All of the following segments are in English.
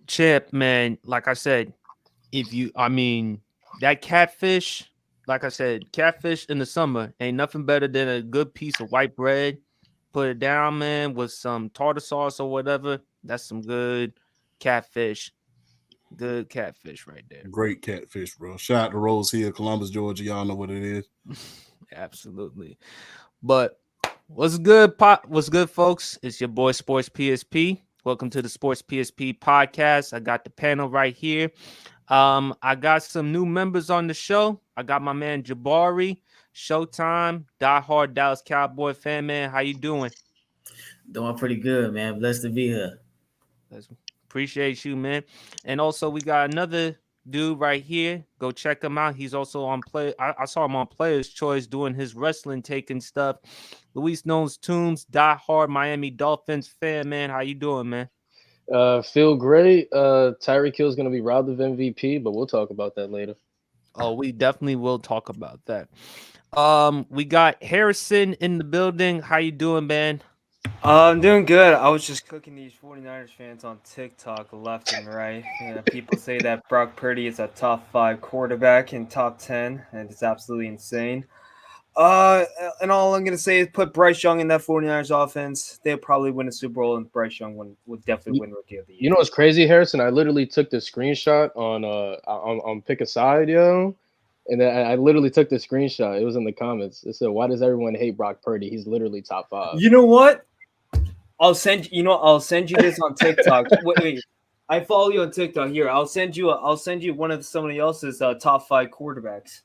Chip, man, like I said, that catfish, like I said, catfish in the summer ain't nothing better than a good piece of white bread. Put it down, man, with some tartar sauce or whatever. That's some good catfish. Good catfish right there. Great catfish, bro. Shout out to Rose Hill, Columbus, Georgia. Y'all know what it is. Absolutely. But what's good, pop? What's good, folks? It's your boy Sports PSP. Welcome to the Sports PSP podcast. I got the panel right here. I got some new members on the show. I got my man Jabari, Showtime, diehard Dallas Cowboy fan, man. How you doing? Doing pretty good, man. Blessed to be here. Let's appreciate you, man. And also we got another dude right here. Go check him out. He's also on play. I saw him on Players Choice doing his wrestling taking stuff. Luis Knows Toombs, diehard Miami Dolphins fan, man. How you doing, man? Feel great. Tyreek Hill's gonna be robbed of MVP, but we'll talk about that later. Oh, we definitely will talk about that. We got Harrison in the building. How you doing, man? I'm doing good. I was just cooking these 49ers fans on TikTok left and right. People say that Brock Purdy is a top 5 quarterback in top 10, and it's absolutely insane. And all I'm going to say is put Bryce Young in that 49ers offense. They'll probably win a Super Bowl, and Bryce Young would definitely win Rookie of the Year. You know what's crazy, Harrison? I literally took the screenshot on Pick a Side, yo, and then I literally took the screenshot. It was in the comments. It said, "Why does everyone hate Brock Purdy? He's literally top 5." You know what? I'll send you this on TikTok. Wait. I follow you on TikTok. Here, I'll send you one of somebody else's top 5 quarterbacks.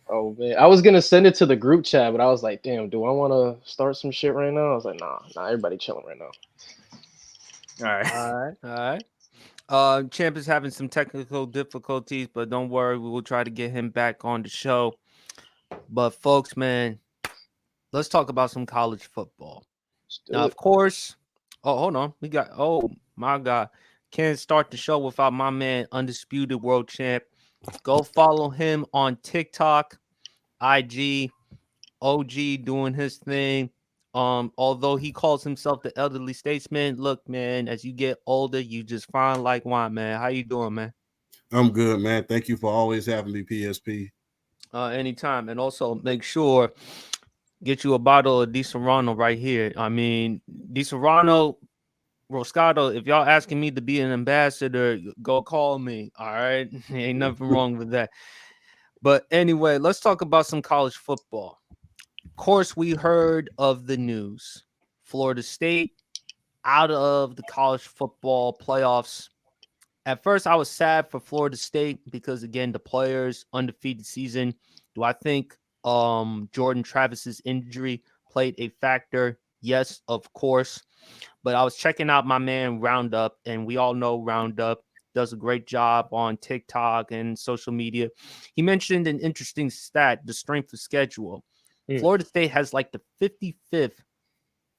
Oh man, I was gonna send it to the group chat, but I was like, "Damn, do I want to start some shit right now?" I was like, "Nah, everybody chilling right now." All right. All right, all right. Champ is having some technical difficulties, but don't worry, we will try to get him back on the show. But folks, man, let's talk about some college football. Now, of course. Oh, hold on. We got. Oh my God, can't start the show without my man, undisputed world champ. Go follow him on TikTok, IG, OG doing his thing. Although he calls himself the elderly statesman, look, man, as you get older, you just fine like wine, man. How you doing, man? I'm good, man. Thank you for always having me, PSP. Anytime, and also make sure get you a bottle of Di Serrano right here. I mean, Di Serrano, Roscato. If y'all asking me to be an ambassador, go call me. All right, ain't nothing wrong with that. But anyway, let's talk about some college football. Of course, we heard of the news. Florida State out of the college football playoffs. At first, I was sad for Florida State because again, the players undefeated season. Do I think Jordan Travis's injury played a factor? Yes, of course. But I was checking out my man Roundup, and we all know Roundup does a great job on TikTok and social media. He mentioned an interesting stat, the strength of schedule. Florida State has like the 55th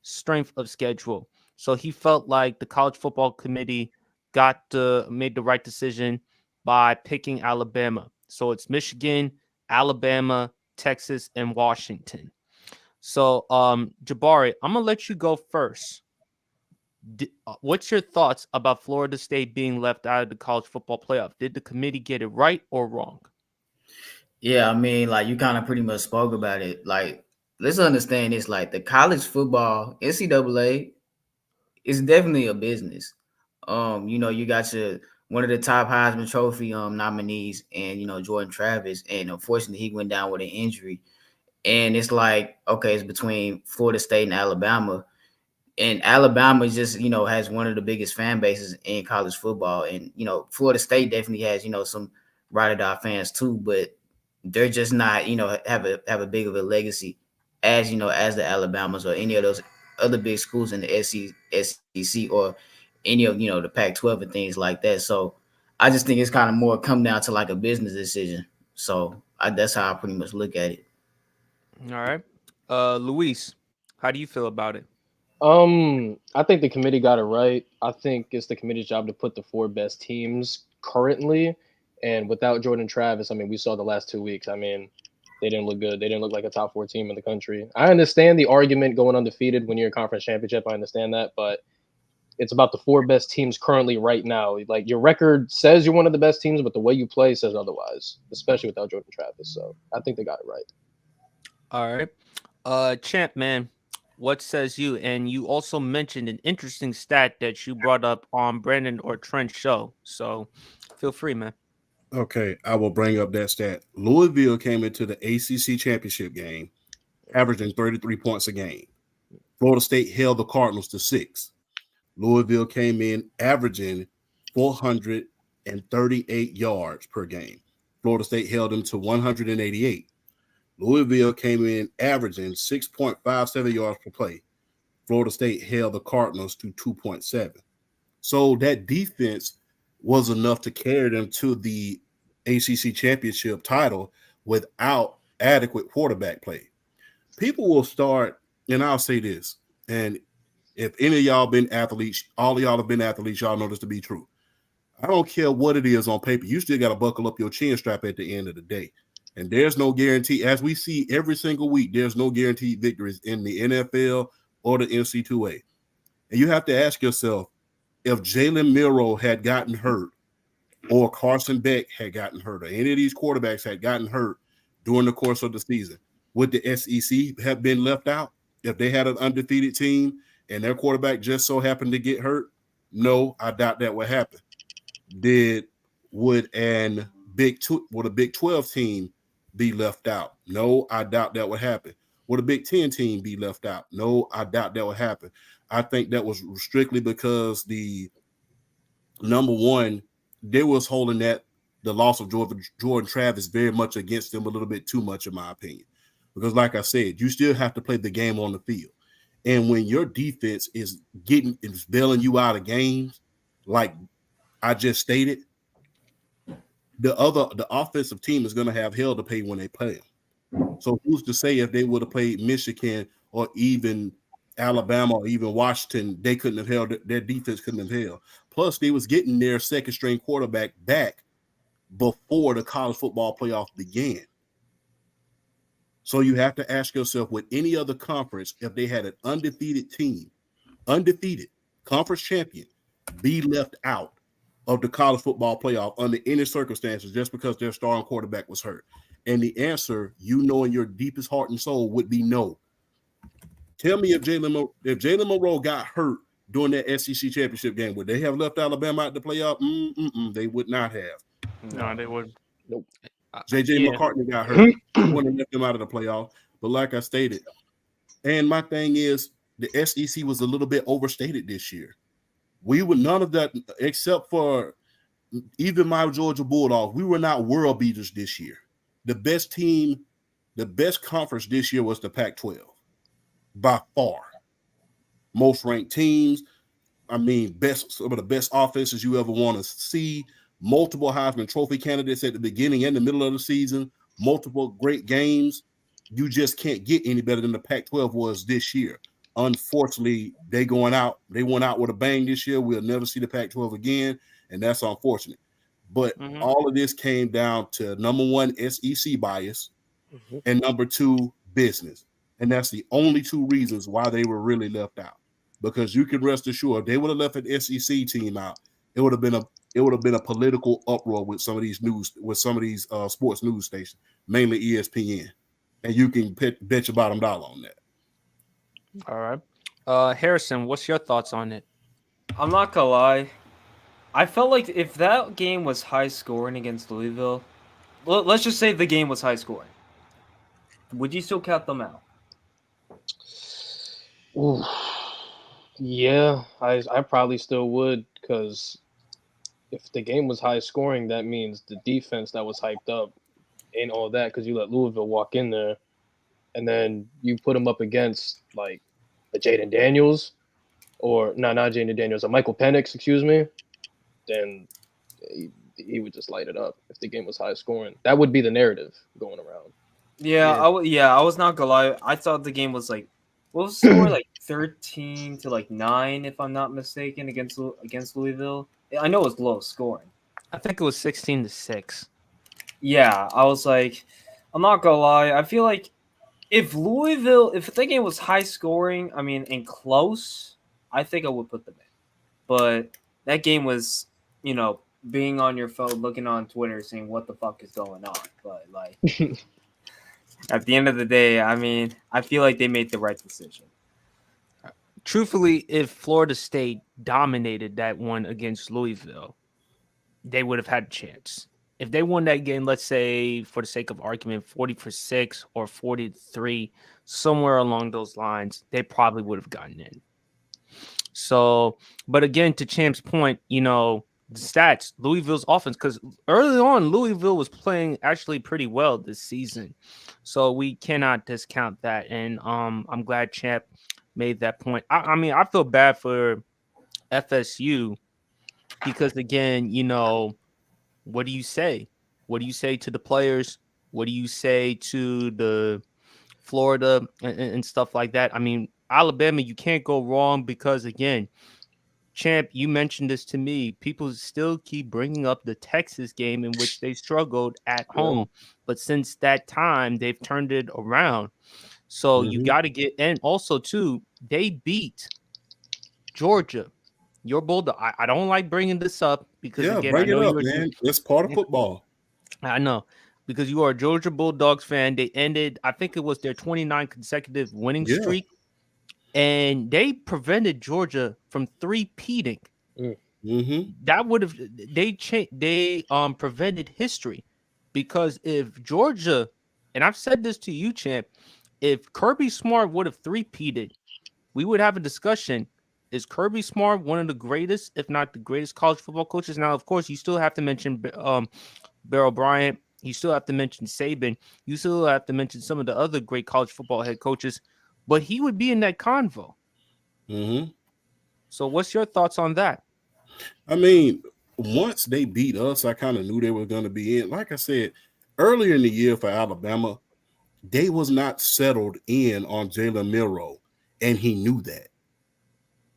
strength of schedule. So he felt like the college football committee made the right decision by picking Alabama. So it's Michigan, Alabama, Texas, and Washington. So Jabari, I'm gonna let you go first. What's your thoughts about Florida State being left out of the college football playoff? Did the committee get it right or wrong? Yeah, I mean, like you kind of pretty much spoke about it. Like, let's understand this: like the college football NCAA is definitely a business. You got your one of the top Heisman Trophy nominees, and Jordan Travis, and unfortunately he went down with an injury. And it's like, okay, it's between Florida State and Alabama. And Alabama just, has one of the biggest fan bases in college football. And, Florida State definitely has, some ride or die fans too, but they're just not, have a big of a legacy as, as the Alabamas or any of those other big schools in the SEC or any of, the Pac-12 and things like that. So I just think it's kind of more come down to like a business decision. So that's how I pretty much look at it. All right. Luis, how do you feel about it? I think the committee got it right. I think it's the committee's job to put the 4 best teams currently, and without Jordan Travis, I mean, we saw the last 2 weeks. I mean, they didn't look good. They didn't look like a top 4 team in the country. I understand the argument going undefeated when you're a conference championship. I understand that, but It's about the 4 best teams currently right now. Like your record says you're one of the best teams, but the way you play says otherwise, especially without Jordan Travis. So I think they got it right. All right. Champ, man, what says you? And you also mentioned an interesting stat that you brought up on Brandon or Trent's show. So feel free, man. Okay, I will bring up that stat. Louisville came into the ACC championship game averaging 33 points a game. Florida State held the Cardinals to 6. Louisville came in averaging 438 yards per game. Florida State held them to 188. Louisville came in averaging 6.57 yards per play. Florida State held the Cardinals to 2.7. So that defense was enough to carry them to the ACC championship title without adequate quarterback play. People will start, and I'll say this, and if any of y'all been athletes, all of y'all have been athletes, y'all know this to be true. I don't care what it is on paper. You still got to buckle up your chin strap at the end of the day. And there's no guarantee, as we see every single week, there's no guaranteed victories in the NFL or the NC2A. And you have to ask yourself, if Jalen Milroe had gotten hurt, or Carson Beck had gotten hurt, or any of these quarterbacks had gotten hurt during the course of the season, would the SEC have been left out if they had an undefeated team and their quarterback just so happened to get hurt? No, I doubt that would happen. Would a Big 12 team be left out? No, I doubt that would happen. Would a Big 10 team be left out? No, I doubt that would happen. I think that was strictly because the number one, they was holding that the loss of Jordan Travis very much against them a little bit too much, in my opinion. Because like I said, you still have to play the game on the field. And when your defense is bailing you out of games, like I just stated, the offensive team is going to have hell to pay when they play them. So who's to say if they would have played Michigan or even Alabama or even Washington, they couldn't have held, their defense couldn't have held. Plus, they was getting their second string quarterback back before the college football playoff began. So you have to ask yourself, with any other conference, if they had an undefeated team, undefeated conference champion, be left out of the college football playoff under any circumstances just because their starting quarterback was hurt? And the answer, you know, in your deepest heart and soul, would be no. Tell me if Jalen Monroe got hurt during that SEC championship game, would they have left Alabama out the playoff? They would not have. No, they would. Nope. J.J. McCartney got hurt. Wouldn't have left them out of the playoff. But like I stated, and my thing is, the SEC was a little bit overstated this year. We were none of that, except for even my Georgia Bulldogs. We were not world beaters this year. The best team, the best conference this year was the Pac-12 by far. Most ranked teams. I mean, some of the best offenses you ever want to see. Multiple Heisman Trophy candidates at the beginning and the middle of the season. Multiple great games. You just can't get any better than the Pac-12 was this year. Unfortunately, they went out with a bang this year. We'll never see the Pac-12 again, and that's unfortunate. But all of this came down to, number one, SEC bias, and number two, business. And that's the only two reasons why they were really left out. Because you can rest assured, if they would have left an SEC team out, it would have been a political uproar with some of these sports news stations, mainly ESPN. And you can bet your bottom dollar on that. All right. Harrison, what's your thoughts on it? I'm not gonna lie. I felt like if that game was high scoring against Louisville, let's just say the game was high scoring, would you still count them out? Ooh. Yeah, I probably still would, because if the game was high scoring, that means the defense that was hyped up ain't all that, because you let Louisville walk in there, and then you put them up against like a Jaden Daniels, or not Jaden Daniels, a Michael Penix, excuse me, then he would just light it up if the game was high scoring. That would be the narrative going around. I was not gonna lie. I thought the game was like, what was the score, like 13-9, if I'm not mistaken, against Louisville. I know it was low scoring. I think it was 16-6. Yeah, I was like, I'm not gonna lie. I feel like if the game was high scoring, I mean, and close, I think I would put them in. but that game was, being on your phone, looking on Twitter, saying what the fuck is going on. But like at the end of the day, I mean, I feel like they made the right decision. Truthfully, if Florida State dominated that one against Louisville, they would have had a chance. If they won that game, let's say for the sake of argument, 40-6 or 40-3, somewhere along those lines, they probably would have gotten in. So, but again, to Champ's point, the stats, Louisville's offense, because early on, Louisville was playing actually pretty well this season. So we cannot discount that. And I'm glad Champ made that point. I mean, I feel bad for FSU because, again, what do you say? What do you say to the players? What do you say to the Florida and stuff like that? I mean, Alabama, you can't go wrong because, again, Champ, you mentioned this to me. People still keep bringing up the Texas game in which they struggled at home. But since that time, they've turned it around. So you got to get – and also, too, they beat Georgia. Your Bulldog. I don't like bringing this up because again, bring I know it up, you're man. It's part of football. I know because you are a Georgia Bulldogs fan. They ended, I think it was their 29 consecutive winning streak, and they prevented Georgia from three-peating. That would have they prevented history because if Georgia, and I've said this to you, Champ, if Kirby Smart would have three-peated, we would have a discussion. Is Kirby Smart one of the greatest, if not the greatest, college football coaches? Now, of course, you still have to mention Bear Bryant. You still have to mention Saban. You still have to mention some of the other great college football head coaches. But he would be in that convo. So what's your thoughts on that? I mean, once they beat us, I kind of knew they were going to be in. Like I said, earlier in the year for Alabama, they was not settled in on Jalen Milroe, and he knew that.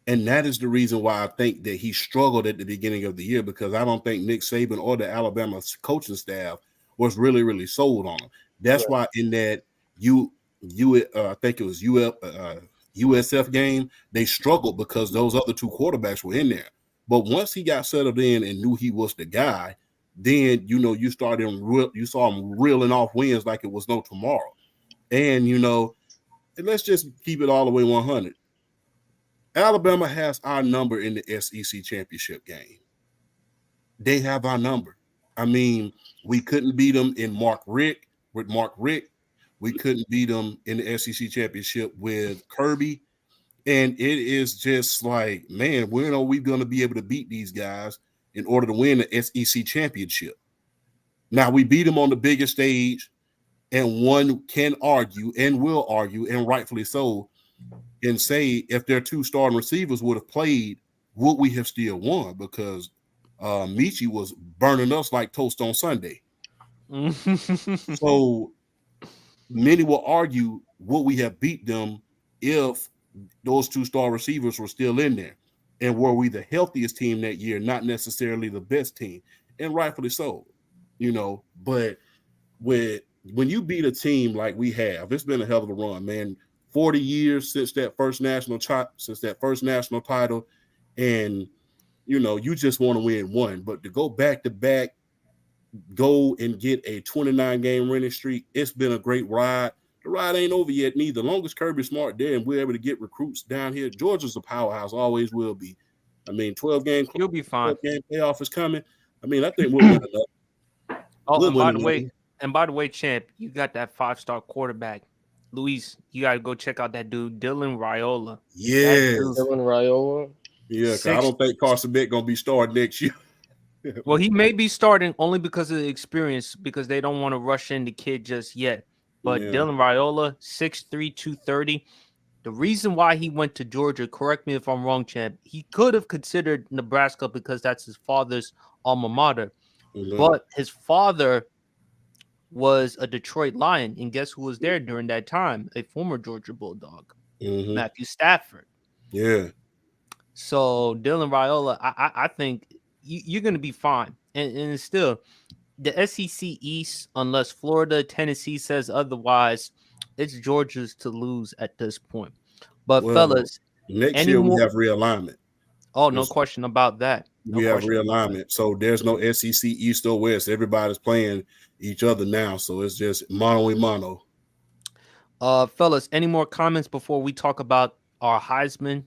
And that is the reason why I think that he struggled at the beginning of the year because I don't think Nick Saban or the Alabama coaching staff was really, really sold on him. That's why in that I think it was USF game, they struggled because those other two quarterbacks were in there. But once he got settled in and knew he was the guy, then you saw him reeling off wins like it was no tomorrow. And let's just keep it all the way 100. Alabama has our number in the SEC championship game. They have our number. I mean, we couldn't beat them in Mark Richt. We couldn't beat them in the SEC championship with Kirby. And it is just like, man, when are we going to be able to beat these guys in order to win the SEC championship? Now, we beat them on the biggest stage, and one can argue and will argue, and rightfully so, and say if their two starting receivers would have played, would we have still won? Because Michi was burning us like toast on Sunday. So many will argue, would we have beat them if those two star receivers were still in there? And were we the healthiest team that year, not necessarily the best team? And rightfully so, but when you beat a team like we have, it's been a hell of a run, man. 40 years since that first national title, and you just want to win one. But to go back to back, go and get a 29-game winning streak, it's been a great ride. The ride ain't over yet neither. Longest Kirby Smart there and we're able to get recruits down here, Georgia's a powerhouse, always will be. I mean, 12-game, you'll be fine. 12-game playoff is coming. I mean, I think we'll win enough. And by the way, Champ, you got that 5-star quarterback. Luis, you got to go check out that dude, Dylan Raiola. Yeah. Dylan Raiola. Yeah, because I don't think Carson Beck going to be starting next year. Well, he may be starting only because of the experience, because they don't want to rush in the kid just yet. But Dylan Raiola, 6'3", 230. The reason why he went to Georgia, correct me if I'm wrong, Champ, he could have considered Nebraska because that's his father's alma mater. But his father was a Detroit Lion, and guess who was there during that time? A former Georgia Bulldog, Matthew Stafford. Yeah. So Dylan Raiola, I think you're going to be fine. And still, the SEC East, unless Florida, Tennessee says otherwise, it's Georgia's to lose at this point. But fellas, next year we have realignment. Oh, no question about that. We have realignment. So there's no SEC East or West. Everybody's playing each other now. So it's just mano a mano. Fellas, any more comments before we talk about our Heisman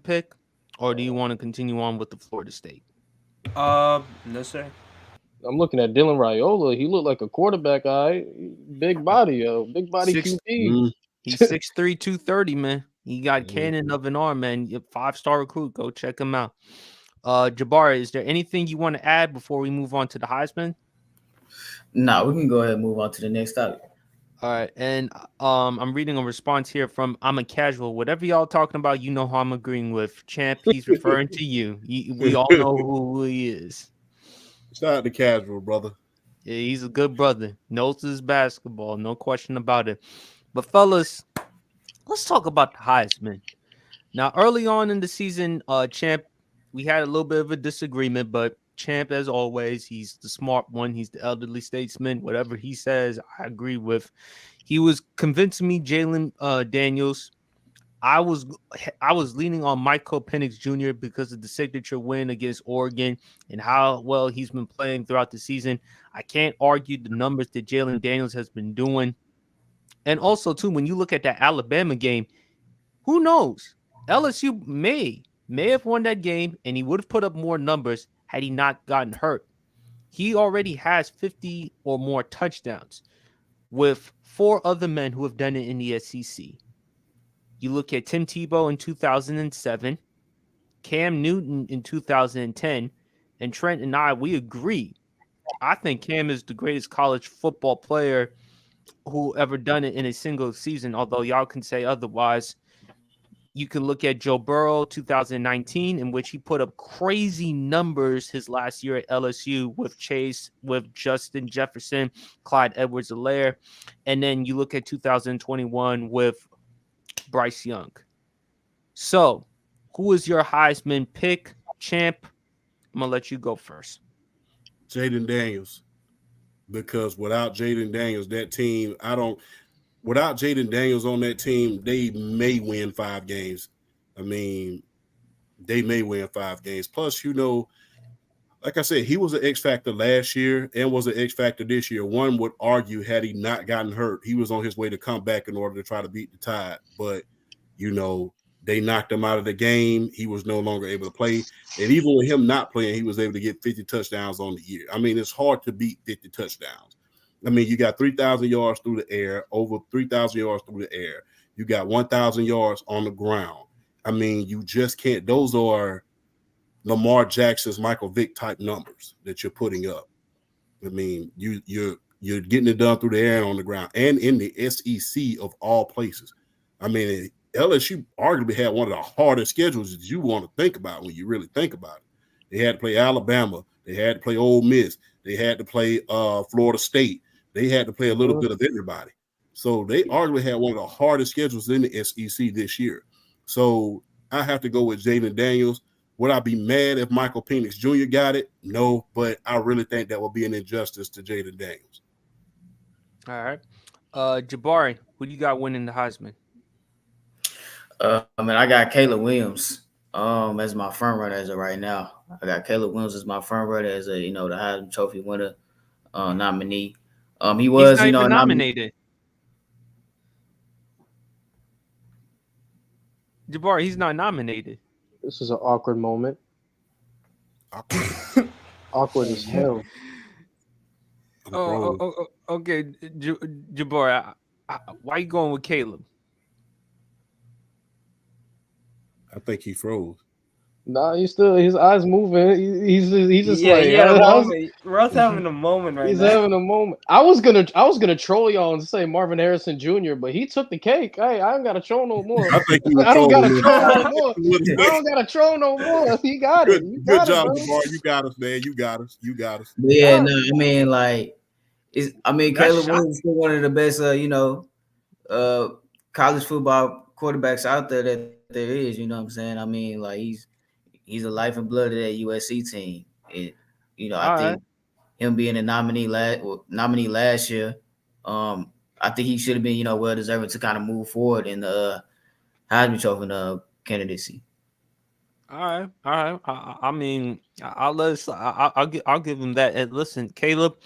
pick? Or do you want to continue on with the Florida State? No, sir. I'm looking at Dylan Raiola. He looked like a quarterback guy. Big body, big body QB. He's 6'3", 230, man. He got cannon of an arm, man. 5-star recruit. Go check him out. Jabari, is there anything you want to add before we move on to the Heisman? No, we can go ahead and move on to the next topic. All right, and I'm reading a response here from I'm a Casual. Whatever y'all talking about, you know who I'm agreeing with. Champ, he's referring to you. We all know who he is. Shout out to Casual, brother. Yeah, he's a good brother. Knows his basketball, no question about it. But fellas, let's talk about the Heisman. Now, early on in the season, Champ, we had a little bit of a disagreement, but Champ, as always, he's the smart one. He's the elderly statesman. Whatever he says, I agree with. He was convincing me Jalen Daniels. I was leaning on Michael Penix Jr. because of the signature win against Oregon and how well he's been playing throughout the season. I can't argue the numbers that Jalen Daniels has been doing. And also, too, when you look at that Alabama game, who knows? LSU may have won that game, and he would have put up more numbers had he not gotten hurt. He already has 50 or more touchdowns with 4 other men who have done it in the SEC. You look at Tim Tebow in 2007, Cam Newton in 2010, and Trent and I, we agree. I think Cam is the greatest college football player who ever done it in a single season, although y'all can say otherwise. You can look at Joe Burrow 2019, in which he put up crazy numbers his last year at LSU with Chase, with Justin Jefferson, Clyde Edwards-Helaire. And then you look at 2021 with Bryce Young. So, who is your Heisman pick, Champ? I'm going to let you go first. Jayden Daniels. Because without Jayden Daniels, that team, without Jayden Daniels on that team, they may win 5 games. I mean, they may win 5 games. Plus, like I said, he was an X factor last year and was an X factor this year. One would argue, had he not gotten hurt, he was on his way to come back in order to try to beat the Tide. But, they knocked him out of the game. He was no longer able to play. And even with him not playing, he was able to get 50 touchdowns on the year. I mean, it's hard to beat 50 touchdowns. I mean, you got 3,000 yards through the air, over 3,000 yards through the air. You got 1,000 yards on the ground. I mean, you just can't. Those are Lamar Jackson's Michael Vick type numbers that you're putting up. I mean, you're getting it done through the air and on the ground and in the SEC of all places. I mean, LSU arguably had one of the hardest schedules that you want to think about when you really think about it. They had to play Alabama. They had to play Ole Miss. They had to play Florida State. They had to play a little bit of everybody. So they arguably had one of the hardest schedules in the SEC this year. So I have to go with Jayden Daniels. Would I be mad if Michael Penix Jr. got it? No, but I really think that would be an injustice to Jayden Daniels. All right. Jabari, who do you got winning the Heisman? I got Caleb Williams as my front runner as of right now. I got Caleb Williams as my front runner as the Heisman Trophy winner nominee. He was, He's not even nominated. Jabari, he's not nominated. This is an awkward moment. Awkward as hell. Okay, Jabari. Why you going with Caleb? I think he froze. Nah, he's still, his eyes moving. He's just Russ having a moment right now. He's having a moment. I was gonna troll y'all and say Marvin Harrison Jr., but he took the cake. Hey, I ain't gotta troll no more. I don't gotta troll no more. He got it. Good job, Jabari. You got us, man. You got us. Yeah, no, I mean, Caleb Williams is still one of the best, college football quarterbacks out there that there is. You know what I'm saying? I mean, like he's the life and blood of that USC team. I think him being a nominee last year, I think he should have been, well deserving to kind of move forward in the Heisman Trophy candidacy. All right, all right. I mean, I'll let us, I'll give him that. And listen, Caleb,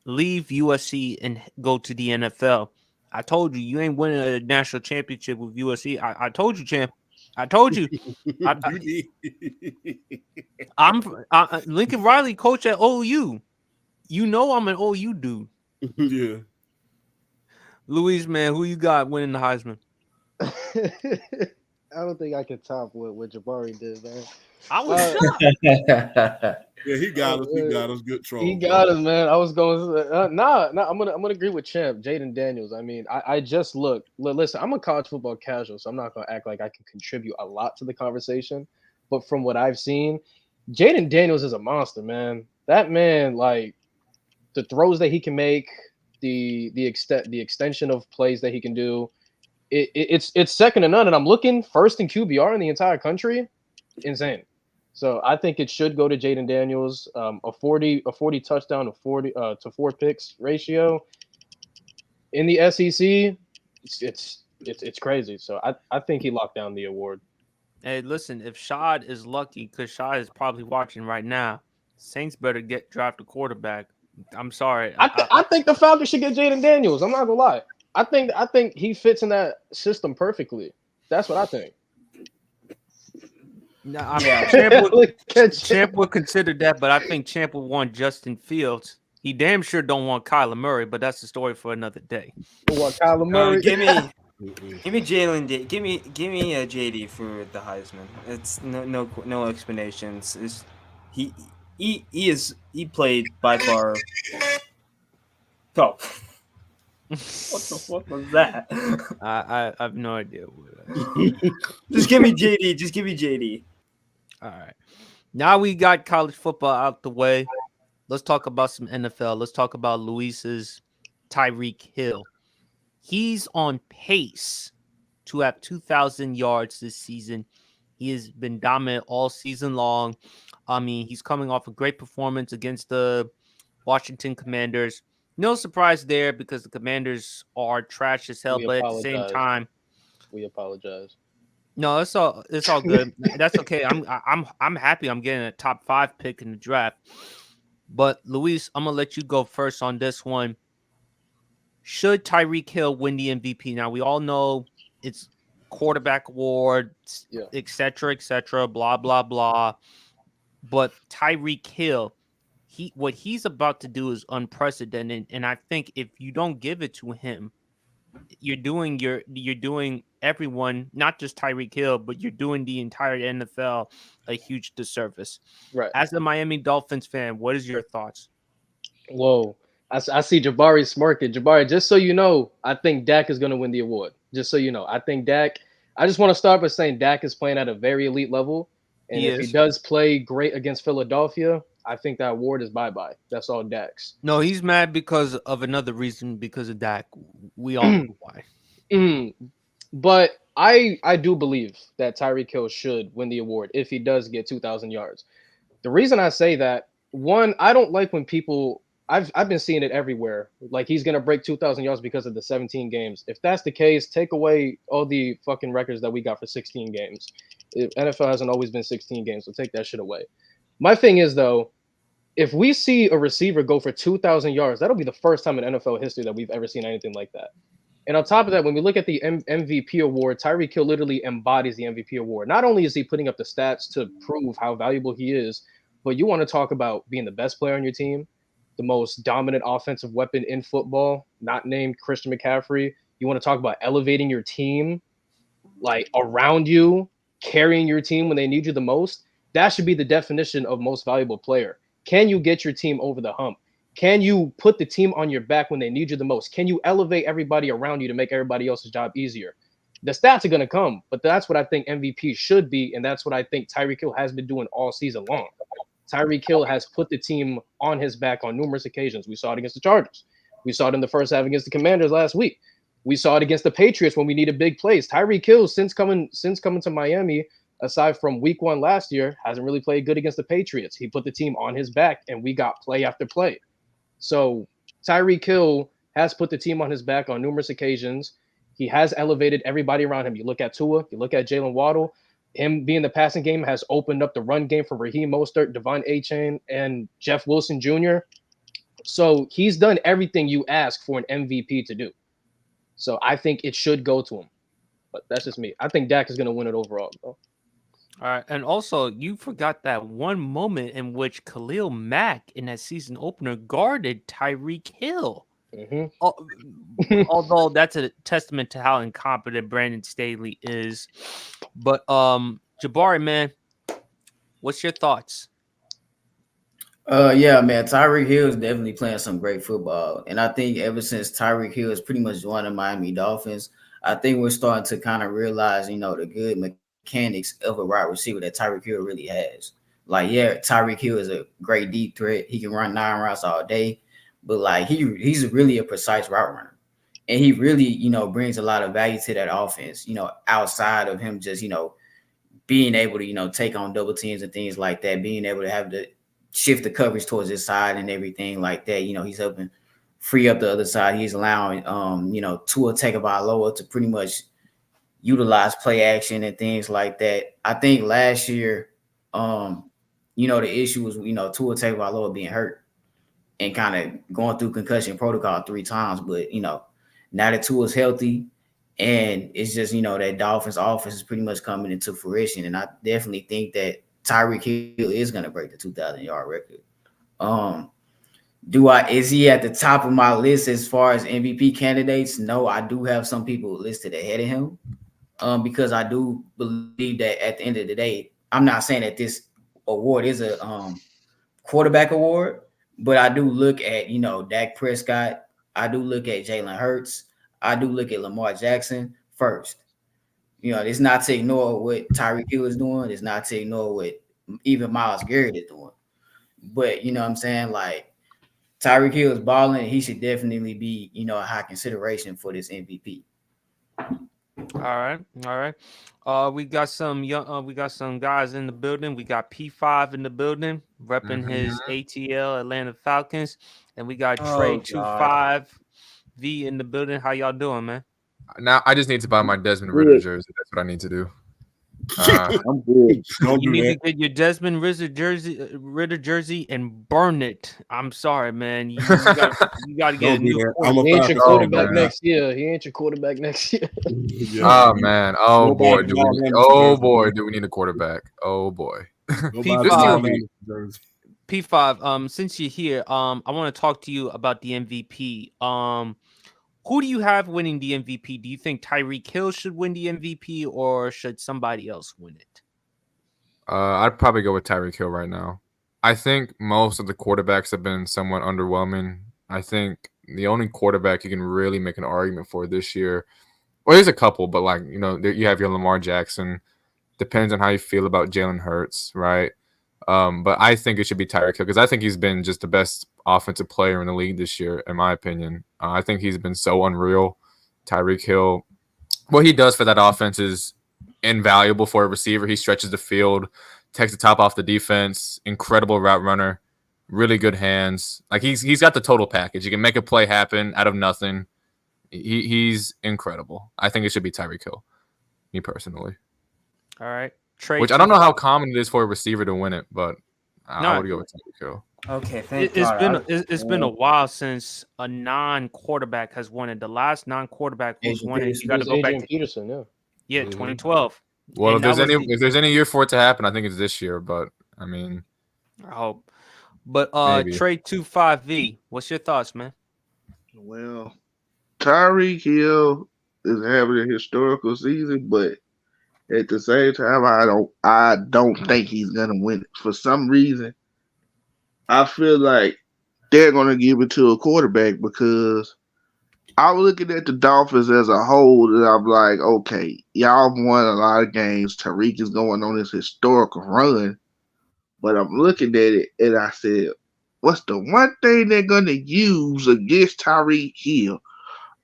leave USC and go to the NFL. I told you, you ain't winning a national championship with USC. I told you, champ. I told you. You did. I'm Lincoln Riley, coach at OU. You know I'm an OU dude. Yeah. Luis, man, who you got winning the Heisman? I don't think I can top what Jabari did, man. I was Uh, shocked. Yeah, he got Oh, us. He man. got us. Good troll. He got us, man. I was going nah. I'm gonna agree with Champ, Jaden Daniels. I mean, I just listen, I'm a college football casual, so I'm not gonna act like I can contribute a lot to the conversation. But from what I've seen, Jaden Daniels is a monster, man. That man, like the throws that he can make, the extension of plays that he can do, it's second to none. And I'm looking first in QBR in the entire country. Insane. So I think it should go to Jaden Daniels. A 40 touchdown to 40 to 4 picks ratio in the SEC. It's crazy. So I think he locked down the award. Hey, listen, if Shad is lucky, because Shad is probably watching right now, Saints better draft a quarterback. I'm sorry. I think the Falcons should get Jaden Daniels. I'm not gonna lie. I think he fits in that system perfectly. That's what I think. No, I mean, Yeah. Champ would consider that, but I think Champ would want Justin Fields. He damn sure don't want Kyler Murray, but that's the story for another day. What, Kyler Murray? Give me Mm-mm. give me Jalen. Give me JD for the Heisman. It's no explanations. It's he played by far. Oh, what the fuck was that? I have no idea. Just give me JD. Just give me JD. All right. Now we got college football out the way. Let's talk about some NFL. Let's talk about Luis's Tyreek Hill. He's on pace to have 2,000 yards this season. He has been dominant all season long. I mean, he's coming off a great performance against the Washington Commanders. No surprise there because the Commanders are trash as hell, We but at the same apologize. time, We apologize. no, it's all good. That's okay. I'm happy I'm getting a top 5 pick in the draft. But Luis, I'm gonna let you go first on this one. Should Tyreek Hill win the MVP? Now we all know it's quarterback award, Yeah. et cetera, blah blah blah. But Tyreek Hill, what he's about to do is unprecedented, and I think if you don't give it to him, you're doing everyone, not just Tyreek Hill, but you're doing the entire NFL a huge disservice. Right. As a Miami Dolphins fan, what is your thoughts? Whoa. I see Jabari smirking. Jabari, just so you know, I think Dak is going to win the award. Just so you know, I think Dak. I just want to start by saying Dak is playing at a very elite level, and He if is. he does play great against Philadelphia, I think that award is bye-bye. That's all Dak's. No, he's mad because of another reason, because of Dak. We all know why. But I do believe that Tyreek Hill should win the award if he does get 2,000 yards. The reason I say that, one, I don't like when people I've been seeing it everywhere. Like he's gonna break 2,000 yards because of the 17 games. If that's the case, take away all the fucking records that we got for 16 games. NFL hasn't always been 16 games, so take that shit away. My thing is though, if we see a receiver go for 2,000 yards, that'll be the first time in NFL history that we've ever seen anything like that. And on top of that, when we look at the MVP award, Tyreek Hill literally embodies the MVP award. Not only is he putting up the stats to prove how valuable he is, but you want to talk about being the best player on your team, the most dominant offensive weapon in football, not named Christian McCaffrey. You want to talk about elevating your team, like around you, carrying your team when they need you the most. That should be the definition of most valuable player. Can you get your team over the hump? Can you put the team on your back when they need you the most? Can you elevate everybody around you to make everybody else's job easier? The stats are going to come, but that's what I think MVP should be, and that's what I think Tyreek Hill has been doing all season long. Tyreek Hill has put the team on his back on numerous occasions. We saw it against the Chargers. We saw it in the first half against the Commanders last week. We saw it against the Patriots when we needed big plays. Tyreek Hill, since coming to Miami, aside from week 1 last year, hasn't really played good against the Patriots. He put the team on his back, and we got play after play. So Tyreek Hill has put the team on his back on numerous occasions. He has elevated everybody around him. You look at Tua, you look at Jalen Waddle. him being the passing game has opened up the run game for Raheem Mostert, Devon Achane, and Jeff Wilson Jr. So he's done everything you ask for an MVP to do. So I think it should go to him. But that's just me. I think Dak is going to win it overall, bro. All right, and also you forgot that one moment in which Khalil Mack in that season opener guarded Tyreek Hill. Although that's a testament to how incompetent Brandon Staley is. But Jabari, man, what's your thoughts? Yeah, man, Tyreek Hill is definitely playing some great football. And I think ever since Tyreek Hill has pretty much joined the Miami Dolphins, I think we're starting to kind of realize, the good mechanics of a wide receiver that Tyreek Hill really has. Like, yeah, Tyreek Hill is a great deep threat. He can run 9 routes all day, but like he's really a precise route runner. And he really, brings a lot of value to that offense, outside of him just, being able to, take on double teams and things like that, being able to have the shift the coverage towards his side and everything like that. He's helping free up the other side. He's allowing, Tua Tagovailoa to pretty much utilize play action and things like that. I think last year, the issue was, Tua Tagovailoa being hurt and kind of going through concussion protocol 3 times. But, now that Tua's healthy and it's just, that Dolphins offense is pretty much coming into fruition. And I definitely think that Tyreek Hill is going to break the 2,000-yard record. Is he at the top of my list as far as MVP candidates? No, I do have some people listed ahead of him. Because I do believe that at the end of the day, I'm not saying that this award is a quarterback award, but I do look at, Dak Prescott. I do look at Jalen Hurts. I do look at Lamar Jackson first. It's not to ignore what Tyreek Hill is doing. It's not to ignore what even Myles Garrett is doing. But, you know what I'm saying? Like, Tyreek Hill is balling. He should definitely be, a high consideration for this MVP. All right. We got some young. We got some guys in the building. We got P5 in the building, repping his ATL Atlanta Falcons, and we got Trey 25V in the building. How y'all doing, man? Now I just need to buy my Desmond Ritter jersey. That's what I need to do. I'm good. You need to get your Desmond Ritter jersey and burn it. I'm sorry, man. You got to get a new. He ain't your quarterback next year. He ain't your quarterback next year. Oh man. Oh boy. Do we need a quarterback? Oh boy. P5. Since you're here, I want to talk to you about the MVP. Who do you have winning the MVP? Do you think Tyreek Hill should win the MVP or should somebody else win it? I'd probably go with Tyreek Hill right now. I think most of the quarterbacks have been somewhat underwhelming. I think the only quarterback you can really make an argument for this year, well, there's a couple, but you have your Lamar Jackson. Depends on how you feel about Jalen Hurts, right? But I think it should be Tyreek Hill because I think he's been just the best offensive player in the league this year, in my opinion. I think he's been so unreal. Tyreek Hill, what he does for that offense is invaluable for a receiver. He stretches the field, takes the top off the defense, incredible route runner, really good hands. Like he's got the total package. He can make a play happen out of nothing. He's incredidible. I think it should be Tyreek Hill, me personally. All right. Trey, which I don't know how common it is for a receiver to win it, but I would go with Tyreek Hill. Okay, it's been a while since a non-quarterback has won it. The last non-quarterback who's won it, you got to go back to Peterson, yeah, 2012. Well, if there's any year for it to happen, I think it's this year. But I mean, I hope. But Trey 25V, what's your thoughts, man? Well, Tyreek Hill is having a historical season, but at the same time, I don't think he's gonna win it. For some reason, I feel like they're gonna give it to a quarterback because I was looking at the Dolphins as a whole, and I'm like, okay, y'all won a lot of games. Tyreek is going on this historical run, but I'm looking at it and I said, what's the one thing they're gonna use against Tyreek Hill?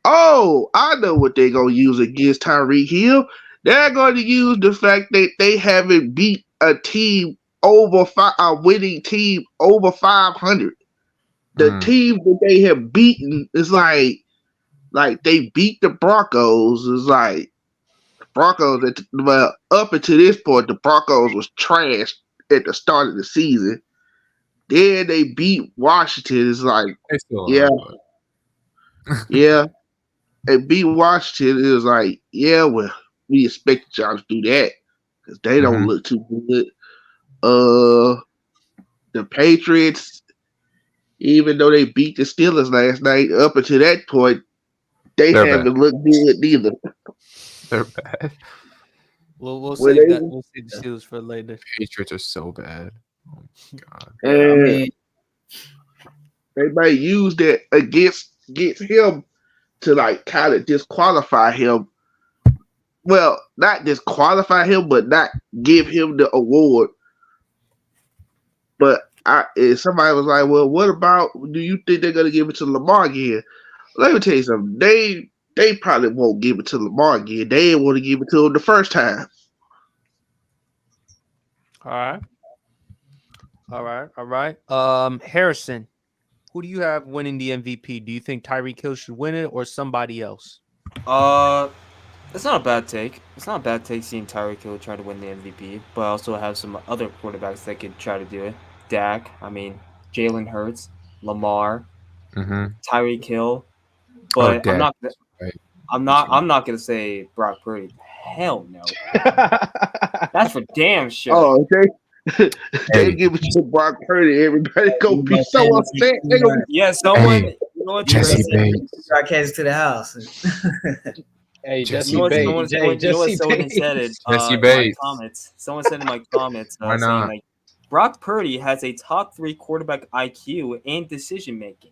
Oh, I know what they're gonna use against Tyreek Hill. They're going to use the fact that they haven't beat a team a winning team over 500. The team that they have beaten is like they beat the Broncos. Is like Broncos, well, up until this point, the Broncos was trash at the start of the season. Then they beat Washington. It's like, They still yeah, are, but yeah. They beat Washington. It was like, yeah, well, we expected y'all to do that because they don't Mhm. look too good. The Patriots, even though they beat the Steelers last night, up until that point, they They're haven't looked good neither. they're bad. We'll When save they- that. We'll save the Steelers for later. Patriots are so bad. Oh my god. I And mean, they might use that against him to like kind of disqualify him. Well, not disqualify him, but not give him the award. But if somebody was like, "Well, what about? Do you think they're gonna give it to Lamar again?" Let me tell you something. They probably won't give it to Lamar again. They didn't want to give it to him the first time. All right. All right. Harrison, who do you have winning the MVP? Do you think Tyreek Hill should win it or somebody else? It's not a bad take. It's not a bad take seeing Tyreek Hill try to win the MVP, but I also have some other quarterbacks that could try to do it. Dak, Jalen Hurts, Lamar, Mm-hmm. Tyreek Hill. But Dak. I'm not. Right. I'm not gonna say Brock Purdy. Hell no. That's for damn sure. Oh, they Hey. give it to Brock Purdy. Everybody gonna be so upset. They gonna be Yeah, someone. Hey, You know what? Jesse Tracy? Bates. broadcast to the house. Hey, Jesse Jesse You know what? Bates. Someone, Hey, someone, you know what? Jesse Someone Bates. said it. Jesse In my Bates. comments. Someone said in my comments. Why Saying not? like, Brock Purdy has a top 3 quarterback IQ and decision making.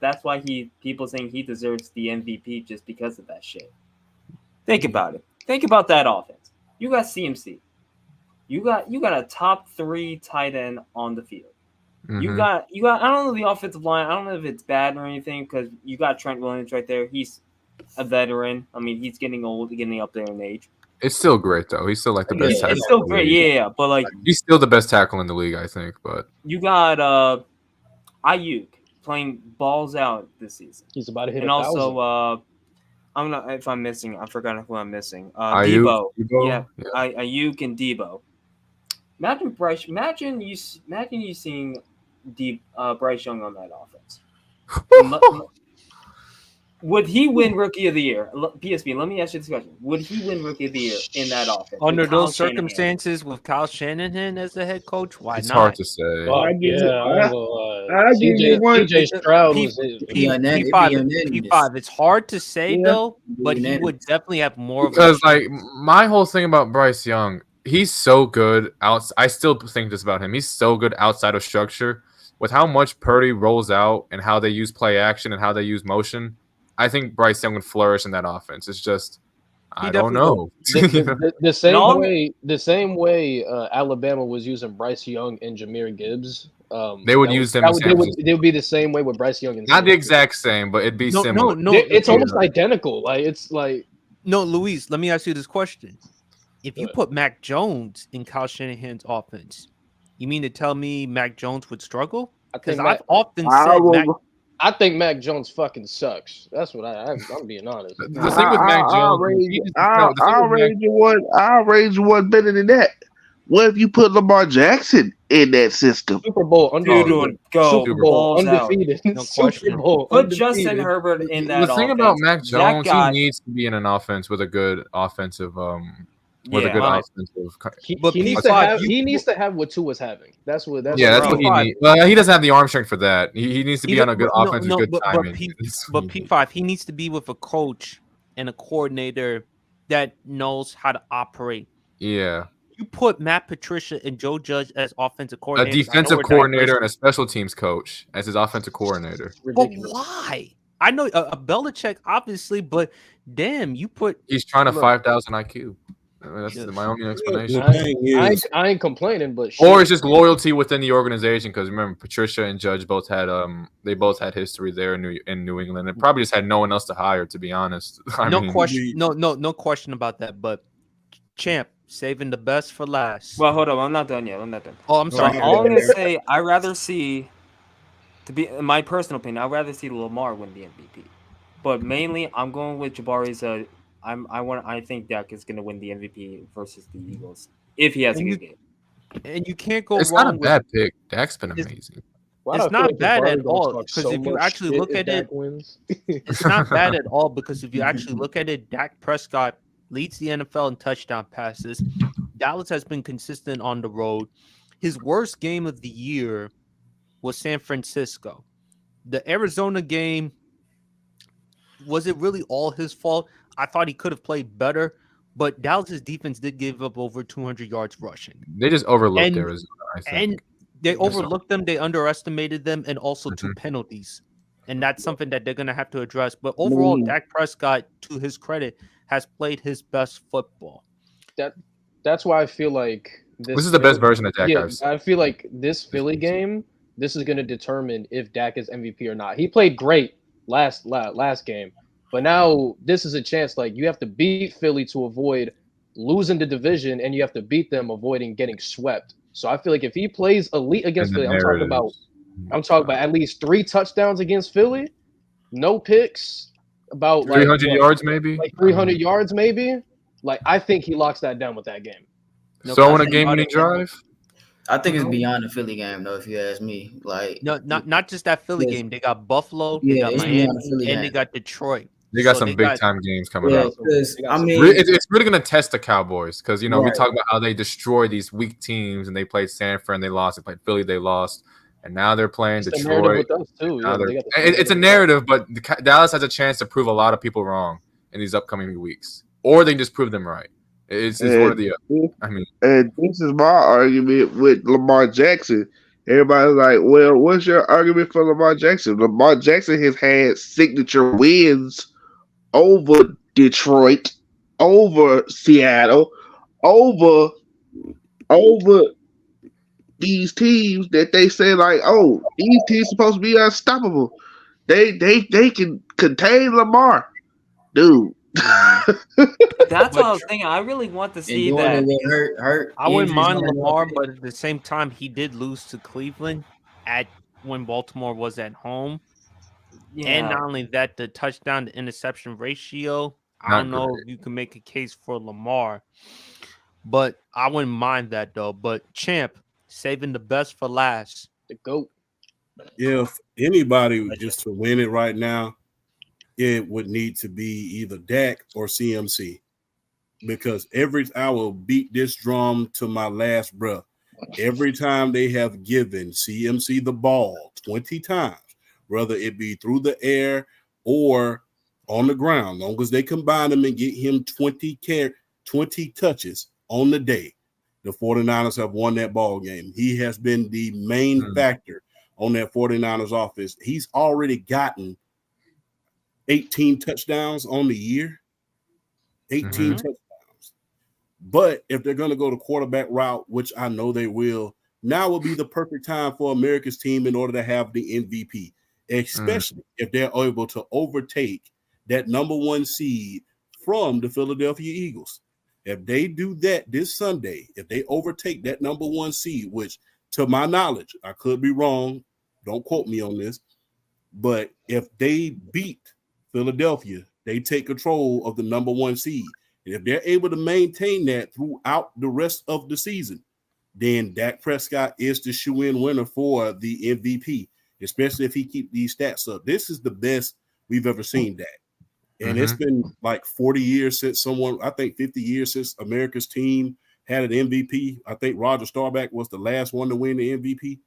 That's why people saying he deserves the MVP just because of that shit. Think about it. Think about that offense. You got CMC. You got a top 3 tight end on the field. You Mhm. got I don't know the offensive line. I don't know if it's bad or anything because you got Trent Williams right there. He's a veteran. He's getting old, getting up there in age. It's still great though. He's still like the best Yeah, tackle. it's still in the great. league. Yeah. But like He's still the best tackle in the league, I think. But you got Ayuk playing balls out this season. He's about to hit And 1,000. also I'm not if I'm missing. I forgot who I'm missing. Ayuk, Debo. Yeah. Ayuk and Debo. Imagine Bryce. Imagine you seeing Bryce Young on that offense. Would he win Rookie of the Year? PSP, let me ask you this question: would he win Rookie of the Year in that offense Under with Kyle those Shanahan? circumstances, with Kyle Shanahan as the head coach, why it's not? hard to say. Fuck, I give you- yeah, I ain't gonna lie. I give you one. CJ Stroud P- was his. P- Yeah, it'd be P5, unanimous. P5. It's hard to say Yeah. though, but he Unanimous. would definitely have more of Because a like my whole thing about Bryce Young, he's so good I still think this about him. He's so good outside of structure. With how much Purdy rolls out and how they use play action and how they use motion, I think Bryce Young would flourish in that offense. It's just I don't know. The same all- way Alabama was using Bryce Young and Jameer Gibbs. They would use them the same They would be the same way with Bryce Young and Not the Jameer exact same, but it'd be no, similar. no, Gibbs. It's no, almost identical. Like it's like no, Luis. Let me ask you this question: if you What? put Mac Jones in Kyle Shanahan's offense, you mean to tell me Mac Jones would struggle? I Because think I've often I said will- Mac. I think Mac Jones fucking sucks. That's what I'm being honest. The thing with Mac I'll Jones, raise he you- just- no, I'll the thing I'll with Mac- raise you one. I'll raise you one better than that. What if you put Lamar Jackson in that system? Super Bowl undefeated. Dude, go Super Bowl balls out. undefeated. No Super question. Bowl Put undefeated. Justin Herbert in that. the thing offense. about Mac That Jones, guy- he needs to be in an offense with a good offensive with a Yeah. good Wow. offensive. But He needs P5, to have. you- He needs to have what Tua's having. That's what. That's Yeah, that's Bro. what he needs. Well, he doesn't have the arm strength for that. He needs to be on a good offense with good but timing. P5, he needs to be with a coach and a coordinator that knows how to operate. Yeah, You put Matt Patricia and Joe Judge as offensive a coordinators. I know defensive we're coordinator digressing, and a special teams coach as his offensive coordinator. but ridiculous. why? I know a Belichick, obviously, but damn, you put He's trying to Look. 5,000 IQ. I mean, that's Yes. my only The explanation. thing is, I ain't complaining, but Or shit. it's just loyalty within the organization because remember Patricia and Judge both had history there in New England and probably just had no one else to hire, to be honest. no question, no question about that. But Champ saving the best for last. Well, hold on. I'm not done yet. I'm not done. Oh, I'm So sorry. all I'm gonna say, I rather see, to be in my personal opinion, I'd rather see Lamar win the MVP. But mainly, I'm going with Jabari's I think Dak is going to win the MVP versus the Eagles if he has a And good game. And you can't go It's not a wrong with bad pick. Dak's been It's- amazing. Why do It's I feel not like bad Vardy at gonna all, talk 'cause so if you much actually shit look if at Dak it- wins? it's not bad at all, because if you actually look at it, Dak Prescott leads the NFL in touchdown passes. Dallas has been consistent on the road. His worst game of the year was San Francisco. The Arizona game, was it really all his fault? I thought he could have played better, but Dallas's defense did give up over 200 yards rushing. They just overlooked And- Arizona, I think. And they Yes, sir. overlooked them, they underestimated them, and also 2 Mhm. penalties. And that's something that they're going to have to address. But overall, Dak Prescott, to his credit, has played his best football. That's why I feel like This is the best version of Dak Yeah, I've seen. I feel like this Philly game, this is going to determine if Dak is MVP or not. He played great last game, but now this is a chance. Like, you have to beat Philly to avoid losing the division, and you have to beat them avoiding getting swept. So I feel like if he plays elite against And the Philly, I'm talking about narratives. at least 3 touchdowns against Philly, no picks, about 300 yards, maybe. like 300 yards maybe. Like, I think he locks that down with that game. No, Throwing but a game-winning drive. I think it's beyond the Philly game, though. If you ask me, like, No, not just that Philly Yes. game. They got Buffalo, they Yeah, got it's Miami, beyond the Philly and they game. got Detroit. They got So some they big got- time games coming yeah, up. because I mean, It's really going to test the Cowboys because, you know, we Right. talk about how they destroy these weak teams, and they played San Fran, they lost. They played Philly, they lost. And now they're playing It's the narrative Detroit. with us too. Now Yeah, they're- they got the same it's a with us. narrative, but Dallas has a chance to prove a lot of people wrong in these upcoming weeks. Or they can just prove them right. It's one of the I mean, And this is my argument with Lamar Jackson. Everybody's like, well, what's your argument for Lamar Jackson? Lamar Jackson has had signature wins over Detroit, over Seattle, over these teams that they say like, oh, these teams supposed to be unstoppable. They can contain Lamar, dude. That's what I was thinking. I really want to and see doing that. it with hurt. I wouldn't injuries mind going on. Lamar, but at the same time, he did lose to Cleveland when Baltimore was at home. Yeah. And not only that, the touchdown to interception ratio, I Not don't know if you can make a case for Lamar, but I wouldn't mind that though. But Champ, saving the best for last. The GOAT. If anybody just to win it right now, it would need to be either Dak or CMC, because I will beat this drum to my last breath. Every time they have given CMC the ball 20 times, whether it be through the air or on the ground, long as they combine them and get him 20 touches on the day, the 49ers have won that ball game. He has been the main factor on that 49ers offense. He's already gotten 18 touchdowns on the year. 18 touchdowns. But if they're going to go the quarterback route, which I know they will, now will be the perfect time for America's team in order to have the MVP, especially if they're able to overtake that number 1 seed from the Philadelphia Eagles. If they do that this Sunday, if they overtake that number 1 seed, which to my knowledge, I could be wrong, don't quote me on this, but if they beat Philadelphia, they take control of the number 1 seed. And if they're able to maintain that throughout the rest of the season, then Dak Prescott is the shoe-in winner for the MVP, especially if he keeps these stats up. This is the best we've ever seen Dak. And it's been like 40 years since I think 50 years since America's team had an MVP. I think Roger Staubach was the last one to win the MVP.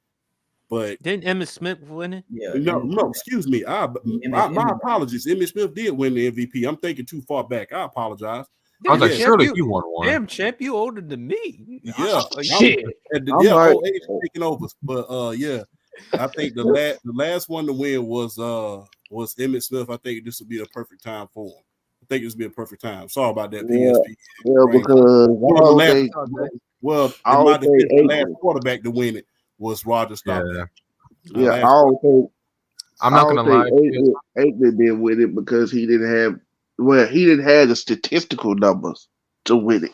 But Didn't Emmitt Smith win it? Yeah, no, excuse me. My apologies. Emmitt Smith did win the MVP. I'm thinking too far back. I apologize. I was like, Champ, surely you- he won one. Damn, Champ, you older than me. Yeah, Shit. And I'm yeah, like- old age is taking over. But yeah, I think the last one to win was Emmitt Smith. I think this would be a perfect time for him. I think this would be a perfect time. Sorry about that, Yeah. PSP. Well, Right. because Well, I in my would say defense, the last Aikman. quarterback to win it was Roger Staubach. Yeah. I don't think I'm not gonna lie. Aikman didn't win it because he didn't have the statistical numbers to win it.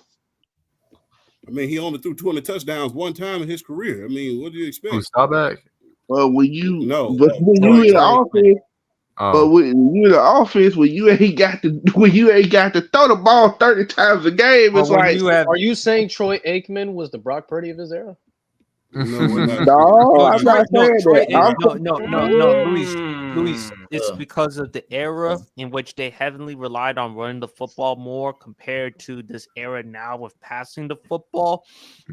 I mean, he only threw 200 touchdowns one time in his career. I mean, what do you expect? Who, Staubach? But when you No. in Troy offense, But when you the offense, when you ain't got to throw the ball 30 times a game, it's But when like you have Are you saying Troy Aikman was the Brock Purdy of his era? No, we're not. no, I'm not saying Troy that. no, Luis, it's Yeah. because of the era in which they heavily relied on running the football more compared to this era now with passing the football.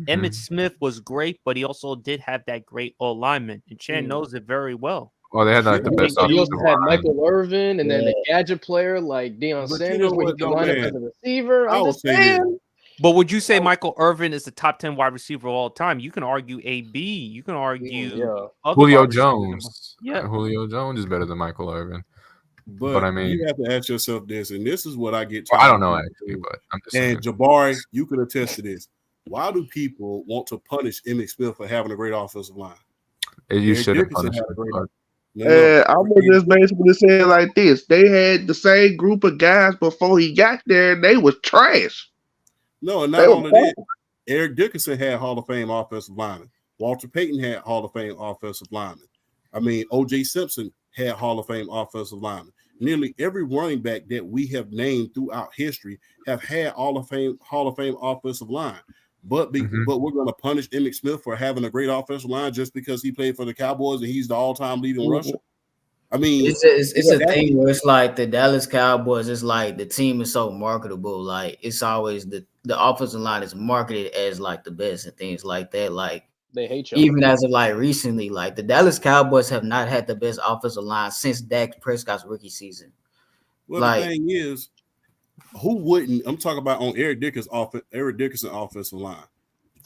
Emmitt Smith was great, but he also did have that great alignment, and Chan knows it very well. Well, they had like the Yeah, best But you offensive also had line. Michael Irvin and then the gadget player like Deion But you Sanders, know where he what, can though, line up man? as a receiver. I I'm would just say this. saying. But would you say Michael Irvin is the top 10 wide receiver of all time? You can argue AB. You can argue Yeah. other Julio wide receivers. Jones. Yeah. Julio Jones is better than Michael Irvin. But I mean, you have to ask yourself this, and this is what I get. well, I don't tired know of actually, people but I'm just saying. And Jabari, you can attest to this. Why do people want to punish Emmitt Smith for having a great offensive line? You Eric should have Dickerson punished had a great. him. No, And I'm gonna just basically say it like this: they had the same group of guys before he got there, and they was trash. No, and not They were only that, Eric Dickerson had Hall of Fame offensive linemen. Walter Payton had Hall of Fame offensive linemen. I mean, O.J. Simpson had Hall of Fame offensive linemen. Nearly every running back that we have named throughout history have had Hall of Fame offensive line. But but we're going to punish Emmitt Smith for having a great offensive line just because he played for the Cowboys and he's the all-time leading rusher. I mean, it's a thing where it's like the Dallas Cowboys. It's like the team is so marketable. Like it's always the offensive line is marketed as like the best and things like that. Like They hate y'all. even as of like recently, like the Dallas Cowboys have not had the best offensive line since Dak Prescott's rookie season. well, like- the thing is, who wouldn't? I'm talking about on Eric Dickerson offensive line.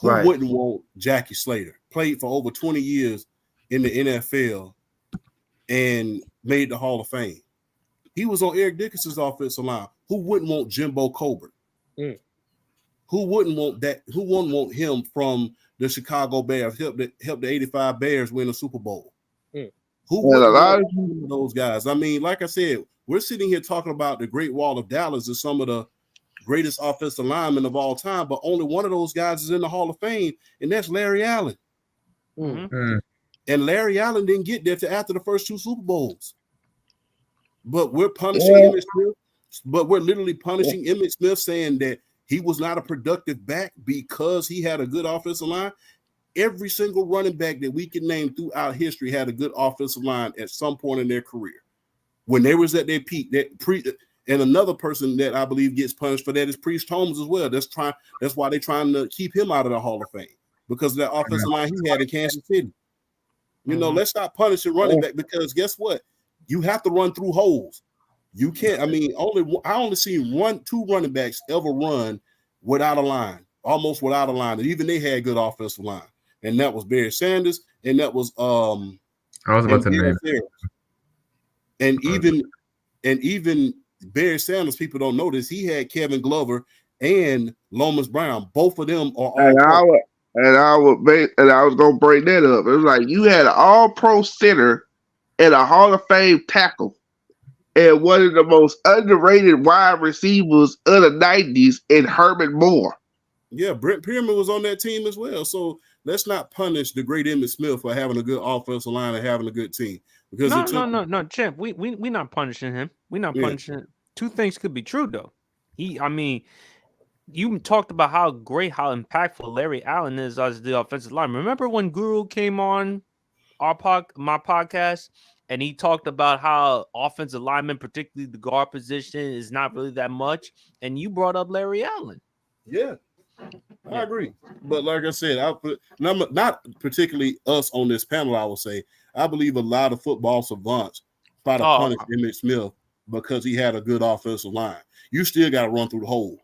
Who Right. wouldn't want Jackie Slater? Played for over 20 years in the NFL and made the Hall of Fame. He was on Eric Dickerson's offensive line. Who wouldn't want Jimbo Colbert? Who wouldn't want that? Who wouldn't want him from the Chicago Bears? Help the 85 Bears win a Super Bowl. Who And a wouldn't lot want those guys? I mean, like I said, we're sitting here talking about the Great Wall of Dallas as some of the greatest offensive linemen of all time, but only one of those guys is in the Hall of Fame, and that's Larry Allen. And Larry Allen didn't get there till after the first 2 Super Bowls. But we're punishing Emmitt Smith. But we're literally punishing Emmitt Smith, saying that he was not a productive back because he had a good offensive line. Every single running back that we can name throughout history had a good offensive line at some point in their career. When they was at their peak, and another person that I believe gets punished for that is Priest Holmes as well. That's why they're trying to keep him out of the Hall of Fame, because of that offensive line he had in Kansas City. You know, let's not punish a running back, because guess what? You have to run through holes. You can't. I mean, I only seen 2 running backs ever run without a line, almost without a line, and even they had good offensive line, and that was Barry Sanders, and that was I was about to name. And even Barry Sanders, people don't know this. He had Kevin Glover and Lomas Brown. Both of them are all. And I was gonna break that up. It was like you had an all-pro center and a Hall of Fame tackle, and one of the most underrated wide receivers of the 90s in Herman Moore. Yeah, Brent Pierman was on that team as well. So let's not punish the great Emmitt Smith for having a good offensive line and having a good team. Because No, champ. We not punishing him. We not punishing him. 2 things could be true though. You talked about how impactful Larry Allen is as the offensive line. Remember when Guru came on my podcast and he talked about how offensive linemen, particularly the guard position, is not really that much, and you brought up Larry Allen. Yeah, I agree. But like I said, not particularly us on this panel, I will say, I believe a lot of football savants try to punish Emmitt Smith because he had a good offensive line. You still got to run through the hole.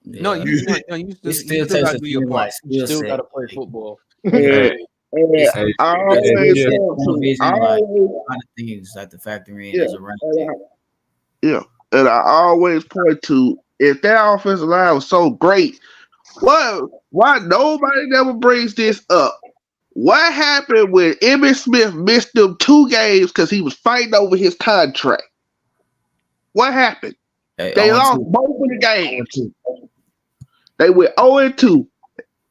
Yeah. No, you still got to do your part. You still got to play football. I always a lot of things like to factor in as a running back. And I always point to, if that offensive line was so great, why nobody never brings this up? What happened when Emmitt Smith missed them 2 games because he was fighting over his contract? What happened? They lost both of the games. They went 0-2,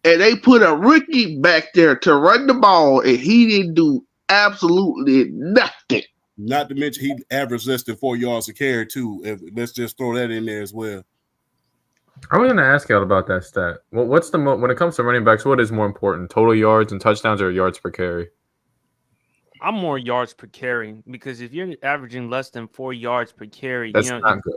and they put a rookie back there to run the ball, and he didn't do absolutely nothing. Not to mention he averaged less than 4 yards a carry too. Let's just throw that in there as well. I was going to ask y'all about that stat. What's when it comes to running backs? What is more important, total yards and touchdowns, or yards per carry? I'm more yards per carry because if you're averaging less than 4 yards per carry, That's not good.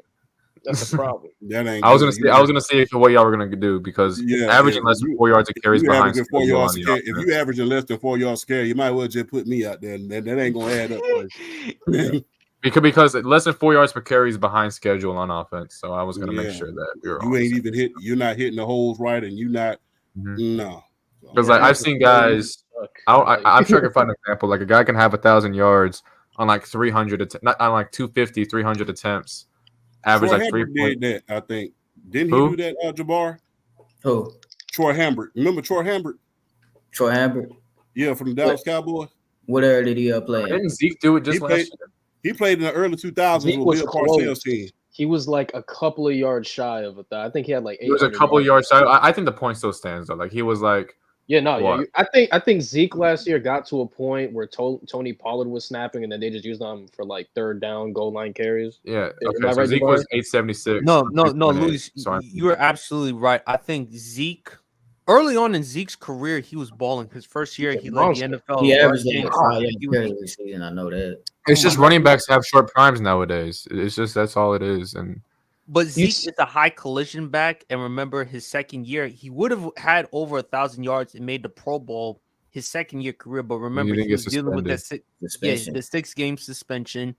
That's a problem. That ain't. I was gonna say what y'all were gonna do because averaging less than 4 yards a carry is behind. If you averaging less than 4 yards a carry, you might well just put me out there. That ain't gonna add up. Because less than 4 yards per carry is behind schedule on offense. So I was gonna make sure that you ain't even hit. You're not hitting the holes right, and you're not. No. Because I've seen guys. I'm sure I can find an example. Like a guy can have 1,000 yards on like 300, not on like 250, 300 attempts. Average Troy like 3 did that, I think. Didn't he do that, Jabbar? Who? Troy Hambert. Remember Troy Hambert? Troy Hambert? Yeah, from the Dallas Cowboys. What era did he play? Didn't Zeke do it just last year? He played in the early 2000s with Bill Parcells' team. He was like a couple of yards shy of it. I think he had like 8. He was a couple of yards shy. I think the point still stands though. Like he was like. I think Zeke last year got to a point where Tony Pollard was snapping, and then they just used him for like third down goal line carries. Yeah, okay. So Zeke was 876. No, Luis, you were absolutely right. I think Zeke, early on in Zeke's career, he was balling. His first year, he led the NFL. He averaged this season. I know that. It's just running backs have short primes nowadays. It's just that's all it is, But Zeke is a high collision back, and remember his second year, he would have had over 1,000 yards and made the Pro Bowl his second year career. But remember, he was dealing with that the 6-game suspension,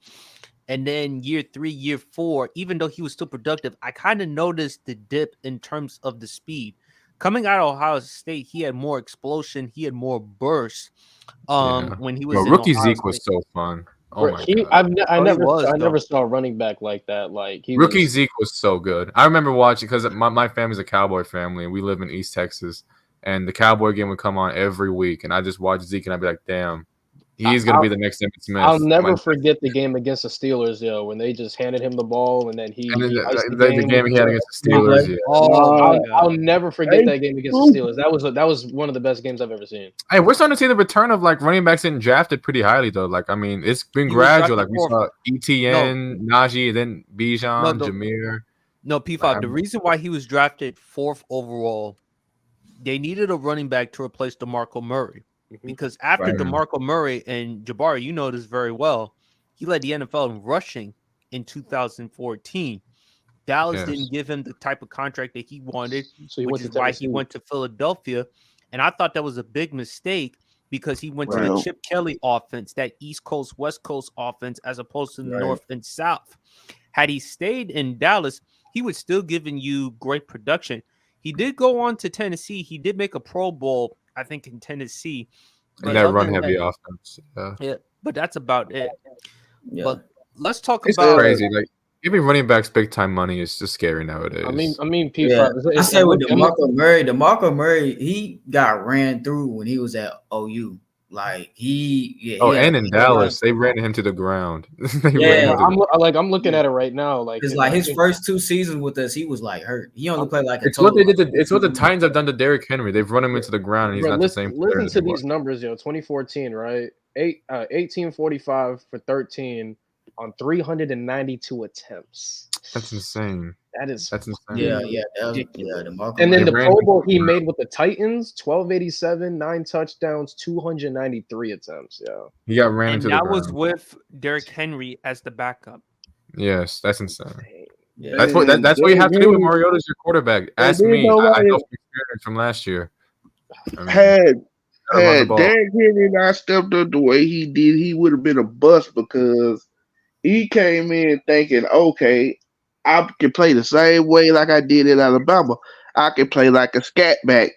and then year 3, year 4, even though he was still productive, I kind of noticed the dip in terms of the speed. Coming out of Ohio State, he had more explosion, he had more burst. When he was rookie Zeke was so fun. Oh my God. I never saw a running back like that. Like rookie Zeke was so good. I remember watching because my family's a Cowboy family and we live in East Texas, and the Cowboy game would come on every week, and I just watch Zeke and I'd be like, damn, he's gonna be the next Emmitt Smith. I'll never forget the game against the Steelers, when they just handed him the ball and then the game he had against the Steelers. Yeah. I'll never forget that game against the Steelers. That was one of the best games I've ever seen. Hey, we're starting to see the return of like running backs getting drafted pretty highly though. Like I mean, it's been gradual. Like we saw ETN, Najee, then Bijan, Jameer. No, P5. The reason why he was drafted 4th overall, they needed a running back to replace DeMarco Murray. Because after DeMarco Murray, and Jabari, you know this very well, he led the NFL in rushing in 2014. Dallas didn't give him the type of contract that he wanted, which is why he went to Philadelphia. And I thought that was a big mistake because he went to the Chip Kelly offense, that East Coast, West Coast offense, as opposed to the North and South. Had he stayed in Dallas, he would still giving you great production. He did go on to Tennessee. He did make a Pro Bowl, I think, in Tennessee. And that run-heavy offense. Yeah, but that's about it. Yeah. But let's talk it's about crazy. Like giving running backs big-time money is just scary nowadays. I mean, I said with DeMarco Murray, he got ran through when he was at OU. Like and in Dallas, they ran him to the ground. I'm looking at it right now. Like it's like his first 2 seasons with us, he was like hurt. He only played like it's what they did. It's what the Titans have done to Derrick Henry. They've run him into the ground, and he's not the same. Listen to these numbers, 2014, right? 1845 for 13 on 392 attempts. That's insane. That's insane. Yeah. And then the Pro Bowl he made with the Titans, 1287, 9 touchdowns, 293 attempts. Yeah. He got ran into the ground. That was with Derrick Henry as the backup. Yes, that's insane. Yeah. That's what you have to do with Mariota's your quarterback. Ask me. I know from experience from last year. Had Derrick Henry not stepped up the way he did, he would have been a bust because he came in thinking, okay, I can play the same way like I did in Alabama. I can play like a scat back.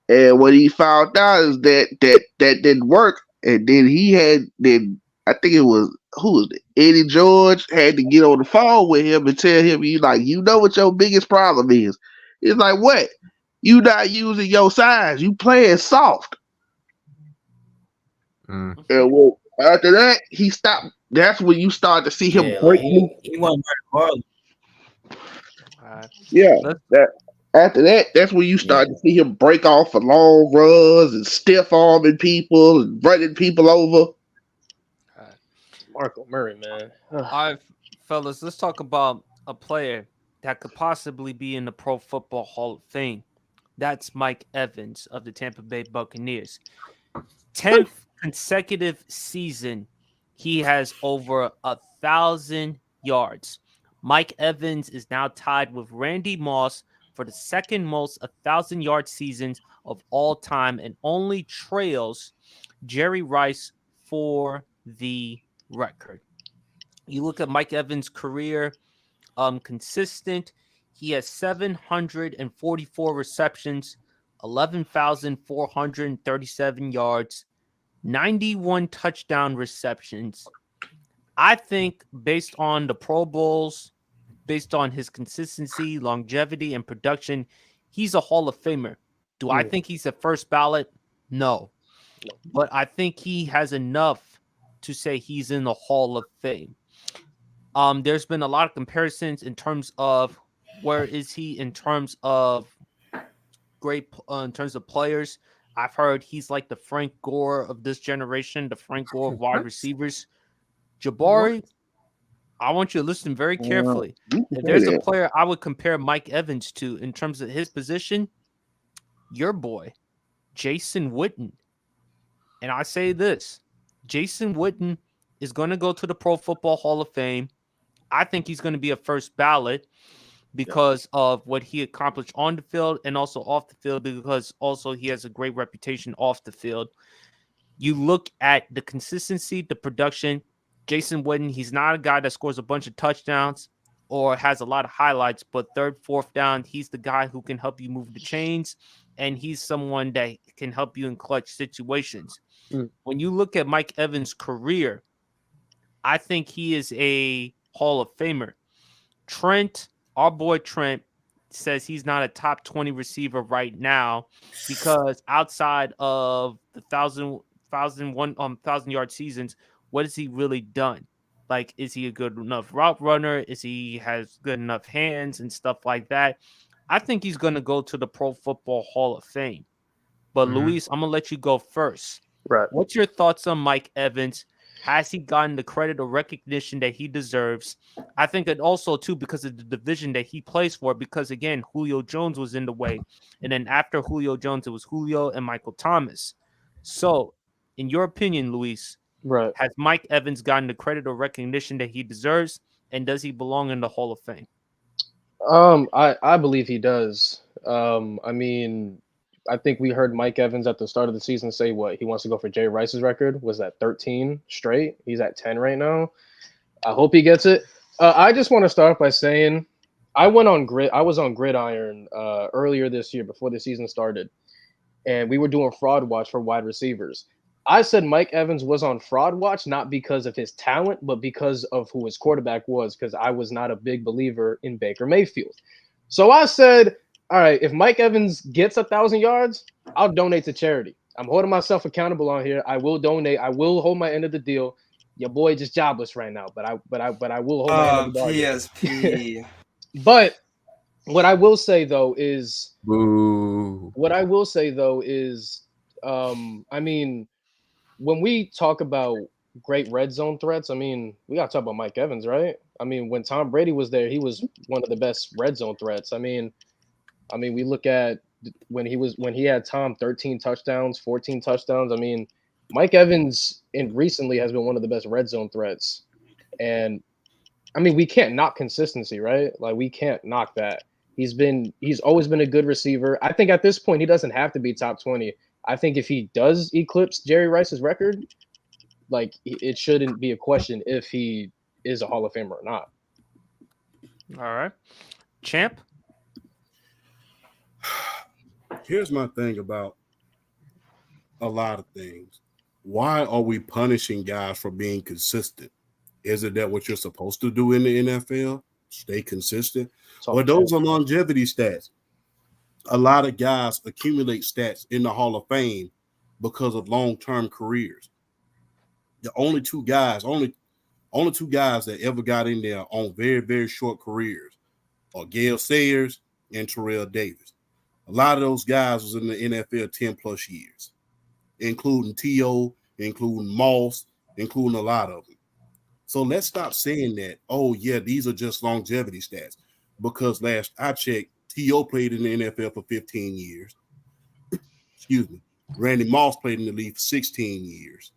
And what he found out is that didn't work. And then I think it was, who was it? Eddie George had to get on the phone with him and tell him, you know what your biggest problem is. It's like, what? You not using your size. You playing soft. And well, after that, he stopped. That's when you start to see him break. He wasn't hard. After that, that's when you start to see him break off for long runs and stiff arming people and running people over. DeMarco Murray, man. All right, fellas, let's talk about a player that could possibly be in the Pro Football Hall of Fame. That's Mike Evans of the Tampa Bay Buccaneers. 10th consecutive season, he has over 1,000 yards. Mike Evans is now tied with Randy Moss for the second most 1,000-yard seasons of all time and only trails Jerry Rice for the record. You look at Mike Evans' career, consistent. He has 744 receptions, 11,437 yards, 91 touchdown receptions. I think based on the Pro Bowls, based on his consistency, longevity, and production, he's a Hall of Famer. Do I think he's a first ballot? No. But I think he has enough to say he's in the Hall of Fame. There's been a lot of comparisons in terms of where is he in terms of in terms of players. I've heard he's like the Frank Gore of this generation, the Frank Gore of wide receivers. Jabari, I want you to listen very carefully. If there's a player I would compare Mike Evans to in terms of his position, your boy, Jason Witten. And I say this, Jason Witten is going to go to the Pro Football Hall of Fame. I think he's going to be a first ballot because of what he accomplished on the field and also off the field, because also he has a great reputation off the field. You look at the consistency, the production. Jason Witten, he's not a guy that scores a bunch of touchdowns or has a lot of highlights, but third, fourth down, he's the guy who can help you move the chains, and he's someone that can help you in clutch situations. When you look at Mike Evans' career, I think he is a Hall of Famer. Trent, our boy Trent, says he's not a top 20 receiver right now because outside of the 1,000-yard seasons, what has he really done? Like, is he a good enough route runner? Is he has good enough hands and stuff like that? I think he's going to go to the Pro Football Hall of Fame. But Luis, I'm going to let you go first. Right. What's your thoughts on Mike Evans? Has he gotten the credit or recognition that he deserves? I think it also, too, because of the division that he plays for, because, again, Julio Jones was in the way. And then after Julio Jones, it was Julio and Michael Thomas. So, in your opinion, Luis, Right. has Mike Evans gotten the credit or recognition that he deserves? And does he belong in the Hall of Fame? I believe he does. I mean, I think we heard Mike Evans at the start of the season say what he wants to go for Jay Rice's record. Was that 13 straight? He's at 10 right now. I hope he gets it. I just want to start by saying I was on Gridiron earlier this year before the season started, and we were doing fraud watch for wide receivers. I said Mike Evans was on fraud watch not because of his talent, but because of who his quarterback was, because I was not a big believer in Baker Mayfield. So I said, all right, if Mike Evans gets 1,000 yards, I'll donate to charity. I'm holding myself accountable on here. I will donate. I will hold my end of the deal. Your boy just jobless right now, but I will hold my end of the bargain. PSP. But what I will say though is, Boo. I mean, when we talk about great red zone threats, I mean, we got to talk about Mike Evans, right? I mean, when Tom Brady was there, he was one of the best red zone threats. I mean, we look at when he had Tom 13 touchdowns, 14 touchdowns. I mean, Mike Evans recently has been one of the best red zone threats. And I mean, we can't knock consistency, right? Like, we can't knock that. He's always been a good receiver. I think at this point, he doesn't have to be top 20. I think if he does eclipse Jerry Rice's record, like, it shouldn't be a question if he is a Hall of Famer or not. All right. Champ? Here's my thing about a lot of things. Why are we punishing guys for being consistent? Isn't that what you're supposed to do in the NFL? Stay consistent? Well, those are longevity stats. A lot of guys accumulate stats in the Hall of Fame because of long-term careers. The only two guys that ever got in there on very, very short careers are Gale Sayers and Terrell Davis. A lot of those guys was in the NFL 10 plus years, including T.O., including Moss, including a lot of them. So let's stop saying that, oh, yeah, these are just longevity stats. Because last I checked, T.O. played in the NFL for 15 years. Excuse me. Randy Moss played in the league for 16 years.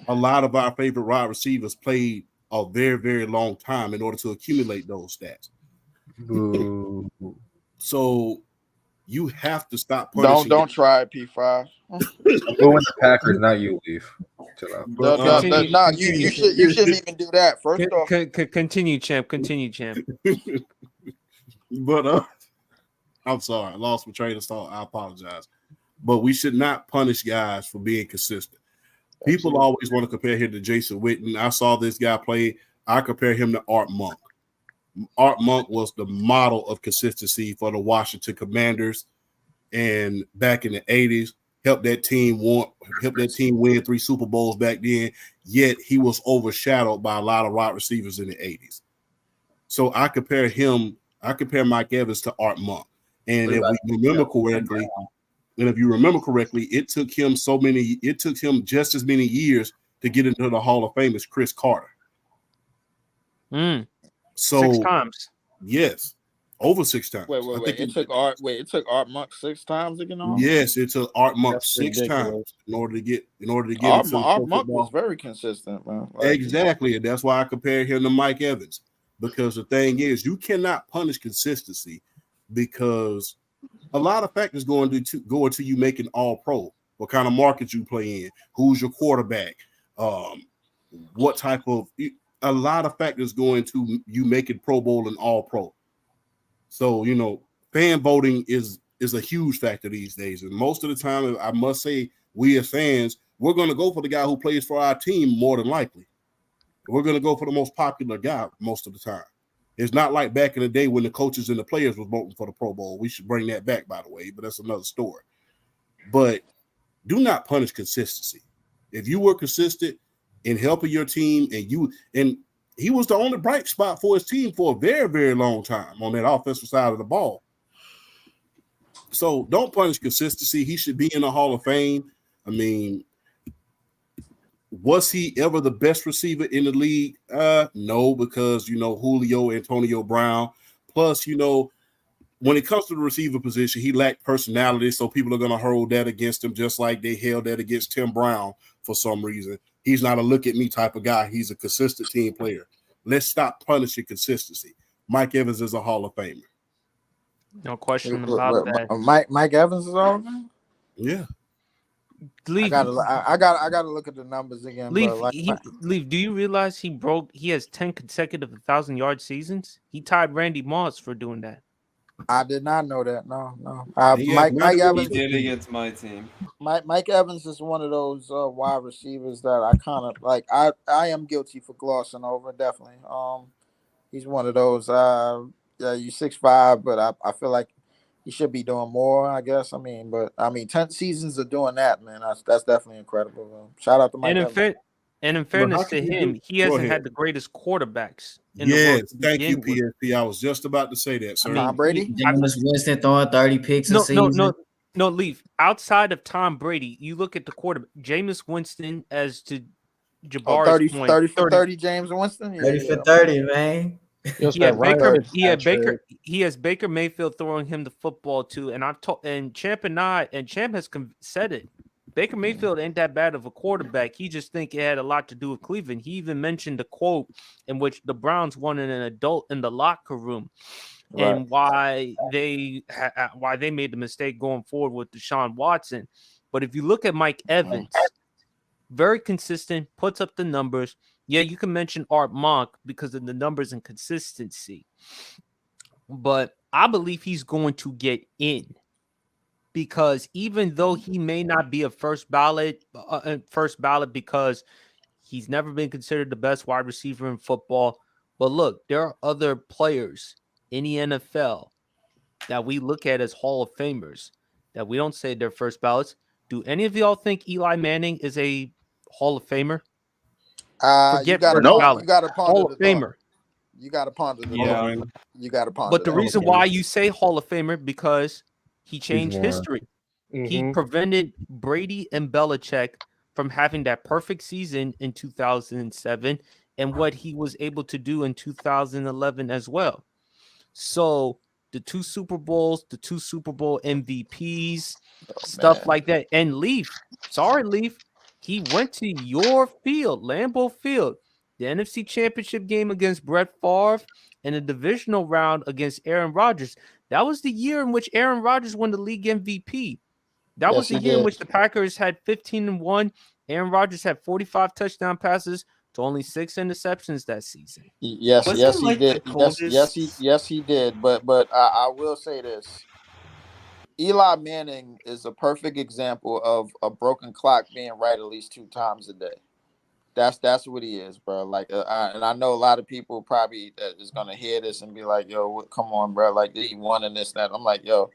A lot of our favorite wide receivers played a very, very long time in order to accumulate those stats. Boo. So you have to stop punishing. Don't try it, P5. I'm going the Packers, not you, Leaf. Chill out. But, You shouldn't even do that. First off, Continue, champ. Continue, champ. But I'm sorry, I lost my train of thought. I apologize. But we should not punish guys for being consistent. People always want to compare him to Jason Witten. I saw this guy play. I compare him to Art Monk. Art Monk was the model of consistency for the Washington Commanders, and back in the 80s, helped that team win 3 Super Bowls back then. Yet he was overshadowed by a lot of wide receivers in the 80s. So I compare Mike Evans to Art Monk. And if you remember correctly, it took him just as many years to get into the Hall of Fame as Chris Carter. So 6 times. Yes, over 6 times. Wait. It took Art Monk 6 times to get on. Yes, it took Art Monk That's 6 ridiculous. times in order to get Art into Monk was very consistent, man. Exactly, and that's why I compare him to Mike Evans. Because the thing is, you cannot punish consistency, because a lot of factors go into you making all pro. What kind of market you play in, who's your quarterback, what type of, a lot of factors go into you making Pro Bowl and all pro. So, fan voting is a huge factor these days. And most of the time, I must say, we as fans, we're going to go for the guy who plays for our team more than likely. We're going to go for the most popular guy most of the time. It's not like back in the day when the coaches and the players were voting for the Pro Bowl. We should bring that back, by the way, but that's another story. But do not punish consistency. If you were consistent in helping your team, and he was the only bright spot for his team for a very, very long time on that offensive side of the ball. So don't punish consistency. He should be in the Hall of Fame. I mean, was he ever the best receiver in the league? No, because, Julio, Antonio Brown. Plus, when it comes to the receiver position, he lacked personality, so people are going to hold that against him just like they held that against Tim Brown for some reason. He's not a look-at-me type of guy. He's a consistent team player. Let's stop punishing consistency. Mike Evans is a Hall of Famer. No question about that. Mike Evans is all right? Yeah. Leaf, I gotta look at the numbers again. Leaf, But Leaf, do you realize he has 10 consecutive 1,000-yard seasons? He tied Randy Moss for doing that. I did not know that. No. Mike He Evans did against my team. Mike Evans is one of those wide receivers that I kind of like. I am guilty for glossing over, definitely. He's one of those. You're 6'5", but I feel like he should be doing more, I guess. 10 seasons of doing that, man. That's definitely incredible. Shout out to Mike Evans. And in fairness to him, he hasn't had the greatest quarterbacks in the world. Yes, thank you, PSP. I was just about to say that, sir. Tom Brady? Jameis Winston throwing 30 picks a season. No, Leaf. Outside of Tom Brady, you look at the quarterback. Jameis Winston, as to Jabari's point, 30 for 30, James Winston? 30 for 30, man. He has Baker Mayfield throwing him the football too, and Champ has said it. Baker Mayfield ain't that bad of a quarterback. He just think it had a lot to do with Cleveland. He even mentioned a quote in which the Browns wanted an adult in the locker room, and why they made the mistake going forward with Deshaun Watson. But if you look at Mike Evans, very consistent, puts up the numbers. Yeah, you can mention Art Monk because of the numbers and consistency. But I believe he's going to get in, because even though he may not be a first ballot because he's never been considered the best wide receiver in football. But look, there are other players in the NFL that we look at as Hall of Famers that we don't say they're first ballots. Do any of y'all think Eli Manning is a Hall of Famer? You got to ponder Hall of Famer. You got to ponder the Yeah. You got to ponder. But the reason why you say Hall of Famer, because he changed history. Mm-hmm. He prevented Brady and Belichick from having that perfect season in 2007 and what he was able to do in 2011 as well. So the 2 Super Bowls, the 2 Super Bowl MVPs, stuff man. like that. And Leaf, sorry, Leaf, he went to your field, Lambeau Field, the NFC Championship game against Brett Favre and the divisional round against Aaron Rodgers. That was the year in which Aaron Rodgers won the league MVP. That was Yes, the he year in did. which the Packers had 15-1. Aaron Rodgers had 45 touchdown passes to only 6 interceptions that season. Yes, Was yes, he he like the did. coldest? Yes, he did. But I will say this: Eli Manning is a perfect example of a broken clock being right at least 2 times a day. That's what he is, bro. Like, and I know a lot of people probably that is gonna hear this and be like, "Yo, come on, bro! Like, he won and this, that." I'm like, "Yo,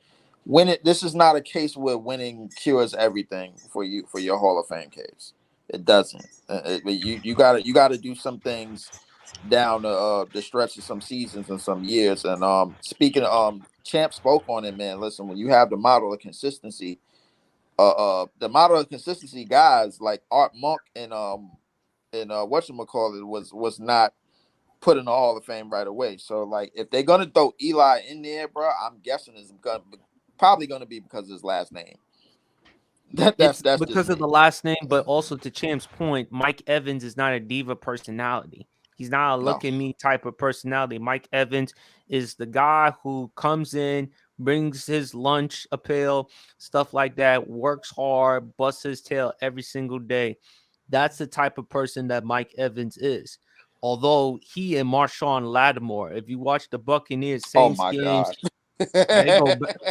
this is not a case where winning cures everything for you for your Hall of Fame case. It doesn't. You gotta do some things down the stretch of some seasons and some years. And speaking of Champ spoke on it, man. Listen, when you have the model of consistency, the model of consistency guys like Art Monk and whatchamacallit was not put in the Hall of Fame right away. So like if they're gonna throw Eli in there, bro, I'm guessing it's probably gonna be because of his last name. That's It's just because of me. the last name, but also to Champ's point, Mike Evans is not a diva personality. He's not a look No. at me type of personality. Mike Evans is the guy who comes in, brings his lunch appeal, stuff like that, works hard, busts his tail every single day. That's the type of person that Mike Evans is. Although he and Marshawn Lattimore, if you watch the Buccaneers Oh Saints my games, God. they go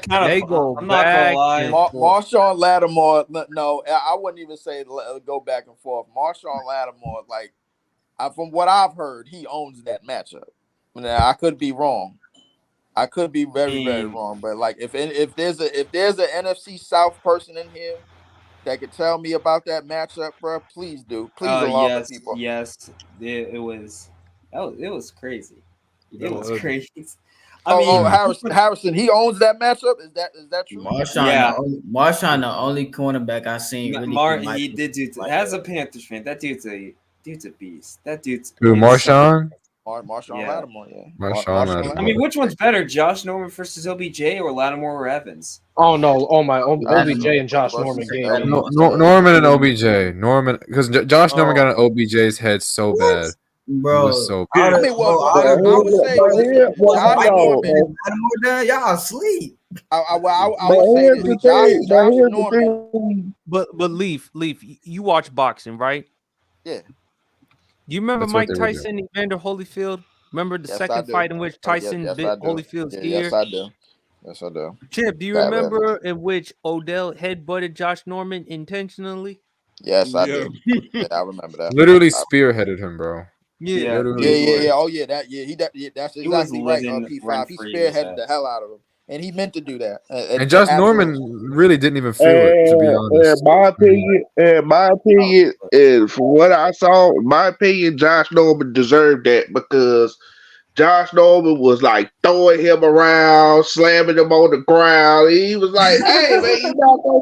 Kind they of. go I'm not gonna back lie. and forth. Marshawn Lattimore, no, I wouldn't even say go back and forth. Marshawn Lattimore, like from what I've heard, he owns that matchup. Now, I could be wrong. I could be very, very wrong. But like, if there's an NFC South person in here that could tell me about that matchup, bro, please do. Please alarm the people. Yes, it was. It was crazy. That It was was ugly. crazy. I mean, Harrison, he owns that matchup. Is that true? Marshawn, the only cornerback I seen really. he did do. As a Panthers fan, that dude's a beast. That dude's. Who, Marshawn? Marshawn Yeah. Lattimore, yeah. Marshawn Lattimore. I mean, which one's better, Josh Norman versus OBJ or Lattimore or Evans? Oh no! Oh my! OBJ Lattimore and Josh versus Norman game. Lattimore. Norman and OBJ. Norman, because Josh Norman got on OBJ's head so bad. Bro, It was so I mean, I would say Josh Norman. Y'all asleep. I would say this. Josh Norman. But Leaf, you watch boxing, right? Yeah. Do you remember That's what Mike they would do. Tyson, Evander Holyfield? Remember the Yes, I second do. fight in which Tyson Yes, bit I do. Holyfield's Yeah, ear? Yes, I do. Yes, I do. Chip, do you Bad remember in which Odell headbutted Josh Norman intentionally? Yes, I do. Yeah, I remember that. Literally spearheaded him, bro. Yeah. Yeah. Oh yeah, that's exactly right. living P5, he rent-free in his spearheaded head. the hell out of him, and he meant to do that. And Josh absolutely. Norman really didn't even feel it, to be honest. In my opinion, and from what I saw, in my opinion, Josh Norman deserved that because Josh Norman was like throwing him around, slamming him on the ground. He was like, "Hey man, you not gonna."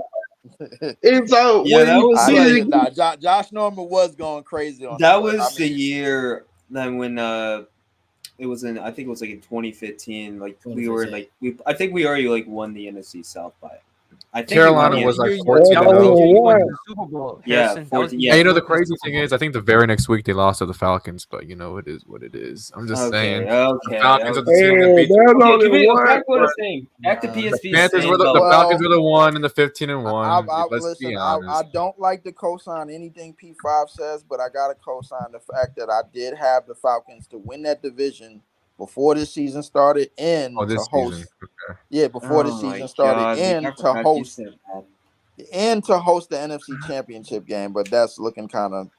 And so Yeah, that was Josh Norman was going crazy on that him, but, was the year then when it was in, I think it was like in 2015. Like we were like I think we already like won the NFC South by. I think Carolina was like 14-0. Super Bowl. Yeah, Harrison. 14, And you know the crazy thing is, I think the very next week they lost to the Falcons, but you know it is what it is. I'm just saying. The Falcons are the team that beat Back to PSV. The Falcons were the 1 and the 15-1. Let's be honest. I don't like to co-sign anything P5 says, but I gotta co-sign the fact that I did have the Falcons to win that division before this season started and to host. Okay. Yeah, before the season started and to host the NFC Championship game, but that's looking kind of.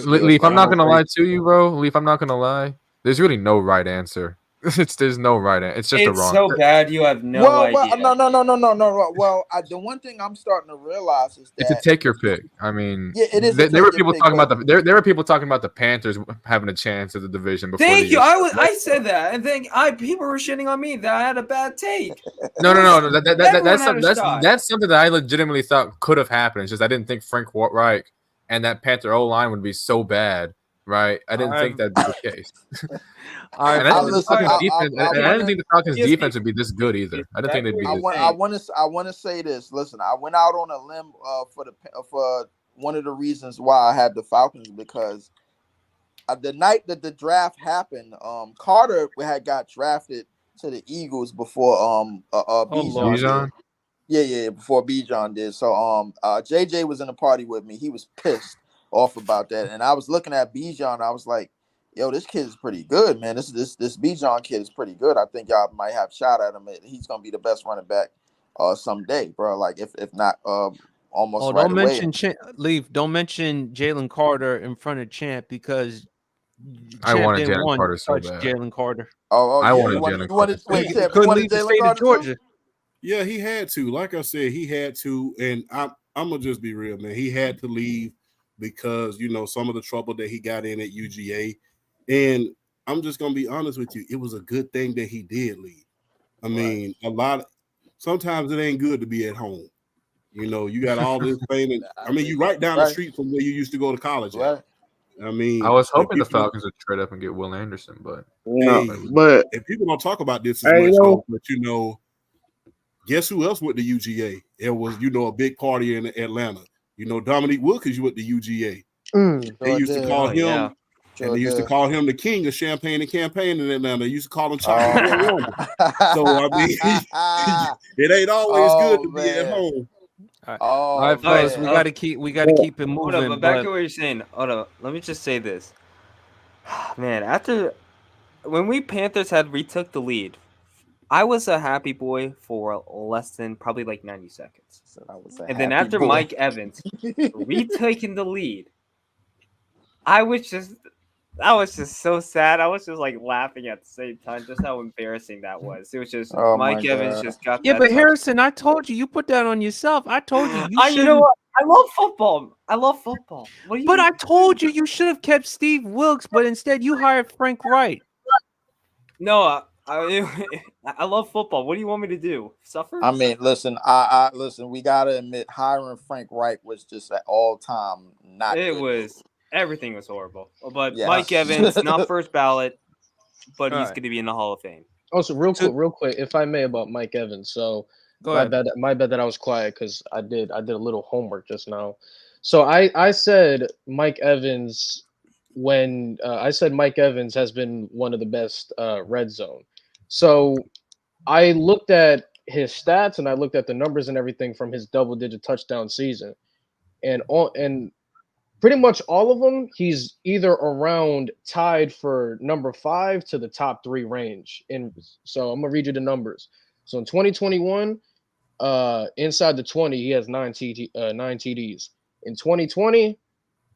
Leaf, I'm not gonna lie to you, bro. Leaf, I'm not gonna lie. There's really no right answer. There's no right answer. It's just a wrong. It's so bad you have no idea. No. Well, the one thing I'm starting to realize is that it's a take your pick. I mean, yeah, it is. There were people talking about there were people talking about the Panthers having a chance at the division before. Thank you. I said that, and then people were shitting on me that I had a bad take. No. That's something that I legitimately thought could have happened. It's just I didn't think Frank Reich and that Panther O line would be so bad, right? I didn't think that'd be the case. And I didn't think the Falcons' defense would be this good either. I didn't think they'd be. I want to say this. Listen, I went out on a limb for one of the reasons why I had the Falcons, because the night that the draft happened, Carter had got drafted to the Eagles before Bijan. Yeah, before Bijan did. So JJ was in the party with me. He was pissed off about that, and I was looking at Bijan. I was like, "Yo, this kid is pretty good, man. This Bijan kid is pretty good. I think y'all might have a shot at him. He's gonna be the best running back someday, bro. Like if not almost right don't away." mention don't mention Jalen Carter in front of Champ, because I wanted Jalen Carter so bad. Jalen Carter. I wanted Jalen Carter. He couldn't leave the state of Georgia. Yeah, he had to. Like I said, he had to, and I'm gonna just be real, man. He had to leave because some of the trouble that he got in at UGA, and I'm just gonna be honest with you. It was a good thing that he did leave. I mean, sometimes it ain't good to be at home. You got all this fame, and I mean, you right down the street from where you used to go to college. Right. I mean, I was hoping the Falcons would trade up and get Will Anderson, but but if people don't talk about this as much, but guess who else went to UGA? It was a big party in Atlanta. Dominique Wilkins went to UGA. They used to call him, and they used to call him the king of champagne and campaign in Atlanta. They used to call him Chocolate Wonder. So I mean, it ain't always good to be at home. All right, fellas, we gotta keep it moving. Hold up, but back to what you're saying. Hold up, let me just say this. Man, when we Panthers retook the lead, I was a happy boy for less than probably like 90 seconds. And then after Mike Evans retaking the lead, I was just so sad. I was just like laughing at the same time, just how embarrassing that was. It was just Mike Evans just got. Yeah, but Harrison, I told you put that on yourself. I told you. You know what? I love football. But I told you should have kept Steve Wilkes, but instead you hired Frank Wright. No, I love football. What do you want me to do? Suffer? I mean, listen. I listen. We gotta admit, hiring Frank Wright was just at all time not. It good. was. Everything was horrible. But Mike Evans, not first ballot, but he's going to be in the Hall of Fame. Also, real quick, if I may, about Mike Evans. So my bad that I was quiet, because I did a little homework just now. So I said Mike Evans when I said Mike Evans has been one of the best red zone. So I looked at his stats and I looked at the numbers and everything from his double-digit touchdown season, and pretty much all of them, he's either around tied for number 5 to the top 3 range. And so I'm gonna read you the numbers. So in 2021, inside the 20, he has 9 TDs. In 2020,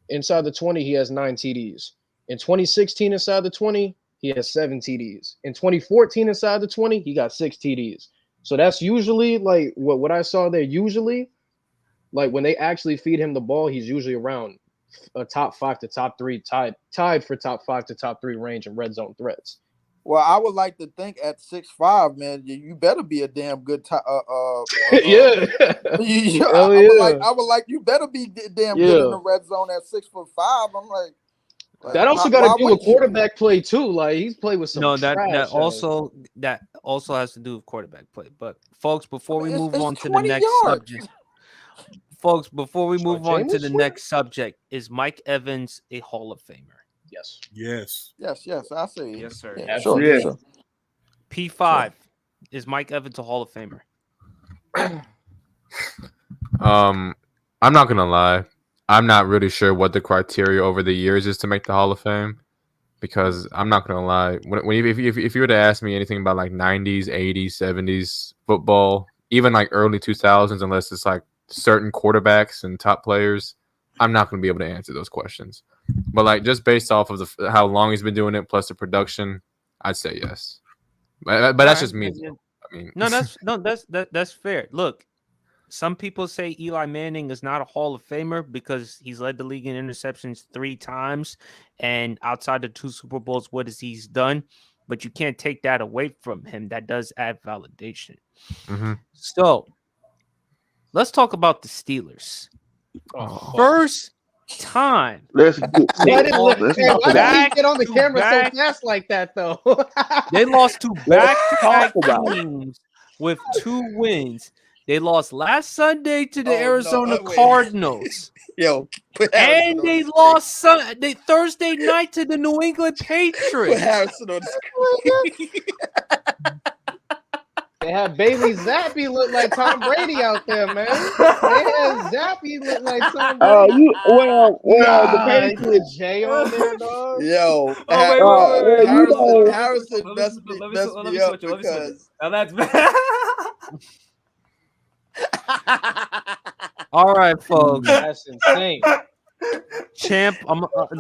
inside the 20, he has 9 TDs. In 2016, inside the 20, he has 7 TDs. In 2014, inside the 20, he got 6 TDs. So that's usually like what I saw there. Usually, like when they actually feed him the ball, he's usually around a top 5 to top 3, tied for top 5 to top 3 range in red zone threats. Well, I would like to think at 6'5", man, you better be a damn good. Yeah. I would like you better be damn good in the red zone at 6'5". I'm like that also got to do with quarterback play too. Like he's played with some. No, that also has to do with quarterback play. But folks, before we move on to the next subject. Folks, before we move on to the next subject, is Mike Evans a Hall of Famer? Yes. Yes. I say yes, sir. Yeah, sure. P5, is Mike Evans a Hall of Famer? I'm not gonna lie. I'm not really sure what the criteria over the years is to make the Hall of Fame, because I'm not gonna lie. If you were to ask me anything about like 90s, 80s, 70s football, even like early 2000s, unless it's like certain quarterbacks and top players, I'm not going to be able to answer those questions. But like just based off of how long he's been doing it plus the production, I'd say yes. But that's just me. I mean, that's fair. Look, some people say Eli Manning is not a Hall of Famer because he's led the league in interceptions 3 times, and outside the 2 Super Bowls, what has he's done? But you can't take that away from him. That does add validation. Mm-hmm. So let's talk about the Steelers. time. Let's get Why did lost let's hey, talk why did about he back get on the to camera so back. fast like that though? They lost to let's back-to-back talk about it. teams with 2 wins. They lost last Sunday to the Oh, no, Arizona wait. Cardinals. Yo, put Harrison And on they the screen. lost Thursday night to the New England Put Patriots. Harrison on the screen. They had Bailey Zappi look like Tom Brady out there, man. They had Zappi look like Tom Oh, Brady. you well, the Nah, he put Patriots. J on there, dog. Yo, Oh wait, well, you know, Harrison Let messed me me switch it. up Let me switch it. because Now that's bad. All right, folks. That's insane. Champ,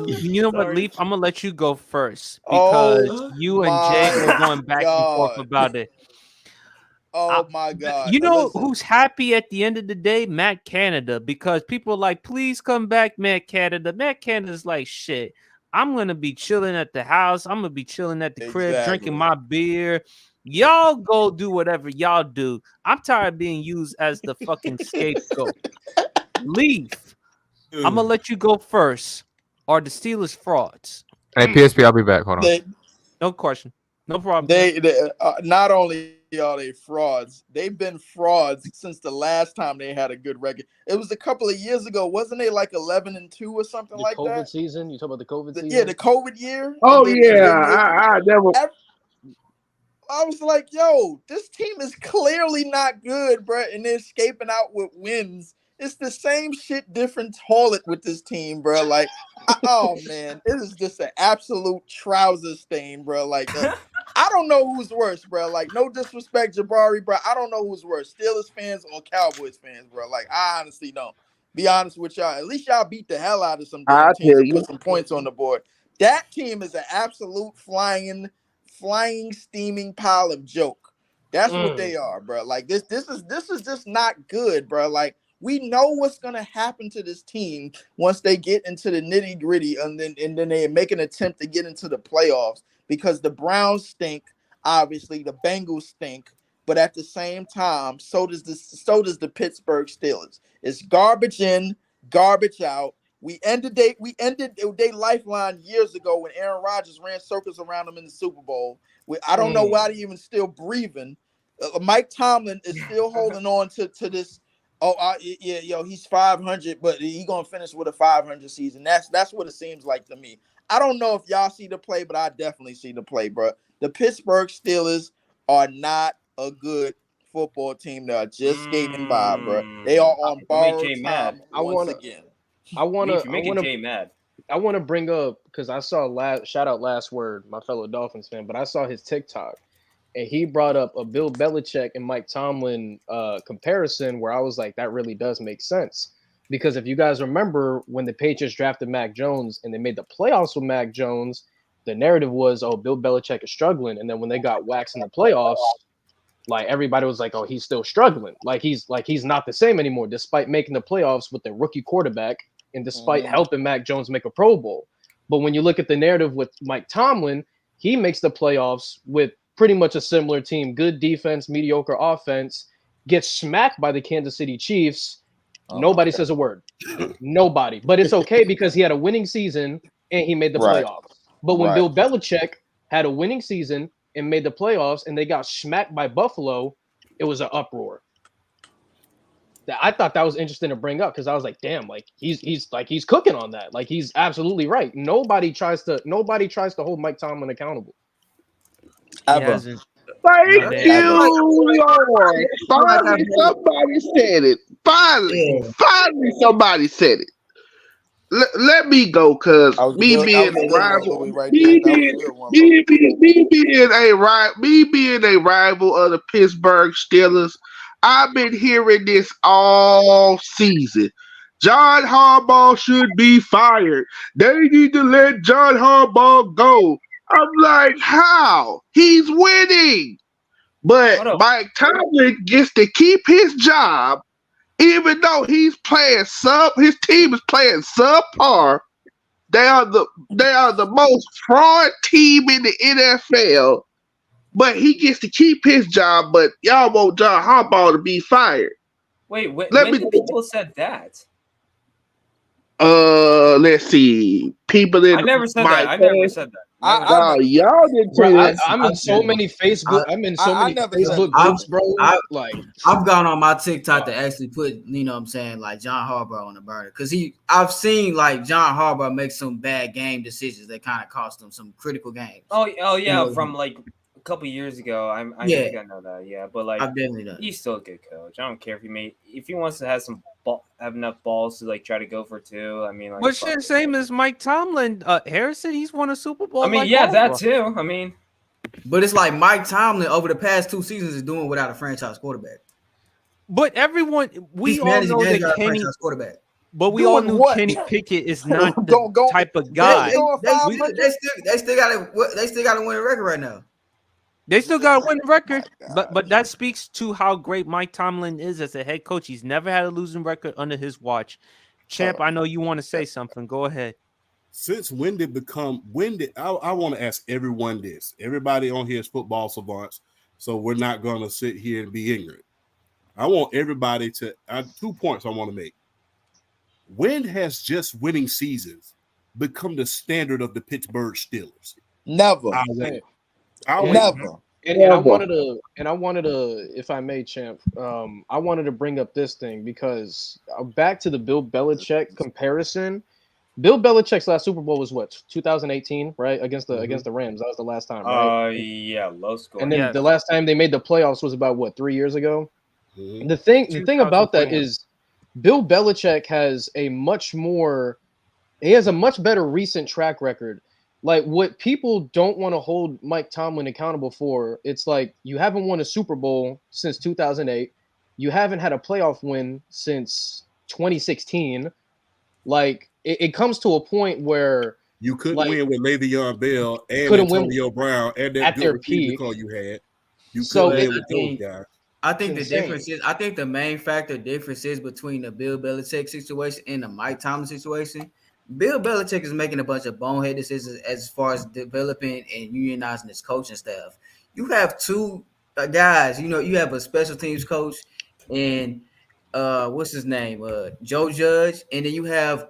you know what, Sorry. Leaf? I'm gonna let you go first because Oh you and Jay my were going back and forth God. about it. Oh my God. You know Listen, who's happy at the end of the day? Matt Canada, because people are like, please come back, Matt Canada. Matt Canada's like, shit, I'm gonna be chilling at the house. I'm gonna be chilling at the crib, drinking Exactly. my beer. Y'all go do whatever y'all do. I'm tired of being used as the fucking scapegoat. Leaf, I'm gonna let you go first. Are the Steelers frauds? Hey, PSP, I'll be back. Hold on. they No question. No problem. they not only are they frauds, they've been frauds since the last time they had a good record. It was a couple of years ago, wasn't it? Like 11-2 or something The like COVID that. season. You talk about the COVID season. Yeah, the COVID year. oh And yeah, then I never. I was like, yo, this team is clearly not good, bro, and they're escaping out with wins. It's the same shit, different toilet with this team, bro. Like, oh man, it is just an absolute trouser stain, bro. Like, I don't know who's worse, bro. Like, no disrespect, Jabari, bro. I don't know who's worse, Steelers fans or Cowboys fans, bro. Like, I honestly don't. Be honest with y'all. At least y'all beat the hell out of some damn I teams tell and you. put some points on the board. That team is an absolute flying, steaming pile of joke. That's what they are, bro. Like this is just not good, bro. Like we know what's gonna happen to this team once they get into the nitty gritty, and then they make an attempt to get into the playoffs because the Browns stink. Obviously, the Bengals stink, but at the same time, so does the Pittsburgh Steelers. It's garbage in, garbage out. We ended their lifeline years ago when Aaron Rodgers ran circles around them in the Super Bowl. I don't know why they even still breathing. Mike Tomlin is still holding on to this. He's 500, but he gonna finish with a 500 season. That's what it seems like to me. I don't know if y'all see the play, but I definitely see the play, bro. The Pittsburgh Steelers are not a good football team. They're just skating by, bro. They are on borrowed Jay time mad. once again. I want You're to. making Jay mad. I want to bring up because I saw shout out Last Word, my fellow Dolphins fan, but I saw his TikTok and he brought up a Bill Belichick and Mike Tomlin comparison where I was like, that really does make sense. Because if you guys remember when the Patriots drafted Mac Jones and they made the playoffs with Mac Jones, the narrative was, oh, Bill Belichick is struggling. And then when they got waxed in the playoffs, like everybody was like, oh, he's still struggling. Like he's not the same anymore, despite making the playoffs with the rookie quarterback and despite helping Mac Jones make a Pro Bowl. But when you look at the narrative with Mike Tomlin, he makes the playoffs with pretty much a similar team, good defense, mediocre offense, gets smacked by the Kansas City Chiefs. Nobody says a word. Nobody. But it's okay because he had a winning season and he made the playoffs. But when Bill Belichick had a winning season and made the playoffs and they got smacked by Buffalo, it was an uproar. I thought that was interesting to bring up because I was like, damn, like he's cooking on that. Like he's absolutely right. Nobody tries to hold Mike Tomlin accountable. He hasn't. Thank you, Lord. Finally, somebody said it. Finally, somebody said it. Let me go, cause me being a rival of the Pittsburgh Steelers, I've been hearing this all season. John Harbaugh should be fired. They need to let John Harbaugh go. I'm like, how? He's winning. But Mike Tomlin gets to keep his job, even though his team is playing subpar. They are the most fraud team in the NFL. But he gets to keep his job, but y'all want John Harbaugh to be fired. Wait, when did people said that? Let's see. People in I never said my that. I never said that. Oh, y'all didn't Bro, say that. I'm in so many Facebook. I'm in so many never said Facebook that. groups, bro. Like I've gone on my TikTok to actually put, you know what I'm saying, like John Harbaugh on the burner. Because I've seen like John Harbaugh make some bad game decisions that kind of cost him some critical games. Oh yeah, You know, from like a couple years ago. I Yeah. think I know that. Yeah, but like I've definitely done. he's still a good coach. I don't care if he wants to have enough balls to like try to go for two. I mean, like, But fuck shit, it. same as Mike Tomlin. Harrison, he's won a Super Bowl. I mean, like yeah, that Harbaugh. too. I mean, But it's like Mike Tomlin over the past 2 seasons is doing without a franchise quarterback. But everyone, we He's all managing know that without a Kenny. franchise quarterback. But we all Doing knew what? Kenny Pickett is not the Go- type of guy. They still got to win a record right now. They still got to win the record, gosh. but that speaks to how great Mike Tomlin is as a head coach. He's never had a losing record under his watch. Champ, I know you want to say something. Go ahead. Since when did I want to ask everyone this? Everybody on here is football savants, so we're not going to sit here and be ignorant. I want everybody to 2 points I want to make. When has just winning seasons become the standard of the Pittsburgh Steelers? Never. Never. And I wanted to, if I may, Champ, I wanted to bring up this thing because back to the Bill Belichick comparison. Bill Belichick's last Super Bowl was what, 2018, right? Against the Rams. That was the last time, right? Yeah, low score. And then the last time they made the playoffs was about what, 3 years ago? Mm-hmm. The thing about that is Bill Belichick has a much better recent track record. Like what people don't want to hold Mike Tomlin accountable for, it's like you haven't won a Super Bowl since 2008. You haven't had a playoff win since 2016. Like it comes to a point where you couldn't win with Le'Veon Bell and couldn't Antonio Brown and that at good their receiver peak. you had. You So couldn't win with those guys. I think the insane. difference is, I think the main factor difference is between the Bill Belichick situation and the Mike Tomlin situation. Bill Belichick is making a bunch of bonehead decisions as far as developing and unionizing his coaching staff. You have two guys, you know, you have a special teams coach and what's his name, Joe Judge, and then you have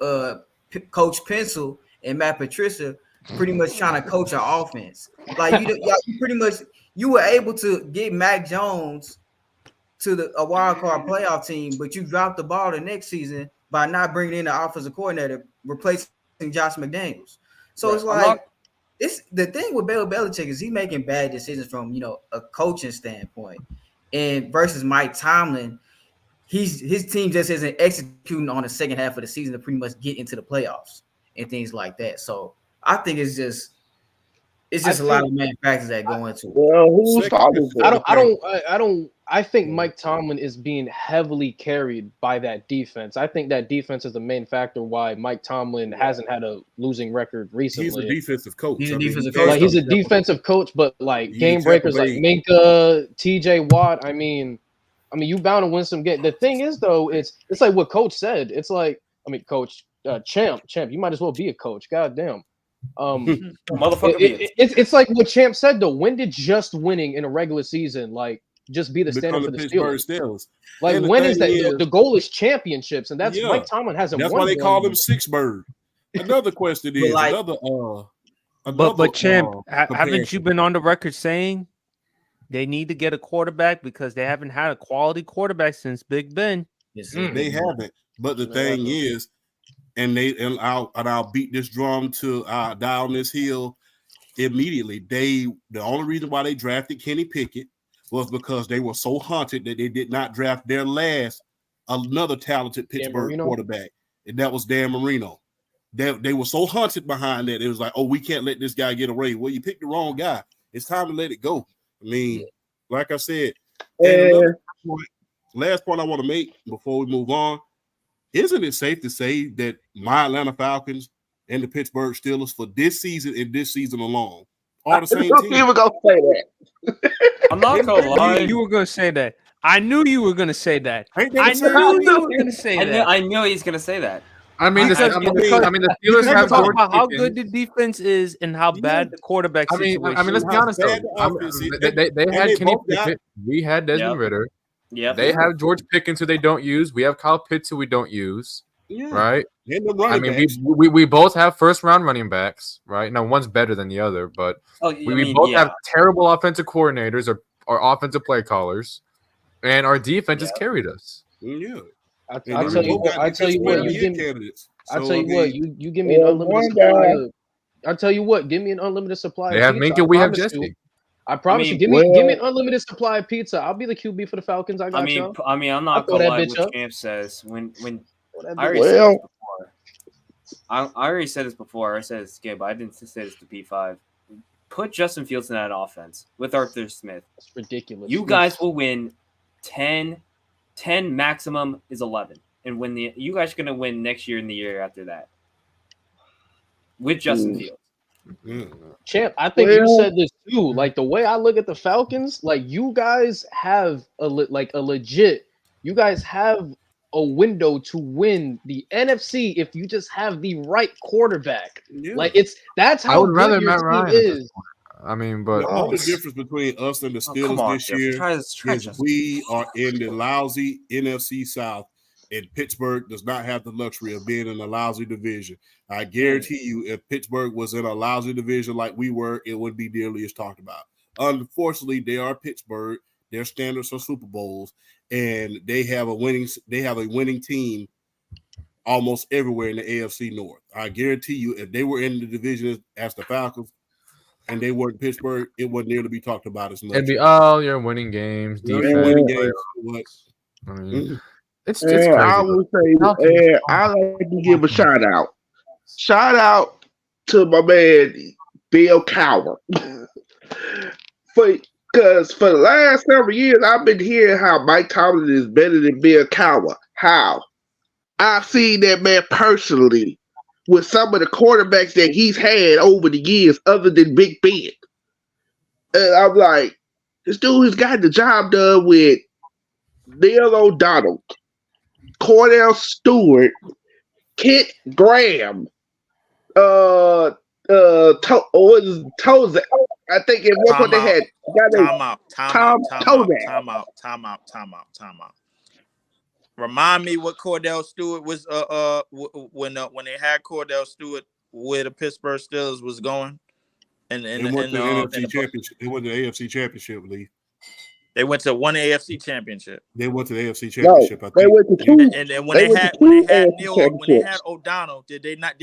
Coach Pencil and Matt Patricia, pretty much trying to coach our offense. Like you pretty much you were able to get Mac Jones to a wild card playoff team, but you dropped the ball the next season by not bringing in the offensive coordinator, replacing Josh McDaniels. So it's like it's the thing with Bill Belichick is he making bad decisions from, you know, a coaching standpoint, and versus Mike Tomlin, his team just isn't executing on the second half of the season to pretty much get into the playoffs and things like that. So I think it's just a lot of main factors that go into it. Well, who's fault is it? I think Mike Tomlin is being heavily carried by that defense. I think that defense is the main factor why Mike Tomlin hasn't had a losing record recently. He's a defensive coach. He's a I mean, defensive he coach. Like he's a can't- defensive coach, but like He's game a breakers Tampa like Bay. Minka, TJ Watt. I mean, you bound to win some games. The thing is, though, it's like what Coach said. It's like, Coach Champ, you might as well be a coach. God damn. Motherfucker, It's like what Champ said though. When did just winning in a regular season like just be the standard for the Pittsburgh Steelers? Steelers. Like And the when is that? thing The goal is championships, and that's Mike Tomlin hasn't. That's won why they one call yet. him Sixbird. Another question is But Champ, haven't comparison. you been on the record saying they need to get a quarterback because they haven't had a quality quarterback since Big Ben? They haven't. But the thing is, and I'll beat this drum to die on this hill immediately. The only reason why they drafted Kenny Pickett was because they were so haunted that they did not draft their another talented Pittsburgh quarterback, and that was Dan Marino. They were so haunted behind that it was like, oh, we can't let this guy get away. Well, you picked the wrong guy. It's time to let it go. I mean, like I said, last point I want to make before we move on. Isn't it safe to say that my Atlanta Falcons and the Pittsburgh Steelers for this season and this season alone are the same team? You were gonna say that. I'm not gonna lie. You were gonna say that. I knew you were gonna say that. Ain't that I the same knew team? you were gonna say that. I knew he's gonna say that. I mean, the Steelers Think have about George how Pickens. good the defense is and how bad the quarterback situation let's be honest though. Bad offense is. They And had they Kenny both got- Pickett. We had Desmond Ritter. Yeah. They have George Pickens, who they don't use. We have Kyle Pitts, who we don't use. Yeah. right? And the I running mean, backs. we both have first round running backs, right? Now one's better than the other, but Oh, we both have terrible offensive coordinators or offensive play callers, and our defense has carried us. Yeah. I And tell we you both what. got I tell you defensive what. player of You the year give me. candidates. I So, tell I you what. mean, You give me an unlimited one supply guy. of. I tell you what. Give me an unlimited supply They of have pizza. Minka, I we have promise you. Jesse. I promise mean, you. Give me Well, an unlimited supply of pizza. I'll be the QB for the Falcons. I got y'all. I'm I'll not throw gonna that lie. bitch What up. Champ says when Throw that I bitch already up. said this well, before. I already said this before. I said this game, but I didn't say this to P5. Put Justin Fields in that offense with Arthur Smith. It's ridiculous. You guys will win 10 maximum is 11. And when you guys are going to win next year and the year after that with Justin Fields. Champ, I think you well, said this too. Like the way I look at the Falcons, like you guys have legit. You guys have a window to win the NFC if you just have the right quarterback. yeah. Like that's I how would rather good your Matt team Ryan at this is. point. I mean, but The only difference between us and the Oh, Steelers come on, this Jeff. year Try is Justin. we are in the lousy NFC South, and Pittsburgh does not have the luxury of being in a lousy division. I guarantee you, if Pittsburgh was in a lousy division like we were, it wouldn't be nearly as talked about. Unfortunately, they are Pittsburgh. Their standards are Super Bowls, and they have a winning team almost everywhere in the AFC North. I guarantee you, if they were in the division as the Falcons and they weren't Pittsburgh, it wouldn't nearly be talked about as much. it'd be you're winning games, You're defense. winning games. What? I mean, it's and crazy. I would say, I like to give a shout out. Shout out to my man Bill Cowher. Because for the last several years, I've been hearing how Mike Tomlin is better than Bill Cowher. How? I've seen that man personally with some of the quarterbacks that he's had over the years, other than Big Ben. And I'm like, this dude has got the job done with Neil O'Donnell, Cordell Stewart, Kent Graham, Toza. I think at one point they had a guy named Time out. Remind me what Cordell Stewart was when they had Cordell Stewart where the Pittsburgh Steelers was going. And They went to the NFC Championship. They went to the AFC Championship, Lee. They went to one AFC Championship. They went to the AFC Championship. No, they went to two. And when they had O'Donnell, did they not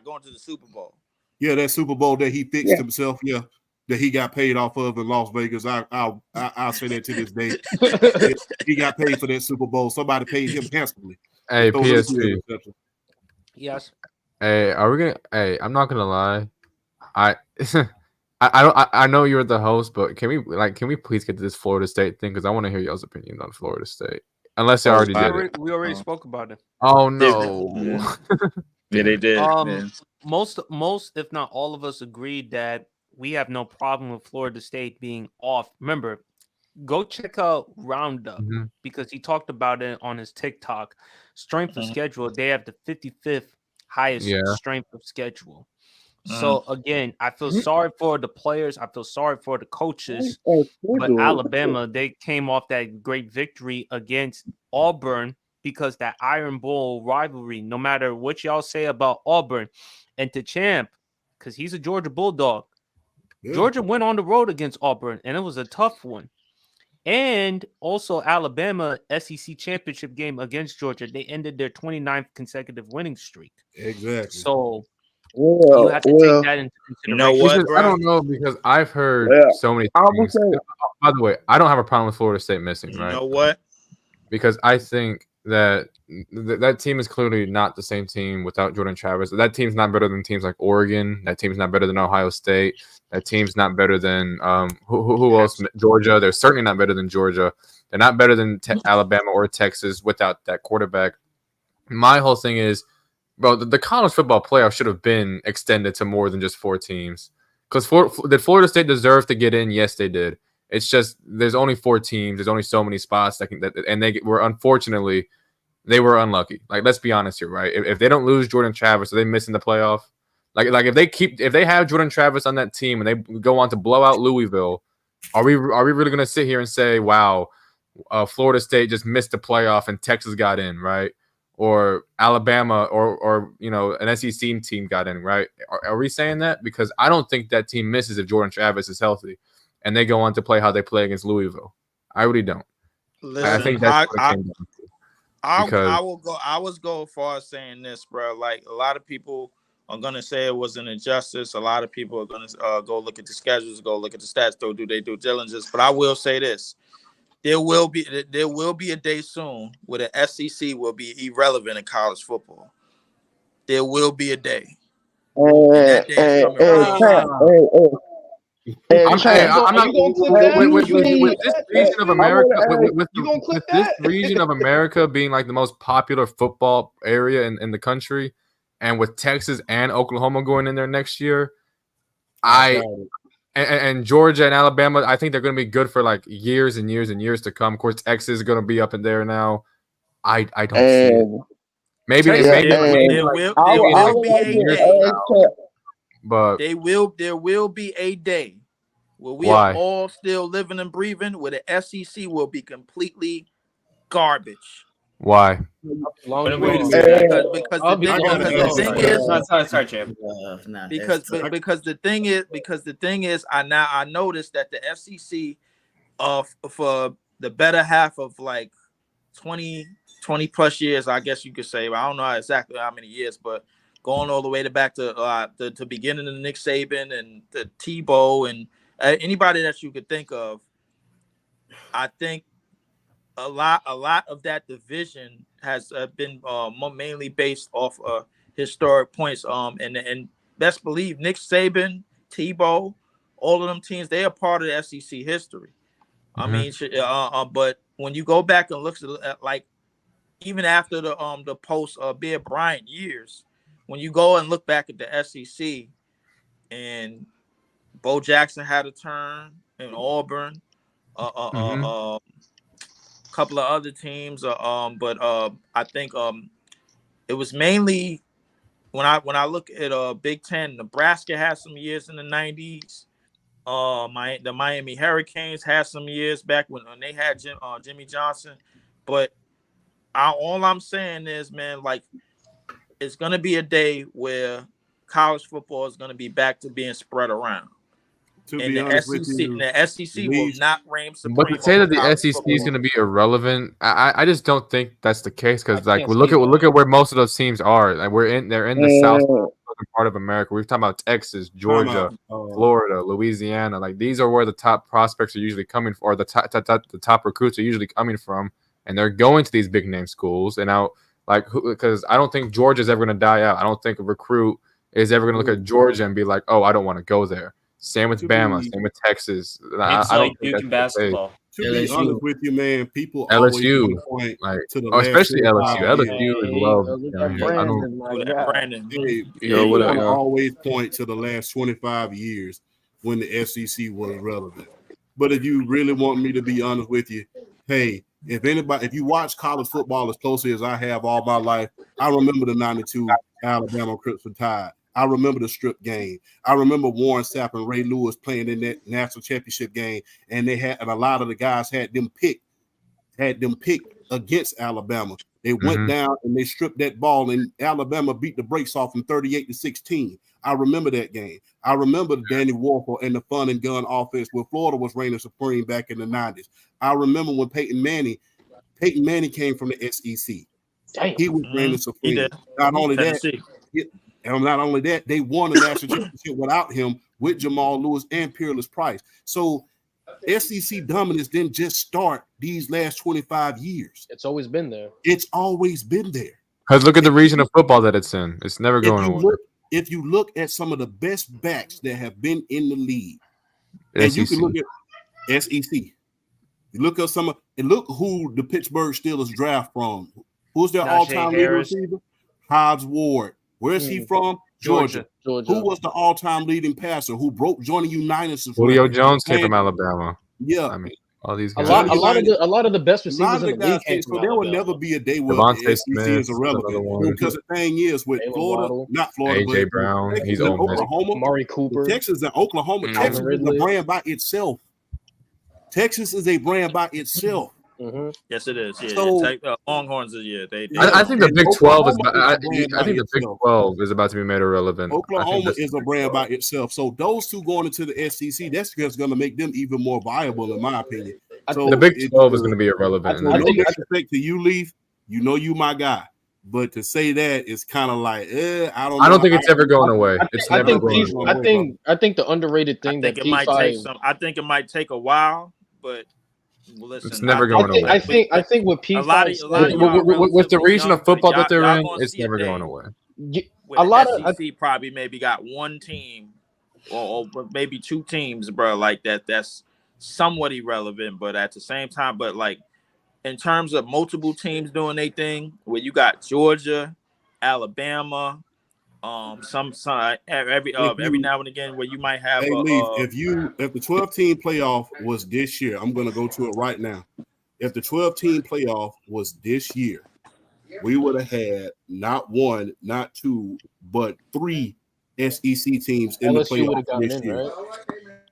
go into the Super Bowl? Yeah, that Super Bowl that he fixed himself. Yeah, that he got paid off of in Las Vegas. I'll say that to this day. He got paid for that Super Bowl. Somebody paid him handsomely. Hey, PSP. Yes. Hey, are we gonna? Hey, I'm not gonna lie. I know you're the host, but can we please get to this Florida State thing? Because I want to hear y'all's opinion on Florida State. Unless they already did it. We already spoke about it. Oh no. Yeah, they did. Most, if not all of us, agreed that we have no problem with Florida State being off. Remember, go check out Roundup because he talked about it on his TikTok. Strength of schedule, they have the 55th highest strength of schedule. So again, I feel sorry for the players. I feel sorry for the coaches. But Alabama, they came off that great victory against Auburn because that Iron Bowl rivalry, no matter what y'all say about Auburn, and to Champ, because he's a Georgia Bulldog. Yeah. Georgia went on the road against Auburn, and it was a tough one. And also Alabama SEC championship game against Georgia. They ended their 29th consecutive winning streak. Exactly. So you have to take that into consideration. You know what, I don't know because I've heard so many things. By the way, I don't have a problem with Florida State missing, right? You know what? Because I think that that team is clearly not the same team without Jordan Travis. That team's not better than teams like Oregon. That team's not better than Ohio State. That team's not better than who else? Georgia. They're certainly not better than Georgia. They're not better than Alabama or Texas without that quarterback. My whole thing is, bro, the college football playoff should have been extended to more than just 4 teams. Because did Florida State deserve to get in? Yes, they did. It's just there's only 4 teams. There's only so many spots and they were unfortunately they were unlucky. Like, let's be honest here, right? If they don't lose Jordan Travis, are they missing the playoff? Like if they have Jordan Travis on that team and they go on to blow out Louisville, are we really going to sit here and say, wow, Florida State just missed the playoff and Texas got in, right? or Alabama or an SEC team got in, right? Are we saying that? Because I don't think that team misses if Jordan Travis is healthy and they go on to play how they play against Louisville. I really don't. Listen, I think that's what it came down to. I will go. I was go far as saying this, bro. Like a lot of people are gonna say it was an injustice. A lot of people are gonna go look at the schedules, go look at the stats, go do their due diligence. But I will say this: there will be a day soon where the SEC will be irrelevant in college football. There will be a day. And that day is coming really soon. I'm not with this region of America. With this region of America being like the most popular football area in the country, and with Texas and Oklahoma going in there next year, and Georgia and Alabama, I think they're going to be good for like years and years and years to come. Of course, Texas is going to be up in there now. I don't see it. Maybe there will be a day. But there will be a day where we are all still living and breathing, where the SEC will be completely garbage. Why? Because the thing is, I noticed that the SEC for the better half of like 20 plus years, I guess you could say. I don't know exactly how many years, but going all the way back to the beginning of Nick Saban and the Tebow and anybody that you could think of, I think a lot of that division has been mainly based off historic points. And best believe Nick Saban, Tebow, all of them teams, they are part of the SEC history. I mean, but when you go back and look at like even after the post Bear Bryant years, when you go and look back at the SEC, and Bo Jackson had a turn in Auburn, a couple of other teams, but I think it was mainly when I look at Big Ten, Nebraska had some years in the 90s. The Miami Hurricanes had some years back when they had Jimmy Johnson, but all I'm saying is, man, like, it's going to be a day where college football is going to be back to being spread around. And the SEC will not reign supreme. But to say that the SEC is going to be irrelevant, I just don't think that's the case, because like look at where most of those teams are. Like they're in the southern part of America. We're talking about Texas, Georgia, Florida, Louisiana. Like these are where the top prospects are usually coming from, or the top recruits are usually coming from, and they're going to these big name schools. And now, like, because I don't think Georgia's ever going to die out. I don't think a recruit is ever going to look at Georgia and be like, oh, I don't want to go there. Same with Bama, same with Texas. I don't think that's basketball. To be honest with you, man, people LSU, always like, to the especially LSU. LSU is love. Always point to the last 25 years when the SEC was relevant. But if you really want me to be honest with you, hey, if you watch college football as closely as I have all my life, I remember the 92 Alabama Crimson Tide. I remember the strip game. I remember Warren Sapp and Ray Lewis playing in that national championship game, and a lot of the guys had them picked against Alabama. They went down and they stripped that ball, and Alabama beat the brakes off them 38-16. I remember that game. I remember Danny Warfel and the fun and gun offense where Florida was reigning supreme back in the 90s. I remember when Peyton Manning came from the SEC. Damn. He was reigning supreme. Not only that, they won the national championship without him, with Jamal Lewis and Peerless Price. So SEC dominance didn't just start these last 25 years. It's always been there. It's always been there. Because look at the region of football that it's in. It's never going away. If you look at some of the best backs that have been in the league, and you can look at SEC. You look at look who the Pittsburgh Steelers draft from. Who's their all-time leading receiver? Hobbs Ward. Where's he from? Georgia. Who was the all-time leading passer who broke Johnny Unitas? Julio Jones came from Alabama. Yeah, I mean, all these guys. A lot of the best receivers in the league came from Alabama. There will never be a day where the SEC is irrelevant, because the thing is with Florida, not Florida, AJ Brown, he's Oklahoma, Amari Cooper, Texas and Oklahoma. Texas is a brand by itself. Texas is a brand by itself. Mm-hmm. Yes, it is. Yeah, So- Longhorns is they I think the And Big 12 is. Oklahoma is a brand I think by the Big itself. 12 is about to be made irrelevant. I think Oklahoma that's is the a Big brand 12. by itself. So those two going into the SEC, that's just going to make them even more viable, in my opinion. So The Big it- 12 is going to be irrelevant. in So the no next year. disrespect to you, Leaf. You know you my guy. But to say that is kind of like, I don't know. I don't think it's ever going away. I It's think, never going P- away. I think the underrated thing I think that it might take P5. I think it might take a while, but listen, It's never I going think, away. I think with P5 a lot of said- y'all With the relatively region young, of football but that they're y'all in, gonna it's see a never day going away. where a the lot of SEC probably maybe got one team or maybe two teams, bro, like that's somewhat irrelevant, but at the same time, but like in terms of multiple teams doing their thing, where you got Georgia, Alabama, some every now and again where you might have Hey, Leaf, if the 12-team playoff was this year, I'm going to go to it right now. If the 12-team playoff was this year, we would have had not one, not two, but three SEC teams in LSU the would have playoff gotten this in, year. right?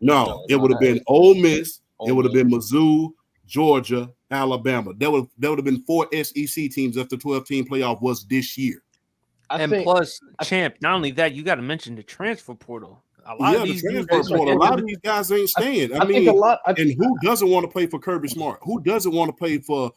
No, it would have been Ole Miss. It would have been Mizzou, Georgia, Alabama. That would have been 4 SEC teams if the 12-team playoff was this year. Plus, champ. Not only that, you got to mention the transfer portal. A lot of The these transfer dudes portal. A lot of these guys ain't staying. I mean, and who doesn't want to play for Kirby Smart? Who doesn't want to play for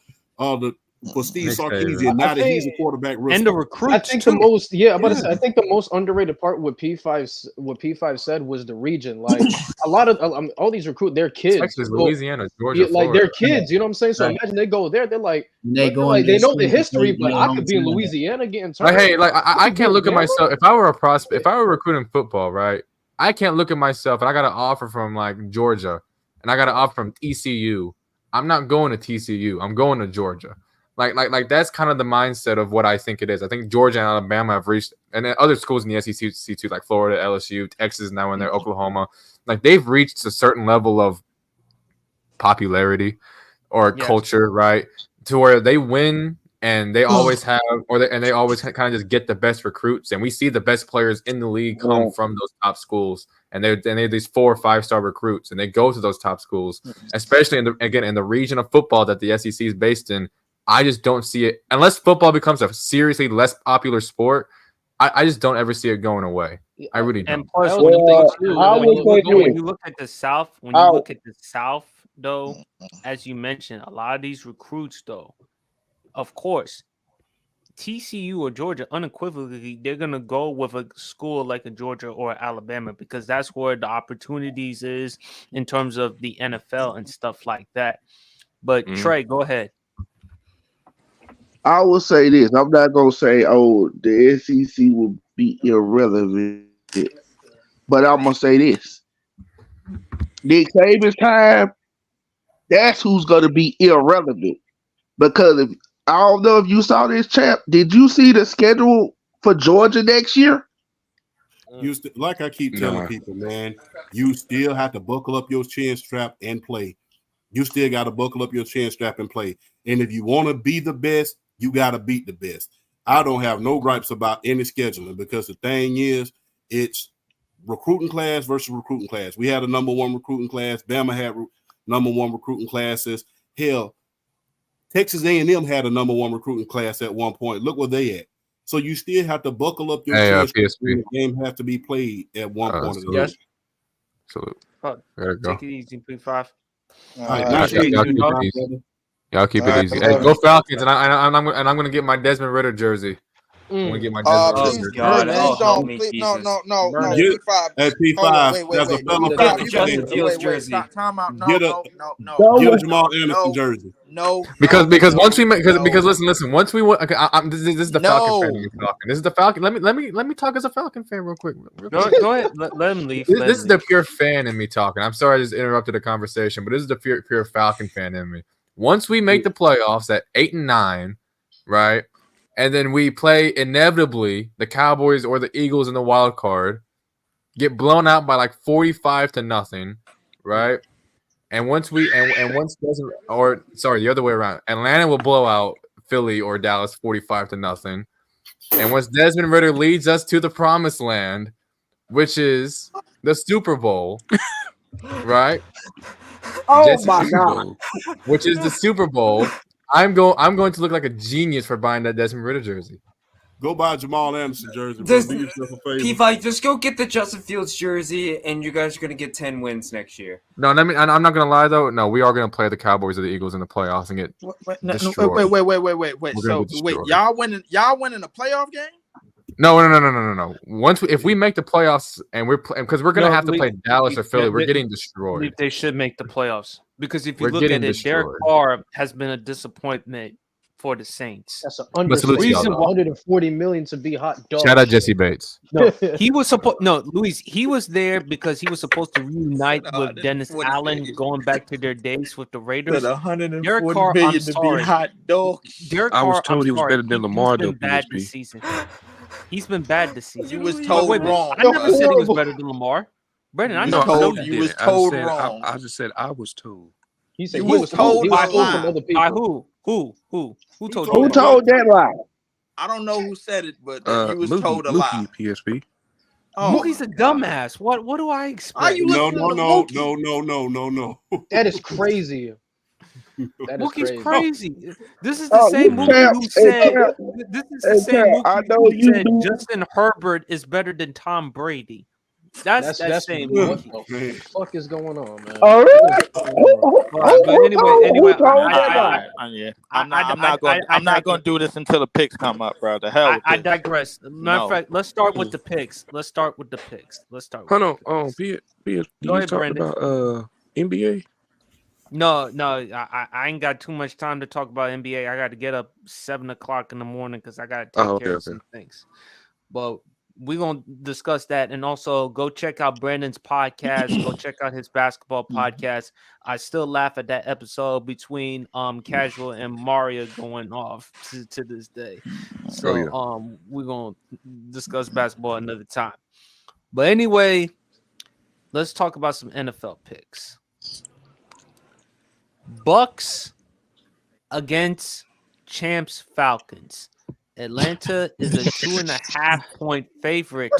Steve Nick Sarkisian Saban. now that he's a quarterback rookie? and the recruits. I think too. the most, I think the most underrated part what P5 said was the region. Like a lot of all these recruits, they're kids. Texas, So, Louisiana, Georgia, like they're Florida. kids. You know what I'm saying? So Right. imagine they go there. They're like, They they're go like in they this know school, the history, they but know I what could I'm be in saying. Louisiana getting Like, turned. hey, like I can't look at Bama? myself. If I were a prospect, if I were recruiting football, right? I can't look at myself and I got an offer from like Georgia and I got an offer from TCU. I'm not going to TCU. I'm going to Georgia. Like that's kind of the mindset of what I think it is. I think Georgia and Alabama have reached, and then other schools in the SEC too, like Florida, LSU, Texas now in there, Oklahoma. Like they've reached a certain level of popularity or Yes. culture, right? To where they win and they always have, they always kind of just get the best recruits, and we see the best players in the league come from those top schools, and they have these 4 or 5 star recruits, and they go to those top schools, especially in the region of football that the SEC is based in. I just don't see it unless football becomes a seriously less popular sport. I just don't ever see it going away. I really don't. And plus, Well, when you think I would say when this. you look at the South, though, as you mentioned, a lot of these recruits, though, of course, TCU or Georgia, unequivocally, they're gonna go with a school like a Georgia or Alabama because that's where the opportunities is in terms of the NFL and stuff like that. But Trey, go ahead. I will say this. I'm not gonna say, oh, the SEC will be irrelevant, but I'm gonna say this. Nick Saban's time, that's who's gonna be irrelevant. Because if I don't know if you saw this, champ. Did you see the schedule for Georgia next year? Like I keep telling Nah. people, man, you still have to buckle up your chin strap and play. You still got to buckle up your chin strap and play. And if you want to be the best, you got to beat the best. I don't have no gripes about any scheduling because the thing is, it's recruiting class versus recruiting class. We had a number 1 recruiting class. Bama had number 1 recruiting classes. Hell, Texas A&M had a number 1 recruiting class at one point. Look where they at. So you still have to buckle up your chin strap. PSP. The game has to be played at one point. Salute. Yes. Salute. Fuck. There you go. Take it easy, P5. All right, Yeah, nice y'all meeting keep you, it brother. easy. Y'all keep All it right, easy. love Hey, it. go Falcons! And I'm gonna get my Desmond Ritter jersey. I'm gonna get my Desmond Ritter Please, jersey. God, please oh, help don't. me, Please, Jesus. no. Burn it. P5. Hey, Hold on, P5, wait. as a fellow You Get got the you Justin got Fields wait. jersey. Stop. Time out. Get a- No. Get a Jamal Anderson jersey. Because once we make because listen once we want okay, this is the Falcon fan in me talking. This is the Falcon. Let me talk as a Falcon fan real quick. Go ahead. Let him leave. This is the pure fan in me talking. I'm sorry I just interrupted the conversation, but this is the pure Falcon fan in me. Once we make the playoffs at 8 and 9, right, and then we play inevitably the Cowboys or the Eagles in the wild card, get blown out by like 45-0, right? And once we and once doesn't or sorry the other way around, Atlanta will blow out Philly or Dallas 45-0. And once Desmond Ritter leads us to the promised land, which is the Super Bowl, right? Oh Jesse my Super God. Bowl, which is the Super Bowl. I'm going to look like a genius for buying that Desmond Ritter jersey. Go buy Jamal Anderson jersey, bro. Just Do yourself a favor. P5, just go get the Justin Fields jersey, and you guys are gonna get 10 wins next year. No, I'm not gonna lie though. No, we are gonna play the Cowboys or the Eagles in the playoffs and get destroyed. Wait. We're gonna So get wait, destroyed. y'all winning a playoff game? No. If we make the playoffs and because we're gonna No, have to play Dallas or Philly, we're getting I destroyed. believe they should make the playoffs because if you We're look at getting it, Derek destroyed. Carr has been a disappointment for the Saints. That's an But salute to y'all, understatement. though. 140 million to be hot dog. Shout out Jesse Bates. No, he was supposed. No, Luis, he was there because he was supposed to reunite No, with Dennis 140 Allen, million. going back to their days with the Raiders. Said 140 Derek Carr, million I'm to be sorry. hot dog. Derek I was Carr, told I'm he was sorry, better than Lamar, He's though, been bad PSP. this season. He's been bad this season. You was Wait, told wait, wrong. I never said he was Horrible. better than Lamar. Brandon, I You never told- said I that. you was didn't. I told said, wrong. I just said I was told. He said You he was was told He was by told lie. from other By people. who? Who told Who you? told that lie? I don't know who said it, but you was told a Mookie, lie. PSP. Oh, Mookie's a my God. dumbass. What do I expect? Are you No, listening no, to no, Mookie? no. That is crazy. That is Mookie's crazy. crazy. This is the Oh, same you Mookie champ. who Hey, said champ. this is the Hey, same champ. I Mookie know who you said do. Justin Herbert is better than Tom Brady. That's that same what Mookie. the fuck is going on, man? Oh, really? What is going on? But anyway, Who told that All lie? right, yeah. I- I'm not I going to do this until the picks come up, bro. The hell with I this. digress. Matter of fact, let's start with the picks. Let's start with the picks. Hold on, the picks. PSP. Go You ahead, talking Brandon. about NBA? No, I ain't got too much time to talk about NBA. I got to get up 7:00 in the morning because I got to take care of some things. But we're gonna discuss that, and also go check out Brandon's podcast. Go check out his basketball podcast. I still laugh at that episode between Casual and Mario going off to this day. So we're gonna discuss basketball another time. But anyway, let's talk about some NFL picks. Bucks against champs Falcons. Atlanta is a 2.5-point favorite.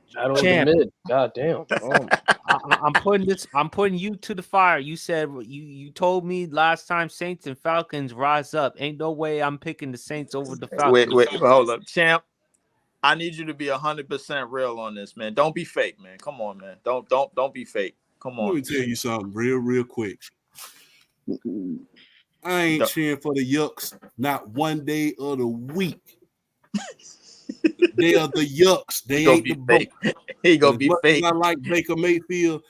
Shadow Champ. of the mid. God damn. I'm putting you to the fire. You said you told me last time Saints and Falcons rise up. Ain't no way I'm picking the Saints over the Falcons. Wait, hold up, champ. I need you to be 100% real on this, man. Don't be fake, man. Come on, man. Don't be fake. Come Let on. me tell you something real quick. I ain't cheering for the Yucks not one day of the week. They are the Yucks. They ain't the boat. He gonna be fake. I like Baker Mayfield.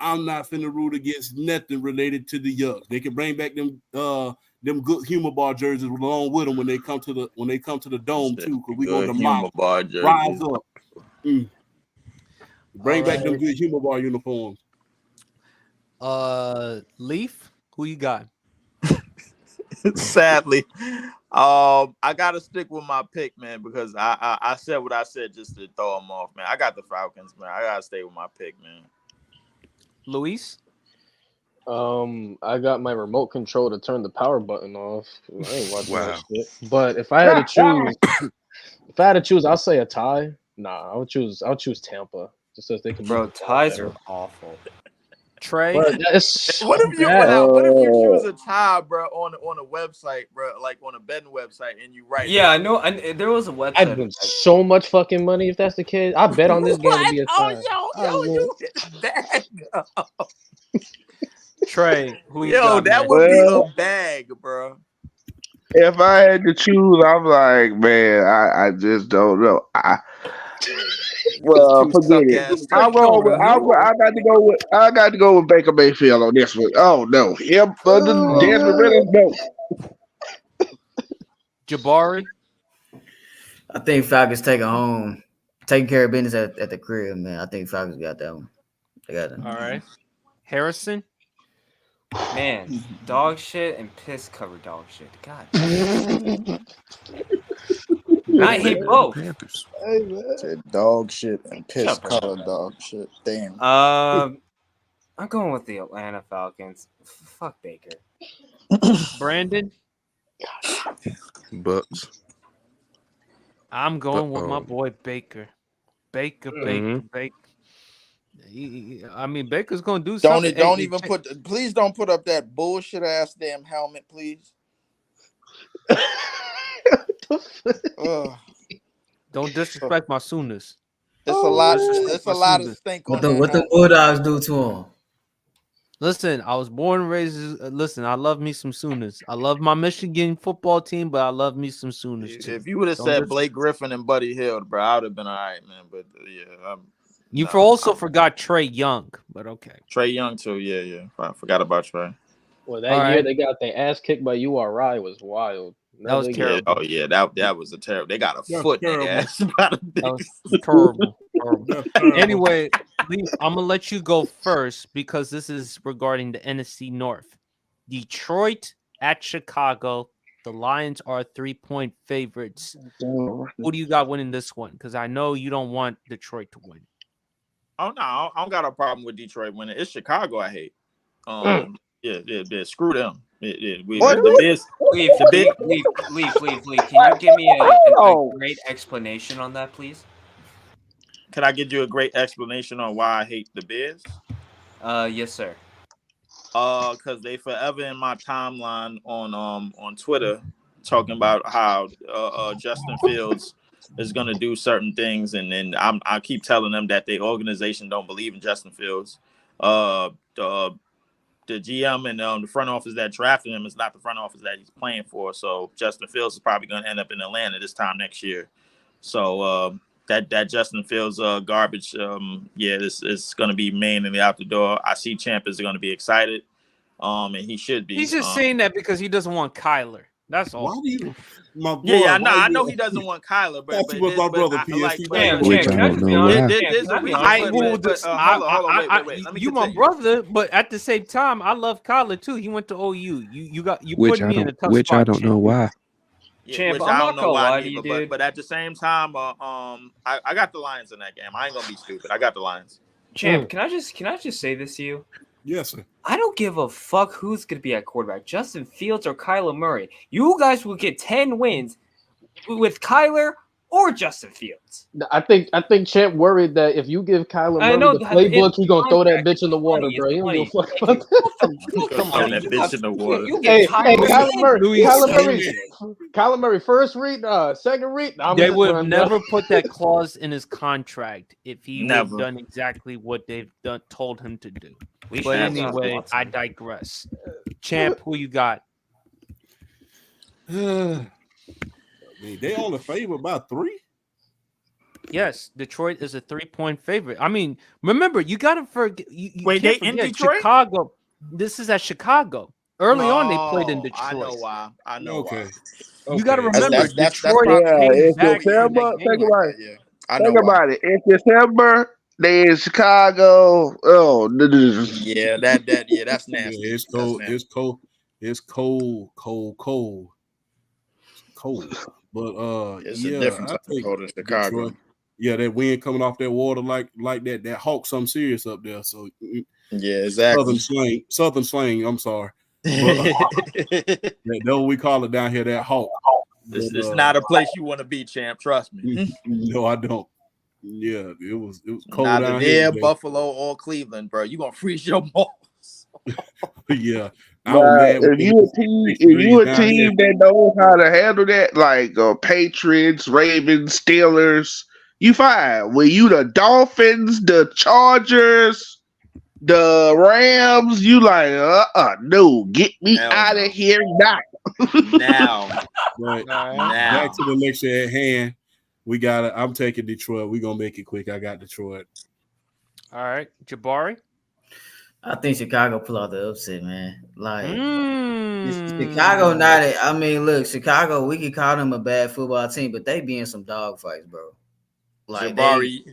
I'm not finna root against nothing related to the Yucks. They can bring back them good humor bar jerseys along with them when they come to the dome too, because we Good gonna humor bar jerseys. rise up. Bring All back them right. good humor bar uniforms. Leaf, who you got? Sadly, I gotta stick with my pick, man, because I said what I said just to throw them off, man. I got the Falcons, man. I gotta stay with my pick, man. Luis? I got my remote control to turn the power button off. I ain't watching Wow. that shit. But if I had to choose, I'll say a tie. Nah, I'll choose Tampa. Just so they can Bro, beat the ties Falcons. are awful. Trey? But that's so What if you bad. what if you choose a tie, bro, on a website, bro, like on a betting website, and you write? Yeah, I know. And there was a website. I'd win so much fucking money if that's the case. I bet on this game to be a tie. Yo, you hit the bag. Trey, who you Yo, got, that man? would be Well- a bag, bro. If I had to choose, I'm like, man, I just don't know. Well, Two forget it. suck-ass I teams. roll with, I got to go with Baker Mayfield on this one. Oh no, him Desmond Ritter, no. Jabari? I think Falcons taking care of business at the crib, man. I think Falcons got that one. They got it. All right. Harrison? Man, dog shit and piss covered dog shit. God. I hate both. Panthers. Said dog shit and piss Shut up. color dog shit. Damn. I'm going with the Atlanta Falcons. Fuck Baker. Brandon? Bucks. I'm going with my boy Baker. Baker. I mean, Baker's gonna do Don't something. it, don't even put. Please don't put up that bullshit ass damn helmet, please. Ugh. Don't disrespect my Sooners. It's a lot. Disrespect It's my a lot of Sooners. stink What on the that what the helmet. Bulldogs do to him? Listen, I was born and raised. Listen, I love me some Sooners. I love my Michigan football team, but I love me some Sooners too. If you would have Don't said Blake Griffin and Buddy Hield, bro, I would have been all right, man. But yeah, You also forgot Trey Young, but okay. Trey Young too. Yeah. I forgot about Trey. Well, that year they got their ass kicked by URI was wild. That was terrible. Oh yeah, that was a terrible. They got a That's foot in terrible. their ass. About a That big- was terrible. That's terrible. Anyway, I'm gonna let you go first because this is regarding the NFC North. Detroit at Chicago. The Lions are 3-point favorites. Who do you got winning this one? Because I know you don't want Detroit to win. Oh no, I don't got a problem with Detroit winning. It's Chicago I hate. Yeah. Screw them. Leave. Can you give me a great explanation on that, please? Can I give you a great explanation on why I hate the Bears? Yes, sir. Because they forever in my timeline on Twitter talking about how Justin Fields is gonna do certain things, and then I keep telling them that the organization don't believe in Justin Fields. The GM and the front office that drafted him is not the front office that he's playing for. So Justin Fields is probably going to end up in Atlanta this time next year. So that Justin Fields garbage, it's going to be mainly out the door. I see Champ is going to be excited, and he should be. He's just saying that because he doesn't want Kyler. That's all. Why do you, my boy? I know he doesn't want Kyler, but That's what my brother like, PSG. Which I don't know why. You my brother, but at the same time, I love Kyler too. He went to OU. You Which put me in a tough which spot. I don't know why. Champ, which I'm I not don't know gonna why lie to either, you, dude. but at the same time, I got the Lions in that game. I ain't gonna be stupid. I got the Lions. Champ, can I just say this to you? Yes, sir. I don't give a fuck who's going to be at quarterback, Justin Fields or Kyler Murray. You guys will get 10 wins with Kyler or Justin Fields. I think Champ worried that if you give Kyler I Murray know the that playbook, he's gonna throw that contract bitch in the water, is bro. He don't give a fuck money. about that. Throw that bitch in the water. You Hey, get Kyler Kyler Murray, first read, second read. They would have never put that clause in his contract if he would have Never. done exactly what they've told him to do. We But should have anyway, Watson. I digress. Champ, who you got? I mean, they only favored by 3. Yes, Detroit is a 3-point favorite. I mean, remember, you got to forget. You Wait, can't they in forget Detroit? Chicago. This is at Chicago. Early on, they played in Oh, Detroit. I know why. I know Okay. why. You got to Okay. remember, That's Detroit probably- came it's back in December. that game. Think about it. Yeah, I know Think why. about it. It's December. They in Chicago. Oh, Yeah, that's nasty. Yeah, it's That's cold. nasty. It's cold. It's cold. But It's yeah, a different I type of think cold in Chicago. Detroit. Yeah, that wind coming off that water like that. That hawk something serious up there. So Yeah, exactly. Southern slang. I'm sorry. That's what we call it down here. That hawk. It's not a place you want to be, champ. Trust me. No, I don't. Yeah, it was cold Neither down there, here. today. Buffalo, or Cleveland, bro. You gonna freeze your balls. Yeah, I was mad if when you it a was team, 6 if you a degrees down team that knows how to handle that, like Patriots, Ravens, Steelers, you fine. When you the Dolphins, the Chargers, the Rams, you like no, get me Hell out no. of here now. Now, But now. back to the lecture at hand. We got it. I'm taking Detroit. We're gonna make it quick. I got Detroit. All right, Jabari. I think Chicago pull out the upset, man. Like Mm. Chicago, not. I mean, look, Chicago. We could call them a bad football team, but they be in some dog fights, bro. Like Jabari,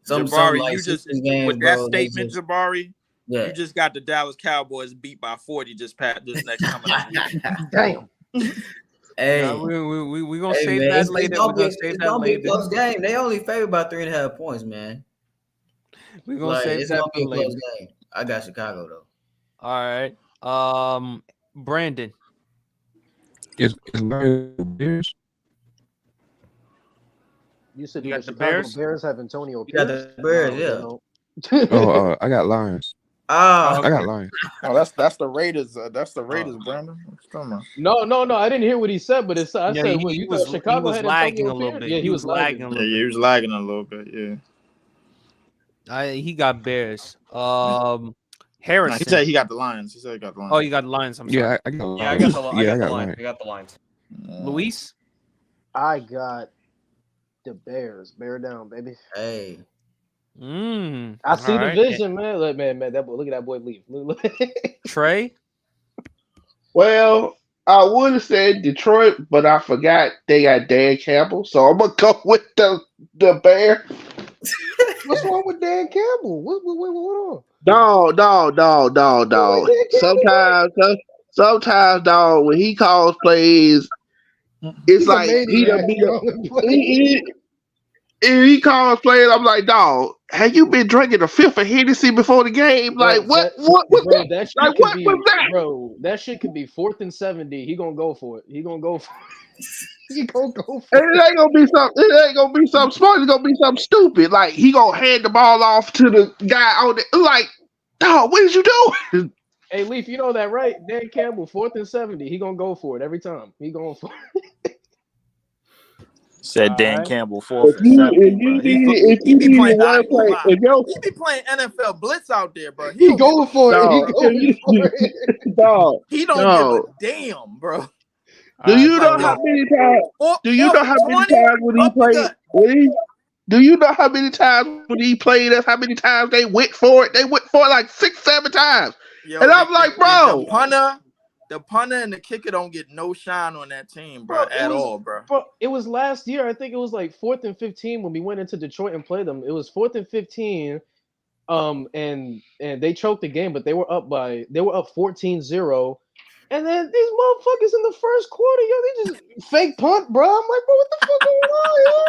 some Jabari, like you just 16 games, with that bro, they statement, just- Jabari. yeah. You just got the Dallas Cowboys beat by 40 just past this next coming up. Damn. Hey, Yeah, we gonna hey, save man, that it's later. gonna We're be, gonna it's save that gonna be a later. close game. They only favored by 3.5 points, man. We're gonna Like, save it's that gonna be for a close later. game. I got Chicago though. All right. Brandon. Is Larry the Bears? You said You the got the Chicago Bears? Bears have Antonio You got Pierce? the Bears, No, yeah. they don't. I got Lions. Ah, I got Lions. Oh, that's the Raiders. That's the Raiders, Brandon. What you talking about? No, I didn't hear what he said, but I Yeah, said, he, what he you was thought he Chicago was had lagging Antonio a little Pierce? bit. Yeah, He was lagging a Yeah, little he bit. was lagging a little bit. Yeah. He got Bears. No, he Harrison. said he got the Lions. He said he got the Lions. Oh, you got Lions. I'm sorry. Yeah, I got Yeah, I Lions. got the I Yeah, got the got line. Lions. I got the lines. Luis. I got the Bears. Bear down, baby. hey. I see All the right. vision, man. Look, man, that boy, look at that boy leave. Look. Trey. Well, I would have said Detroit, but I forgot they got Dan Campbell, so I'm gonna go with the Bear. What's wrong with Dan Campbell? What on? No. Dan Campbell, Sometimes, dog, when he calls plays, it's he's a like he done maniac, beat yo. up. He calls plays. I'm like, dog, have you been drinking a fifth of Hennessy before the game? Like, what was Bro, that? that shit Like, could what be, was that? bro. That shit could be 4th and 70. He gonna go for it. He gonna go for it. He gonna go for And it ain't gonna be something. It ain't gonna be something smart. It's gonna be something stupid. Like he gonna hand the ball off to the guy on the like, dog. What did you do? Hey, Leaf, you know that, right? Dan Campbell, 4th and 70. He gonna go for it every time. He going for it. Said Dan Alright. Campbell If 4th and you 70, if bro. you He need be playing. one I ain't gonna play, lie. if yo He be playing NFL blitz out there, bro. He don't give going for it. He dog, going for it. dog, He don't give a dog. damn, bro. Do All you right, know so how many times? Or Do you know how many 20 times when he up the played? gut. Do you know how many times when he played us? How many times they went for it? They went for it like 6, 7 times. Yo, And I'm like, bro, the punter and the kicker don't get no shine on that team, bro, Bro, at all, bro. Bro, it was last year. I think it was like 4th and 15 when we went into Detroit and played them. It was 4th and 15. And they choked the game, but they were up 14-0. And then these motherfuckers in the first quarter, yo, they just fake punt, bro. I'm like, bro, what the fuck going on, yo?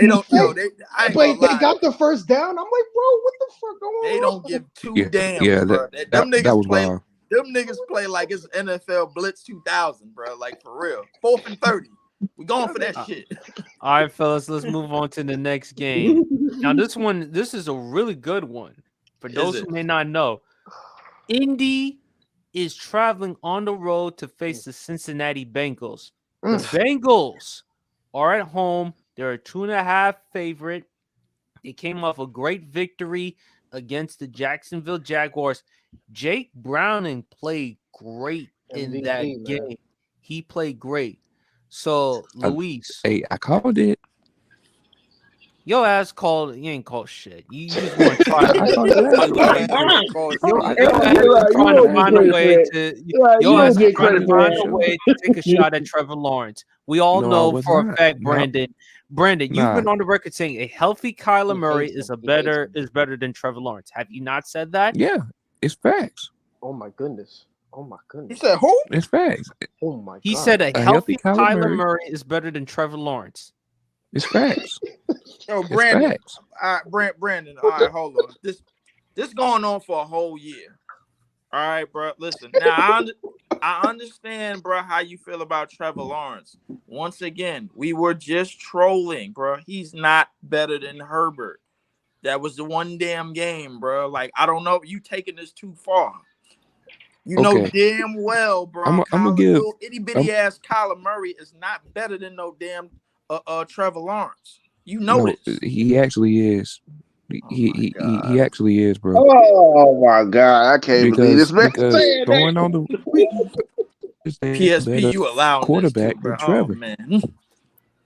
They don't, yo, I ain't gonna Wait, they lie. got the first down. I'm like, bro, what the fuck going on? They don't give two Yeah, damns, yeah, bro. that Them niggas was play. wild. Them niggas play like it's NFL Blitz 2000, bro. Like for real. 4th and 30. We going for that shit. All right, fellas, let's move on to the next game. Now, this is a really good one. For those it? who may not know, Indy is traveling on the road to face the Cincinnati Bengals. The Bengals are at home. They're a 2.5 favorite. They came off a great victory against the Jacksonville Jaguars. Jake Browning played great in MVP, that man. game. He played great. So, Luis, Hey, I called it. your ass called. You ain't called shit. You just want to try. I called it last week. Your I ass called it is last trying to week. find a way to. Your ass is trying to find a Show. way to take a shot at Trevor Lawrence. We all No, I know was for a not. fact, No. Brandon, you've Nah. been on the record saying a healthy Kyler He Murray hates is him. better than Trevor Lawrence. Have you not said that? Yeah, it's facts. Oh my goodness. You said who? It's facts. Oh my god. He said a A healthy healthy Kyler Kyler Murray. Murray is better than Trevor Lawrence. It's facts. Yo, It's Brandon. facts. All right, Brandon. All right, hold on. This going on for a whole year. All right, bro. Listen, now I understand, bro, how you feel about Trevor Lawrence. Once again, we were just trolling, bro. He's not better than Herbert. That was the one damn game, bro. Like, I don't know if you taking this too far. You know Okay. damn well, bro. I'm gonna give. Little itty bitty ass Kyler Murray is not better than no damn Trevor Lawrence. You know No, this. he actually is. He actually is, bro. Oh my god, I can't believe this man Because saying going that. on the PSP, you allowing quarterback this too, bro. than Trevor. Oh man.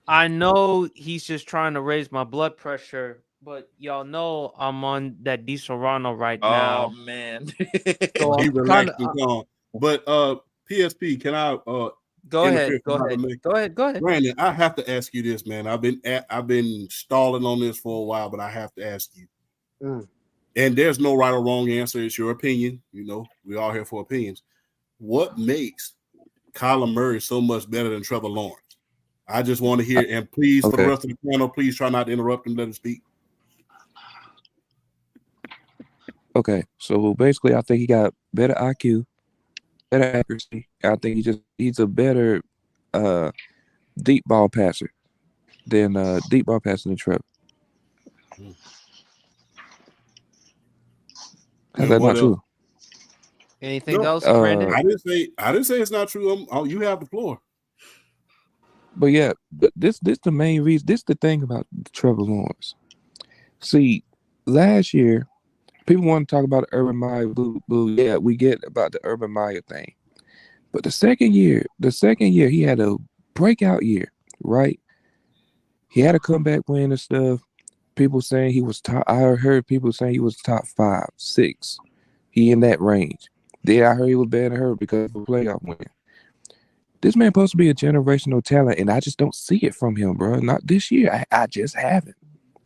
I know he's just trying to raise my blood pressure, but y'all know I'm on that D Serrano right now. Oh man. So He I'm relaxed kinda, and calm. But PSP, can I go ahead, interfere go for a ahead, minute? go ahead, go ahead. Brandon, I have to ask you this, man. I've been stalling on this for a while, but I have to ask you. And there's no right or wrong answer. It's your opinion. You know, we're all here for opinions. What makes Kyler Murray so much better than Trevor Lawrence? I just want to hear, and please, for the rest of the panel, please try not to interrupt him. Let him speak. Okay, so basically, I think he got better IQ, better accuracy. I think he's a better deep ball passer than Trevor. Is that what not else? true? Anything No, else, Brandon? I didn't say it's not true. You have the floor. But yeah, this the main reason. This the thing about Trevor Lawrence. See, last year, people want to talk about the Urban Meyer boo boo. Yeah, we get about the Urban Meyer thing. But the second year, he had a breakout year, right? He had a comeback win and stuff. People saying he was top. I heard people saying he was top 5, 6. He in that range. Then I heard he was better than her because of a playoff win. This man supposed to be a generational talent, and I just don't see it from him, bro. Not this year. I just haven't.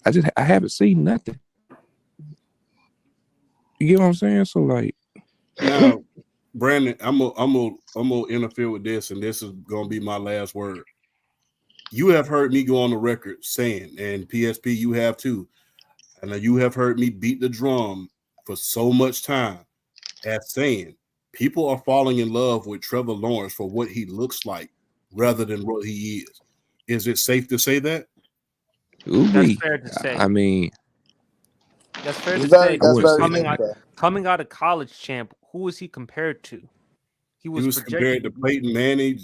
I haven't seen nothing. You get what I'm saying? So like, Now, Brandon, I'm gonna interfere with this, and this is gonna be my last word. You have heard me go on the record saying, and PSP, you have too, and you have heard me beat the drum for so much time as saying people are falling in love with Trevor Lawrence for what he looks like rather than what he is. Is it safe to say that? That's fair to say. I mean, That's fair to He's very, say. that's wouldn't very say fair. that. Coming out of college, champ, who was he compared to? He was compared to Peyton Manning,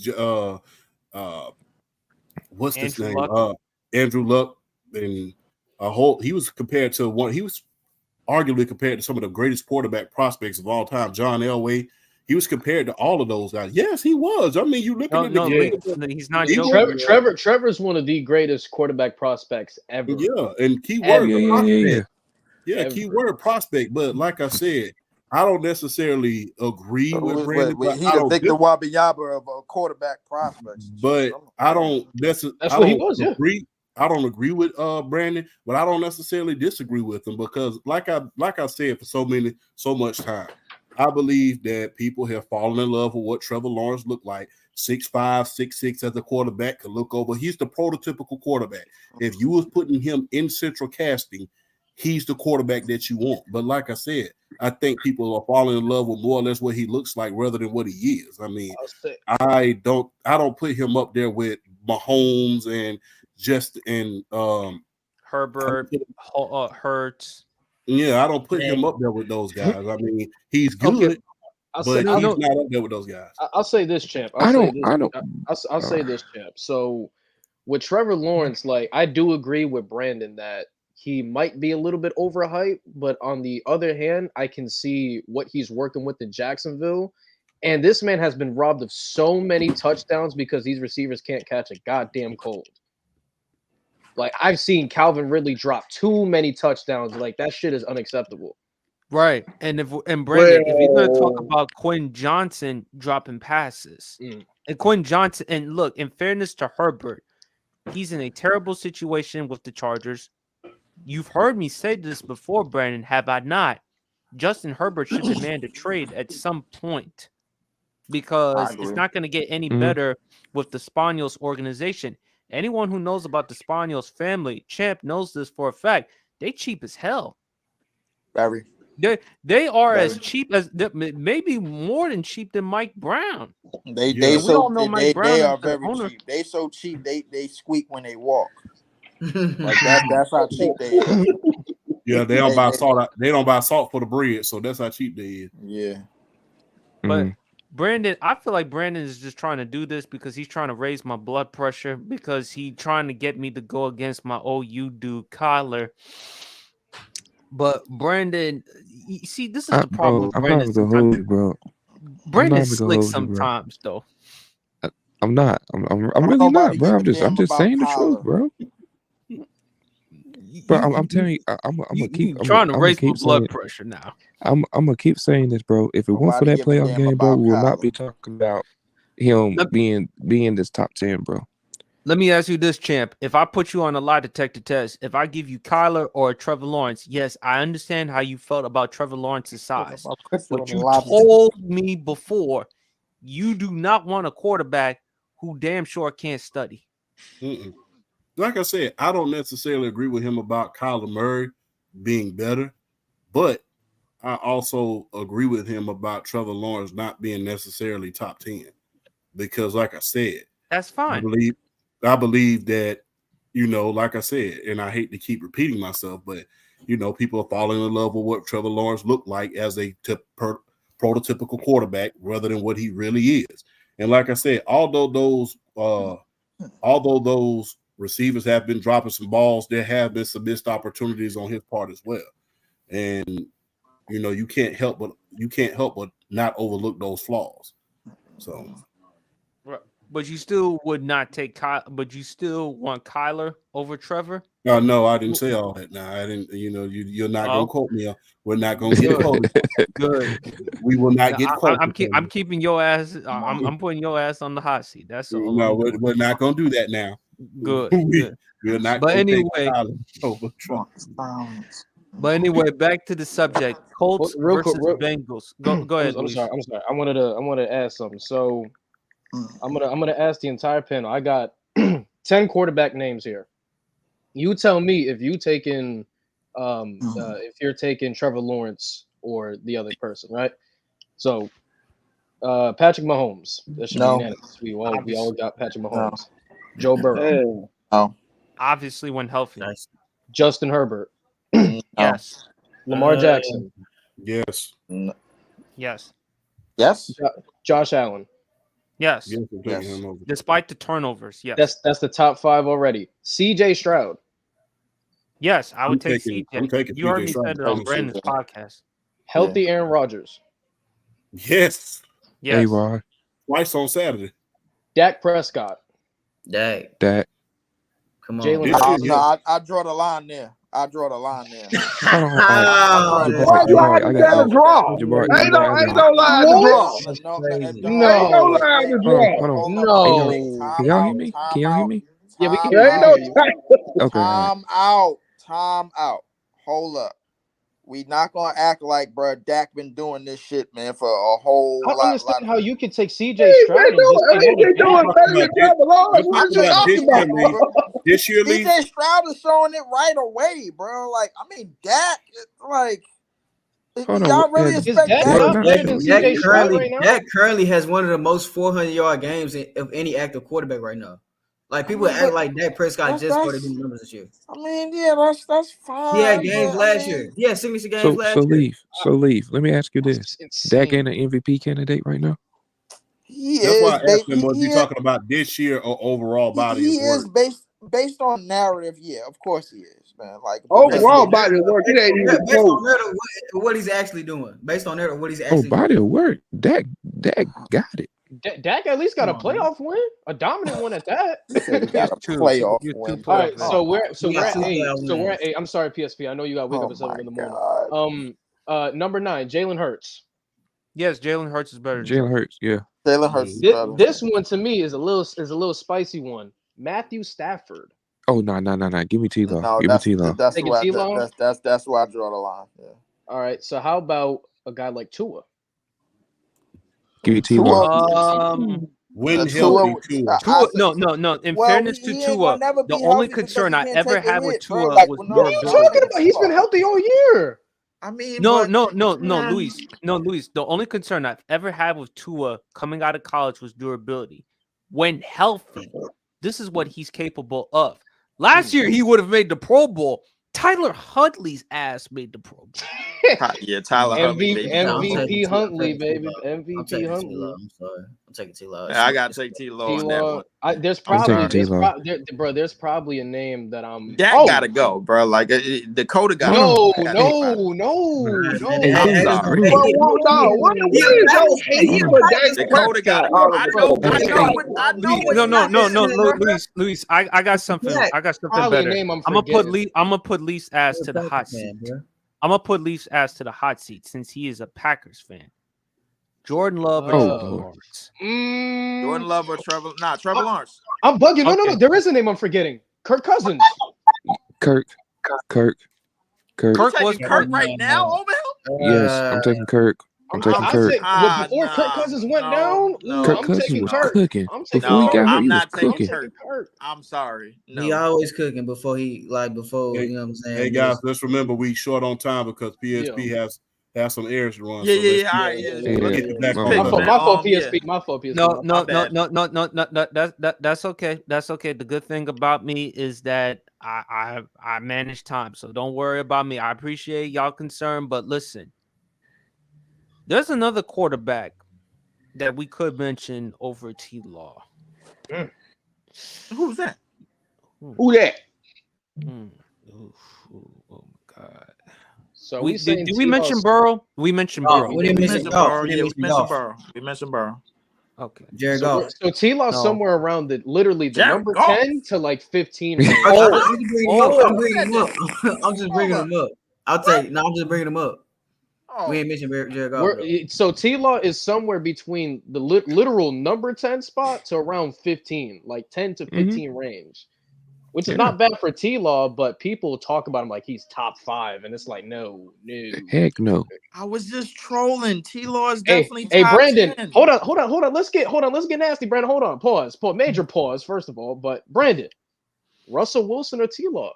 what's his Andrew name? Luck. Andrew Luck, and he was compared to one. He was arguably compared to some of the greatest quarterback prospects of all time, John Elway. He was compared to all of those guys. Yes, he was. I mean, you looking at the game. He's not He joking. Trevor's one of the greatest quarterback prospects ever. Yeah, and keyword prospect. Yeah, Ever. keyword prospect. But like I said, I don't necessarily agree with Brandon. Wait, he the Victor Wembanyama of quarterback prospects. But I don't necessarily. That's what he was. Yeah. Agree. I don't agree with Brandon, but I don't necessarily disagree with him because, like I said for so much time, I believe that people have fallen in love with what Trevor Lawrence looked like. 6'5", 6'6" as a quarterback could look over. He's the prototypical quarterback. If you was putting him in central casting, he's the quarterback that you want. But like I said, I think people are falling in love with more or less what he looks like rather than what he is. I mean, I don't put him up there with Mahomes and Herbert, Hurts. Yeah, I don't put him up there with those guys. I mean, he's good, but he's not up there with those guys. I'll say this, champ. I'll say this, champ. So with Trevor Lawrence, like I do agree with Brandon that he might be a little bit overhyped, but on the other hand, I can see what he's working with in Jacksonville. And this man has been robbed of so many touchdowns because these receivers can't catch a goddamn cold. Like I've seen Calvin Ridley drop too many touchdowns. Like that shit is unacceptable. Right. And Brandon, if you're gonna talk about Quentin Johnson dropping passes, and Quentin Johnson, and look, in fairness to Herbert, he's in a terrible situation with the Chargers. You've heard me say this before, Brandon, have I not? Justin Herbert should demand a trade at some point because it's not going to get any better with the Spanos organization. Anyone who knows about the Spanos family, champ, knows this for a fact. They cheap as hell. Very. They are as cheap as maybe more than cheap than Mike Brown. They are very cheap. They so cheap they squeak when they walk. Like that's how cheap they are. Yeah, they don't buy salt. They don't buy salt for the bread, so that's how cheap they is. Yeah. But Brandon, I feel like Brandon is just trying to do this because he's trying to raise my blood pressure because he's trying to get me to go against my OU dude Kyler. But Brandon, you see, this is the problem. Bro. Brandon's slick sometimes, though. I'm not. I'm really not, bro. I'm just saying the truth, bro. But I'm telling you, I'm gonna keep trying to raise my blood pressure now. I'm gonna keep saying this, bro. If it weren't for that playoff game, bro, we will not be talking about him being this top 10, bro. Let me ask you this, champ. If I put you on a lie detector test, if I give you Kyler or Trevor Lawrence, yes, I understand how you felt about Trevor Lawrence's size. But you told me before you do not want a quarterback who damn sure can't study. Like I said, I don't necessarily agree with him about Kyler Murray being better, but I also agree with him about Trevor Lawrence not being necessarily top 10 because, like I said, that's fine. I believe that, like I said, and I hate to keep repeating myself, but people are falling in love with what Trevor Lawrence looked like as a prototypical quarterback rather than what he really is. And like I said, although those receivers have been dropping some balls, there have been some missed opportunities on his part as well. And you can't help but not overlook those flaws. So, but you still would not take but you still want Kyler over Trevor? No, I didn't say all that. Now I didn't. You're not gonna quote me. We're not gonna get quoted. Good. We will not get quoted. I'm keeping your ass. I'm putting your ass on the hot seat. That's all. No, we're not gonna do that now. Good. We're not. But anyway. But anyway, back to the subject: Colts versus Bengals. Go ahead. I'm sorry. I wanted to ask something. So I'm gonna ask the entire panel. I got 10 quarterback names here. You tell me if you're taking Trevor Lawrence or the other person, right? So Patrick Mahomes. That should be unanimous. We all got Patrick Mahomes. No. Joe Burrow. Oh. Obviously when healthy. Nice. Justin Herbert. Yes. Lamar Jackson. Yes. Yes. Yes. Josh Allen. Yes. Despite the turnovers, yes. That's the top 5 already. CJ Stroud. Yes, I would take CJ. You heard me say it on Brandon's podcast. Healthy Aaron Rodgers. Yes. Yes. A-Rod. Twice on Saturday. Dak Prescott. Dak. Come on. Jalen. I draw the line there. Hold on. Why you got to draw? Ain't no line to draw. No line to draw. No. Can y'all hear me? Yeah, we can. Time out. Hold up. We not gonna act like, bro, Dak been doing this shit, man, for a whole lot. I understand how you can take CJ Stroud. This year, CJ Stroud is showing it right away, bro. Like, I mean, Dak, like, y'all really expect Dak currently has one of the most 400-yard games of any active quarterback right now. Like, people act like Dak Prescott just started doing numbers this year. I mean, yeah, that's fine. He had games last year. He had signature games last year. So Leaf, let me ask you this. Dak ain't an MVP candidate right now? That's why I asked him, was he talking about this year or overall body of work? He is based on narrative, yeah, of course he is, man. Like overall body of work, it ain't even based on narrative, what he's actually doing. Based on narrative, what he's actually body of work. Dak got it. Dak at least got a playoff win, a dominant one at that. Got a playoff win. All right, so we're at 8. So we're at 8. I'm sorry, PSP. I know you got to wake up at 7 in the morning. Number 9, Jalen Hurts. Yes, Jalen Hurts is better. Jalen Hurts, yeah. Jalen Hurts. This one to me is a little spicy one. Matthew Stafford. Oh no! Give me T-Law. No, Give me T-Law. That's where I draw the line. Yeah. All right. So how about a guy like Tua? Give me T-Law. When healthy, Tua. No. In fairness to Tua, the only concern I ever had with Tua was what are you talking about? He's been healthy all year. I mean, no, Luis. The only concern I've ever had with Tua coming out of college was durability. When healthy, this is what he's capable of. Last year, he would have made the Pro Bowl. Tyler Huntley's ass made the Pro Bowl. Yeah, Tyler Huntley. MVP Huntley, baby. MVP Huntley. I'm sorry. I'm taking T-Law. I gotta take T-Law on that one. There's probably a name that I'm. That gotta go, bro. Like Dakota got no. What is your hate for Dakota got I know. Luis, I got something. I got something better. I'm gonna put Leaf's ass to the hot seat. I'm gonna put Leaf's ass to the hot seat since he is a Packers fan. Jordan Love or Trevor Lawrence? Jordan Love or Trevor Lawrence. I'm bugging. No. There is a name I'm forgetting. Kirk Cousins. Kirk was Kirk right now over him? Yes, I'm taking Kirk. I'm taking Kirk. Before Kirk Cousins went down, Kirk Cousins was cooking. Before he got hurt, he was cooking. I'm sorry. No. He always cooking before you know what I'm saying. Hey guys, let's remember we short on time because PSP has have some errands to run. Yeah, so yeah, let's yeah. All right, yeah. Yeah, Let's get you back pick, on man. the My fault, Yeah. PSP. My fault, PSP. No, My no, bad. no. That's okay. That's okay. The good thing about me is that I manage time, so don't worry about me. I appreciate y'all concern, but listen, there's another quarterback that we could mention over T Law. Who's that? Who that? Oh my God. So We saying did we mention Burrow? We mentioned Oh, Burrow. we didn't We mention mentioned Goff. Burrow. We Yeah, didn't we mention mentioned Goff. Burrow. We mentioned Burrow. Okay. Jared Goff. So T-Law's No. somewhere around the literally the Jared number Goff. 10 to like 15 range. I'm Oh, just bringing him up. I'm bringing him up. I'm just bringing him up. I'm just bringing him up. Oh, We ain't mentioned Jared Goff. So T-Law is somewhere between the literal number 10 spot to around 15, like 10 to 15 range, which is Yeah. not bad for T-Law, but people talk about him like he's top 5, and it's like, no. Heck no. I was just trolling. T-Law is Hey, definitely hey, top Brandon, 10. hold on. Let's get nasty, Brandon. Hold on. Pause. Major pause, first of all. But Brandon, Russell Wilson or T-Law?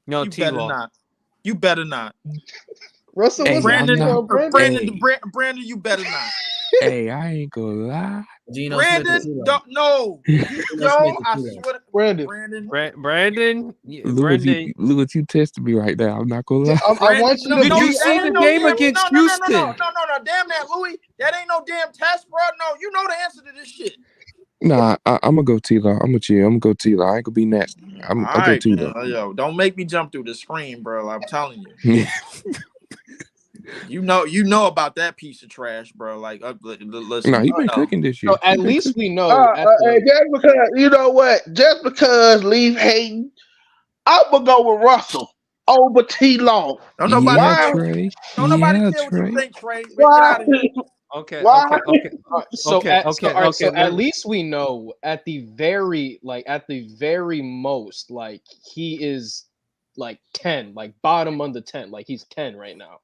No, You T better Law. not. You better not. Russell Hey, Wilson. Brandon, I'm not- Brandon, Hey. Brandon, you better not. Hey, I ain't gonna lie. Geno Brandon, Smith. don't no. Yo, I swear to Brandon. Brandon. Yeah, Look what you tested me right now. I'm not gonna lie. I want you to Did be you see the game against Houston? No, damn that, Louis. That ain't no damn test, bro. No, you know the answer to this shit. Nah, I'm gonna go T-Law. I'm gonna go T-Law. I ain't gonna be nasty. I'll go Alright, T-Law. man. Yo, don't make me jump through the screen, bro. I'm telling you. You know about that piece of trash, bro. Like, listen. Nah, he been cooking this year. So at least we know. Just because you know what, just because Leaf hating, I'm gonna go with Russell over T-Law. Don't nobody Yeah, care. Trey. Don't nobody Yeah, care what Trey. you think, Trey. Get Why? out of here. Okay. Why? So Okay. at least we know at the very most, like he is like 10, like bottom under 10, like he's 10 right now.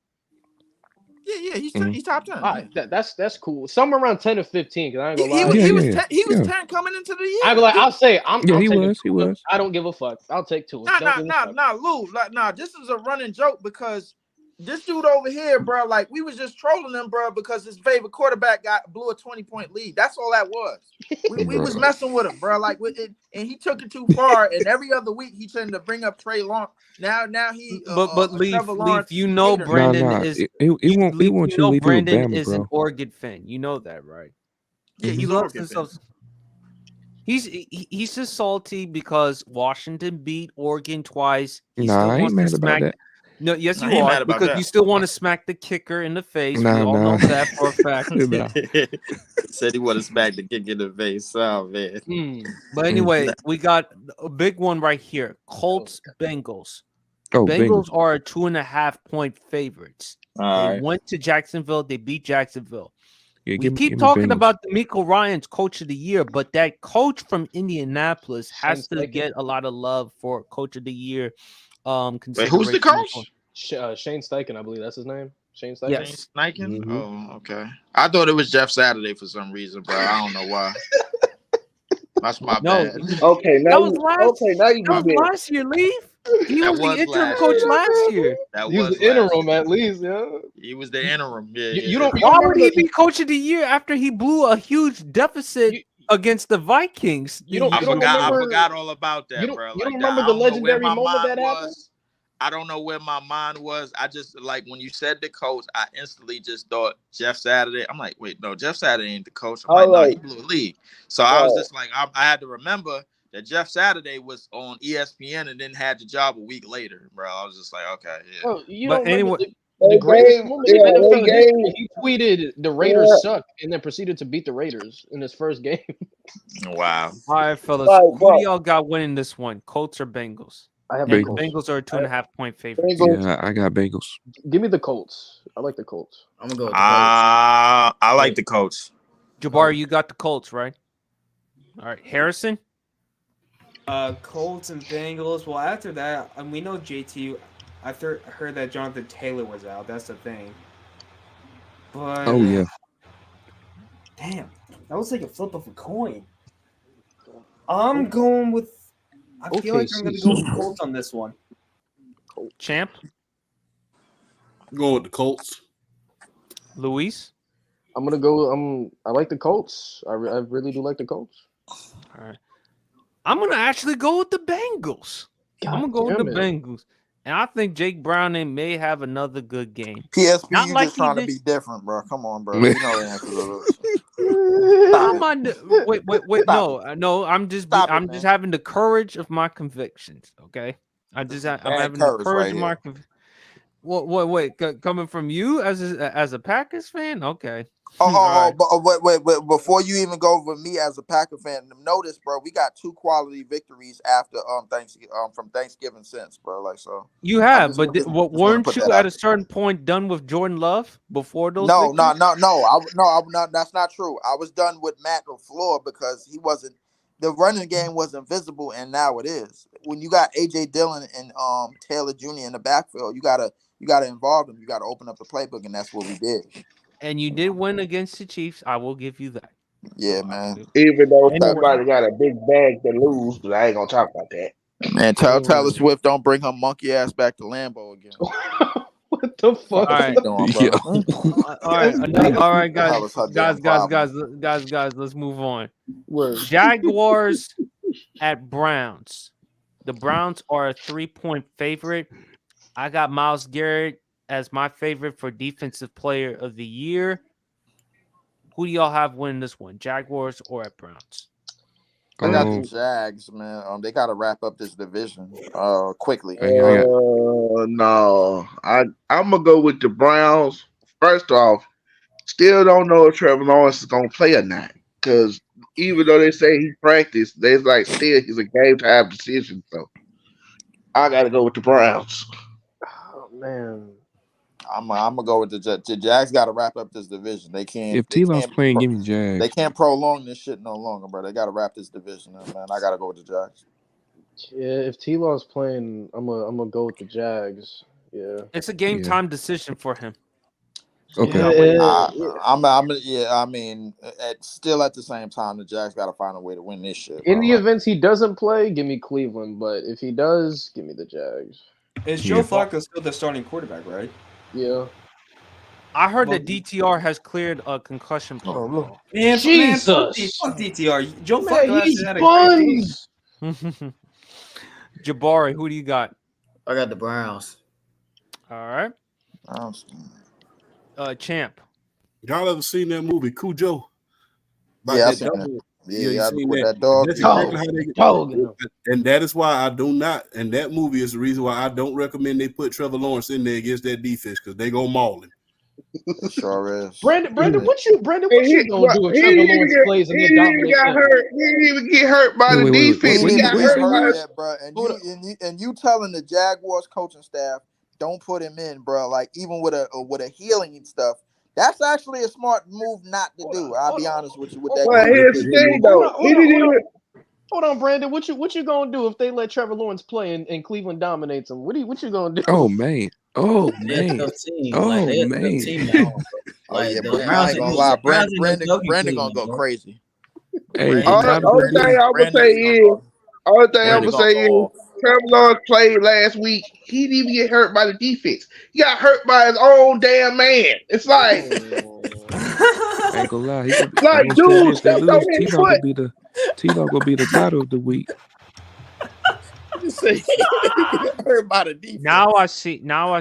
Yeah, he's top 10. All right, that's cool. Somewhere around 10 to 15, because I ain't gonna He lie. was 10 coming into the year. I'll say I'll he take was. it. He was. I don't give a fuck. I'll take 2. Nah, Lou. Nah, this is a running joke because this dude over here, bro, like we was just trolling him, bro, because his favorite quarterback blew a 20-point lead. That's all that was. We was messing with him, bro, like with it, and he took it too far. And every other week he tended to bring up Trey Lawrence. Now he, But Leaf, Trevor Lawrence you know hater. Brandon is. He won't you know to leave Brandon Alabama, is bro. an Oregon fan. You know that, right? Yeah, He he's loves Oregon himself. fan. He's just salty because Washington beat Oregon twice. He Nah, still I ain't wants to mad about smack. that. No, yes, Nah, you he are mad about because that. you still want to smack the kicker in the face. Nah, we all know that for a fact. Nah. Said he wanted to smack the kick in the face. Oh man. But anyway, we got a big one right here: Colts Bengals. Oh, Bengals are 2.5 point favorites. All They right. went to Jacksonville. They beat Jacksonville. Yeah, We give me keep talking Bengals. about D'Amico Ryan's coach of the year, but that coach from Indianapolis has Shane to Steichen. get a lot of love for coach of the year. Wait, who's the Consideration. coach? Shane Steichen, I believe that's his name. Shane Steichen. Yes. Steichen? Mhm. Oh, okay. I thought it was Jeff Saturday for some reason, bro. I don't know why. That's my No, bad. Okay, now that was last. you That be was last year, Leaf. He That was the was interim last coach year. last year. That He was was the interim last year. at least, yeah. He was the interim. Yeah, You don't Why would remember he the- be coach of the year after he blew a huge deficit You- against the Vikings? You don't I remember- forgot all about that, you don't- bro. you don't Like, remember I the don't know where legendary my moment mind that happened? was. I don't know where my mind was. I just like when you said the coach, I instantly just thought Jeff Saturday. I'm like, wait, no, Jeff Saturday ain't the coach. I'm like, no, he blew a lead. So I was just like, I had to remember that Jeff Saturday was on ESPN and then had the job a week later, bro. I was just like, okay, yeah. Oh, you But don't remember anyway- the greatest moment in NFL they history. gave- He tweeted the Raiders suck and then proceeded to beat the Raiders in his first game. Wow. All right, fellas. Right, Who bro. do y'all got winning this one? Colts or Bengals? I have And the the Bengals. Bengals are 2.5 point favorites. Yeah, I got Bengals. Give me the Colts. I like the Colts. I'm gonna go with the Colts. I like the coach. Jabari, you got the Colts, right? All right, Harrison. Colts and Bengals. Well, after that, we know JT. I heard that Jonathan Taylor was out. That's the thing. But Oh yeah. damn, that was like a flip of a coin. I'm going with. I feel like I'm gonna go with OKC. Colts on this one. Champ. Going with the Colts. Luis. I'm gonna go. I like the Colts. I really do like the Colts. All right. I'm gonna actually go with the Bengals. I'm gonna go with the Bengals, and I think Jake Browning may have another good game. PSP, Not you like just he trying to did- be different, bro. Come on, bro. You know the answer to this. I'm on the, wait. Stop No. I'm just Stop it, I'm just man. having the courage of my convictions. Okay. I'm Bad having the courage courage right of my. here. Wait. Coming from you as a Packers fan. Okay. Oh, All right. wait. Before you even go with me as a Packer fan, notice, bro, we got 2 quality victories after Thanksgiving from Thanksgiving since, bro. Like so. You I have, just but want to weren't put you that at a out there. certain point done with Jordan Love before those? No. victories? That's not true. I was done with Matt LaFleur because he wasn't. The running game wasn't visible, and now it is. When you got AJ Dillon and Taylor Jr. in the backfield, you gotta involve them. You gotta open up the playbook, and that's what we did. And you did win against the Chiefs. I will give you that. Yeah, man. Even though Anyway. somebody got a big bag to lose, but I ain't gonna talk about that. Man, tell Taylor Swift don't bring her monkey ass back to Lambeau again. What the fuck? All right. Doing, bro? All right, That was her damn problem. guys. Let's move on. Word. Jaguars at Browns. The Browns are a 3-point favorite. I got Myles Garrett as my favorite for defensive player of the year. Who do y'all have winning this one? Jaguars or at Browns? I got the Jags, man. They got to wrap up this division quickly. No, I'm gonna go with the Browns. First off, still don't know if Trevor Lawrence is gonna play or not. Because even though they say he practiced, there's like still he's a game time decision. So I gotta go with the Browns. Oh man. I'm gonna go with the Jags. Got to wrap up this division. They can't. If T-Law's playing, give me Jags. They can't prolong this shit no longer, bro. They got to wrap this division up, man. I got to go with the Jags. Yeah, if T-Law's playing, I'm gonna go with the Jags. Yeah. It's a game time decision for him. Okay. I mean, still at the same time, the Jags got to find a way to win this shit. In the events he doesn't play, give me Cleveland. But if he does, give me the Jags. Is Joe Flacco still the starting quarterback, right? Yeah. I heard that DTR has cleared a concussion protocol. Man, Jesus. Fuck DTR. Joe Man, Flacco he's has had a great buns. Jabari, who do you got? I got the Browns. All right. Champ. Y'all ever seen that movie Cujo? Yeah, I seen it. Yeah, with that dog. That's exactly how they get. And that is why I do not. And that movie is the reason why I don't recommend they put Trevor Lawrence in there against that defense because they go mauling. It sure is. Brandon, what you gonna do if Trevor Lawrence plays and they dominate? He didn't even get hurt by the defense. He got hurt by bro. And you telling the Jaguars coaching staff don't put him in, bro. Like even with a healing and stuff. That's actually a smart move not to do. I'll be honest with you with that. Well, here's the thing, though. Hold on, Brandon. What you gonna do if they let Trevor Lawrence play and Cleveland dominates him? What you gonna do? Oh man. Oh man. Oh yeah, but I ain't gonna lie, Brandon gonna go crazy. Hey, all thing I'm gonna say is Trevor Lawrence played last week. He didn't even get hurt by the defense. He got hurt by his own damn man. It's like, I ain't gonna lie. dude, T-Law gonna be the title of the week. Just say hurt by the defense. Now I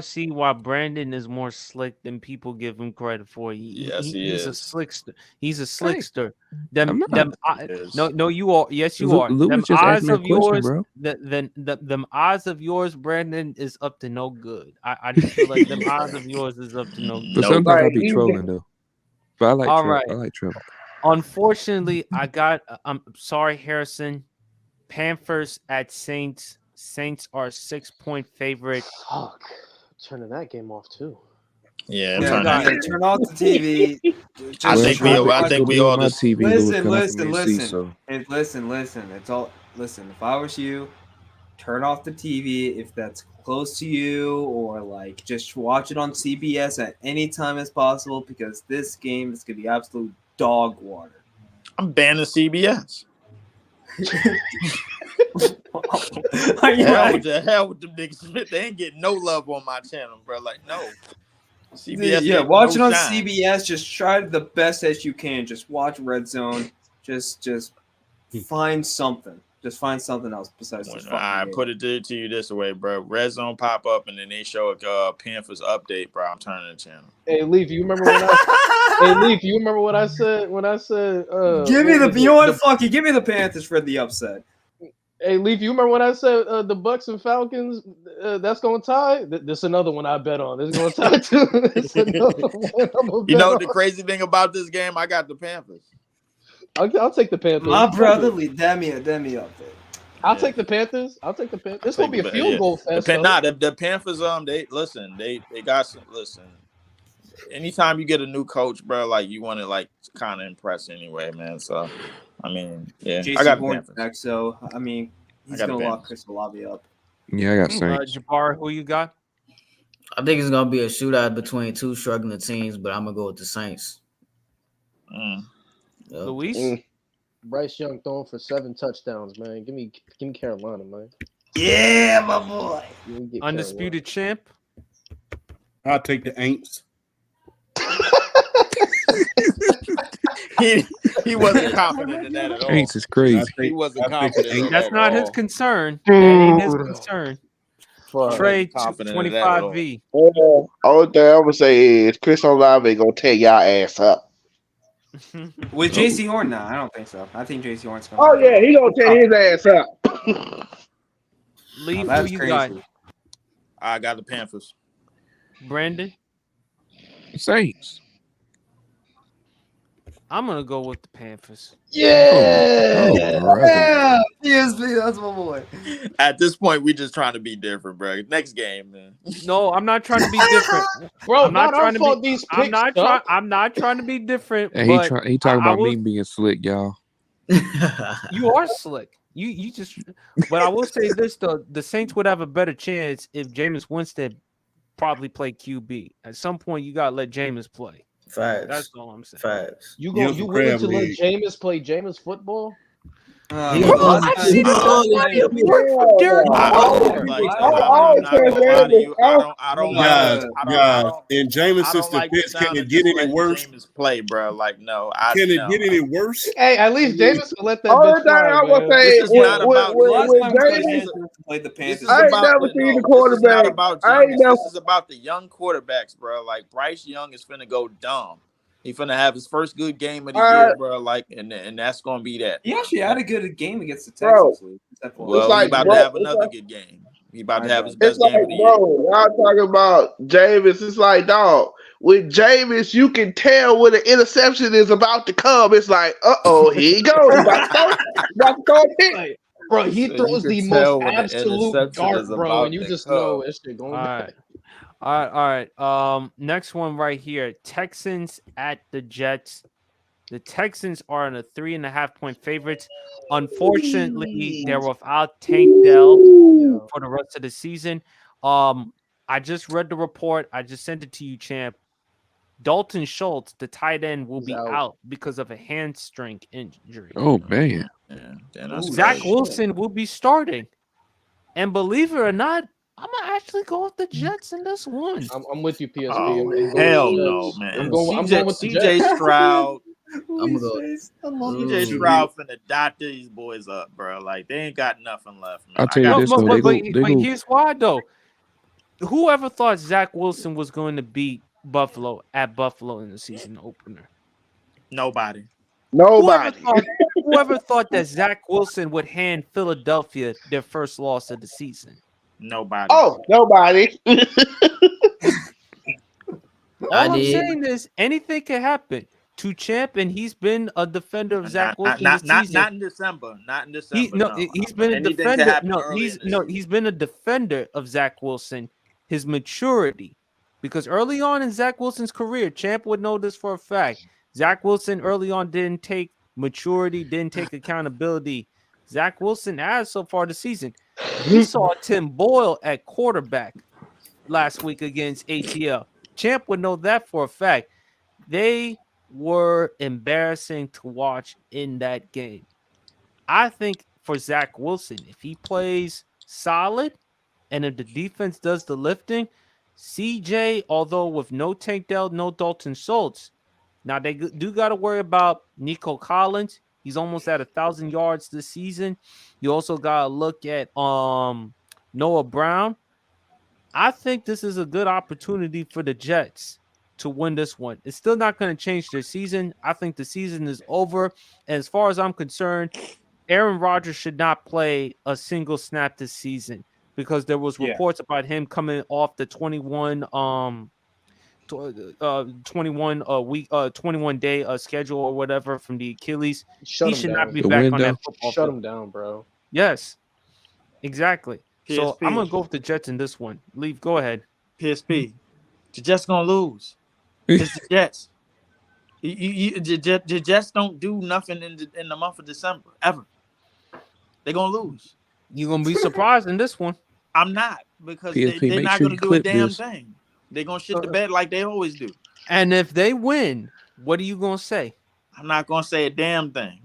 see why Brandon is more slick than people give him credit for. He's a slickster. He's a slickster. No, you are. Yes, you are. Them eyes of yours, them eyes of yours, Brandon, is up to no good. I just feel like them eyes of yours is up to no good. But sometimes I be trolling though. But I like All Trevor. right. I like Trevor. Unfortunately, I got. I'm sorry, Harrison. Panthers at Saints. Saints are 6-point favorite. Fuck. Turning that game off too. Yeah, turn off the TV. I think we all just Listen. It's all. Listen, if I was you, turn off the TV if that's close to you, or like just watch it on CBS at any time as possible because this game is gonna be absolute dog water. I'm banning CBS. Are you hell with them niggas. They ain't getting no love on my channel, bro. Like, no. CBS, Yeah, gave watch it no on shine. CBS. Just try the best as you can. Just watch Red Zone. Just find something. Just find something else besides this fucking I game. put it to you this way, bro. Red Zone pop up and then they show a Panthers update, bro. I'm turning the channel. Hey Leaf, you remember when I? Hey Leaf, you remember what I said when I said? Give me what the. was You know it? what? Fuck you. Give me the Panthers for the upset. Hey Leaf, you remember when I said the Bucks and Falcons? That's gonna tie. This another one I bet on. This is gonna tie too. This another one I'm gonna You bet know on. the crazy thing about this game? I got the Panthers. I'll take the Panthers. My brother, damn me up there. I'll take the Panthers. I'll take the Panthers. It's gonna be a field goal fest. The Panthers, they got some. Listen, anytime you get a new coach, bro, like you want to like kind of impress anyway, man. So, I mean, yeah, JC I got the Horn's Panthers. back, so I mean, he's got the gonna lock Panthers. Chris Olave up. Yeah, I got Saints. Jabbar, who you got? I think it's gonna be a shootout between two struggling teams, but I'm gonna go with the Saints. Mm. Yep. Luis? Bryce Young throwing for 7 touchdowns, man. Give me Carolina, man. Yeah, my boy. Undisputed champ. I'll take the Aints. He wasn't confident in that at all. Aints is crazy. He wasn't confident. in That's that not at his all. concern. That ain't his concern. Fuck. Trade confident in that at all. 25V. Only thing I'm gonna say is Chris Olave gonna tear y'all ass up. With JC Horn, nah, I don't think so. I think JC Horn's gonna. Oh yeah, he gonna tear his ass up. Leave who that's you crazy. got? I got the Panthers. Brandon? Saints. I'm gonna go with the Panthers. Yeah. Oh, brother. Yeah, PSP, that's my boy. At this point, we just trying to be different, bro. Next game, man. No, I'm not trying to be different. Bro, I'm not trying to be. these I'm picks not suck. I'm not trying to be different. And but he talking I about will- me being slick, y'all. You are slick. You just. But I will say this though: the Saints would have a better chance if Jameis Winston probably played QB. At some point, you gotta let Jameis play. Facts. That's all I'm saying. Facts. You Yeah, you for willing crab to let league. Jameis play Jameis football? Bro, I've seen him work for Derek I Carr. don't like. I'm not gonna lie to you. I don't like. Guys, I guys, don't. in I Jameson's don't like the defense, can sound it of get just any letting worse? Jameis play, bro. Like, no. Can it get any worse? Hey, at least Jameis will let that Only bitch thing fly, I will man. say This is not with about Last with time we played Jameis, Panthers, we played the This Panthers. is I ain't about never the, seen no, the this is not quarterback. about I ain't Jameis. never. This is about the young quarterbacks, bro. Like Bryce Young is finna go dumb. He finna have his first good game of the year, bro. Like, and that's gonna be that. He actually had a good game against the Bro, Texans. Except for- Well, It's he like, about bro, to have it's another like- good game. He about to My have bad. his best It's like, game of the year. bro, y'all talking about Jameis. It's like, dog, with Jameis, you can tell when the interception is about to come. It's like, here he goes. He about to throw a pick. Like, bro, he So you throws can the tell most when the absolute interception dart, is bro, about and you to just come. know that shit going All back. right. All right. Next one right here. Texans at the Jets. The Texans are in a 3.5-point favorites. Unfortunately, they're without Tank Dell for the rest of the season. I just read the report. I just sent it to you, champ. Dalton Schultz, the tight end, will He's be out. out because of a hamstring injury. Oh man. Yeah, damn, that's Zach crazy. Wilson will be starting. And believe it or not, I'm gonna actually go with the Jets in this one. I'm with you, PSP. Oh, I'm going hell with the no, Jets. man. I'm going with the CJ Jets. Stroud. I'm gonna go. CJ Stroud finna dot these boys up, bro. Like, they ain't got nothing left, man. I'll tell you got this No, though. but, They go. here's why though. Whoever thought Zach Wilson was going to beat Buffalo at Buffalo in the season opener? nobody. Nobody. Whoever thought that Zach Wilson would hand Philadelphia their first loss of the season? Nobody. Oh, nobody. All I I'm did. saying is anything can happen to Champ, and he's been a defender of Zach Wilson this season. Not in December. Not in December. He's been a Anything can defender. happen No, early in the season. he's been a defender of Zach Wilson. His maturity, because early on in Zach Wilson's career, Champ would know this for a fact. Zach Wilson early on didn't take maturity, didn't take accountability. Zach Wilson has so far this season. We saw Tim Boyle at quarterback last week against ATL. Champ would know that for a fact. They were embarrassing to watch in that game. I think for Zach Wilson, if he plays solid and if the defense does the lifting, CJ, although with no Tank Dell, no Dalton Schultz, now they do got to worry about Nico Collins. He's almost at 1,000 yards this season. You also got to look at Noah Brown. I think this is a good opportunity for the Jets to win this one. It's still not going to change their season. I think the season is over. And as far as I'm concerned, Aaron Rodgers should not play a single snap this season because there was reports about him coming off the 21 day schedule or whatever from the Achilles. He should not be back on that football. Shut him down, bro. Yes, exactly. So PSP. I'm gonna go with the Jets in this one. Leave. Go ahead. PSP. The Jets gonna lose. It's the Jets. The Jets don't do nothing in the month of December ever. They're gonna lose. You're gonna be surprised in this one. I'm not because PSP, they're make not sure gonna you do a clip damn this. thing. They're gonna shit the bed like they always do. And if they win, what are you gonna say? I'm not gonna say a damn thing.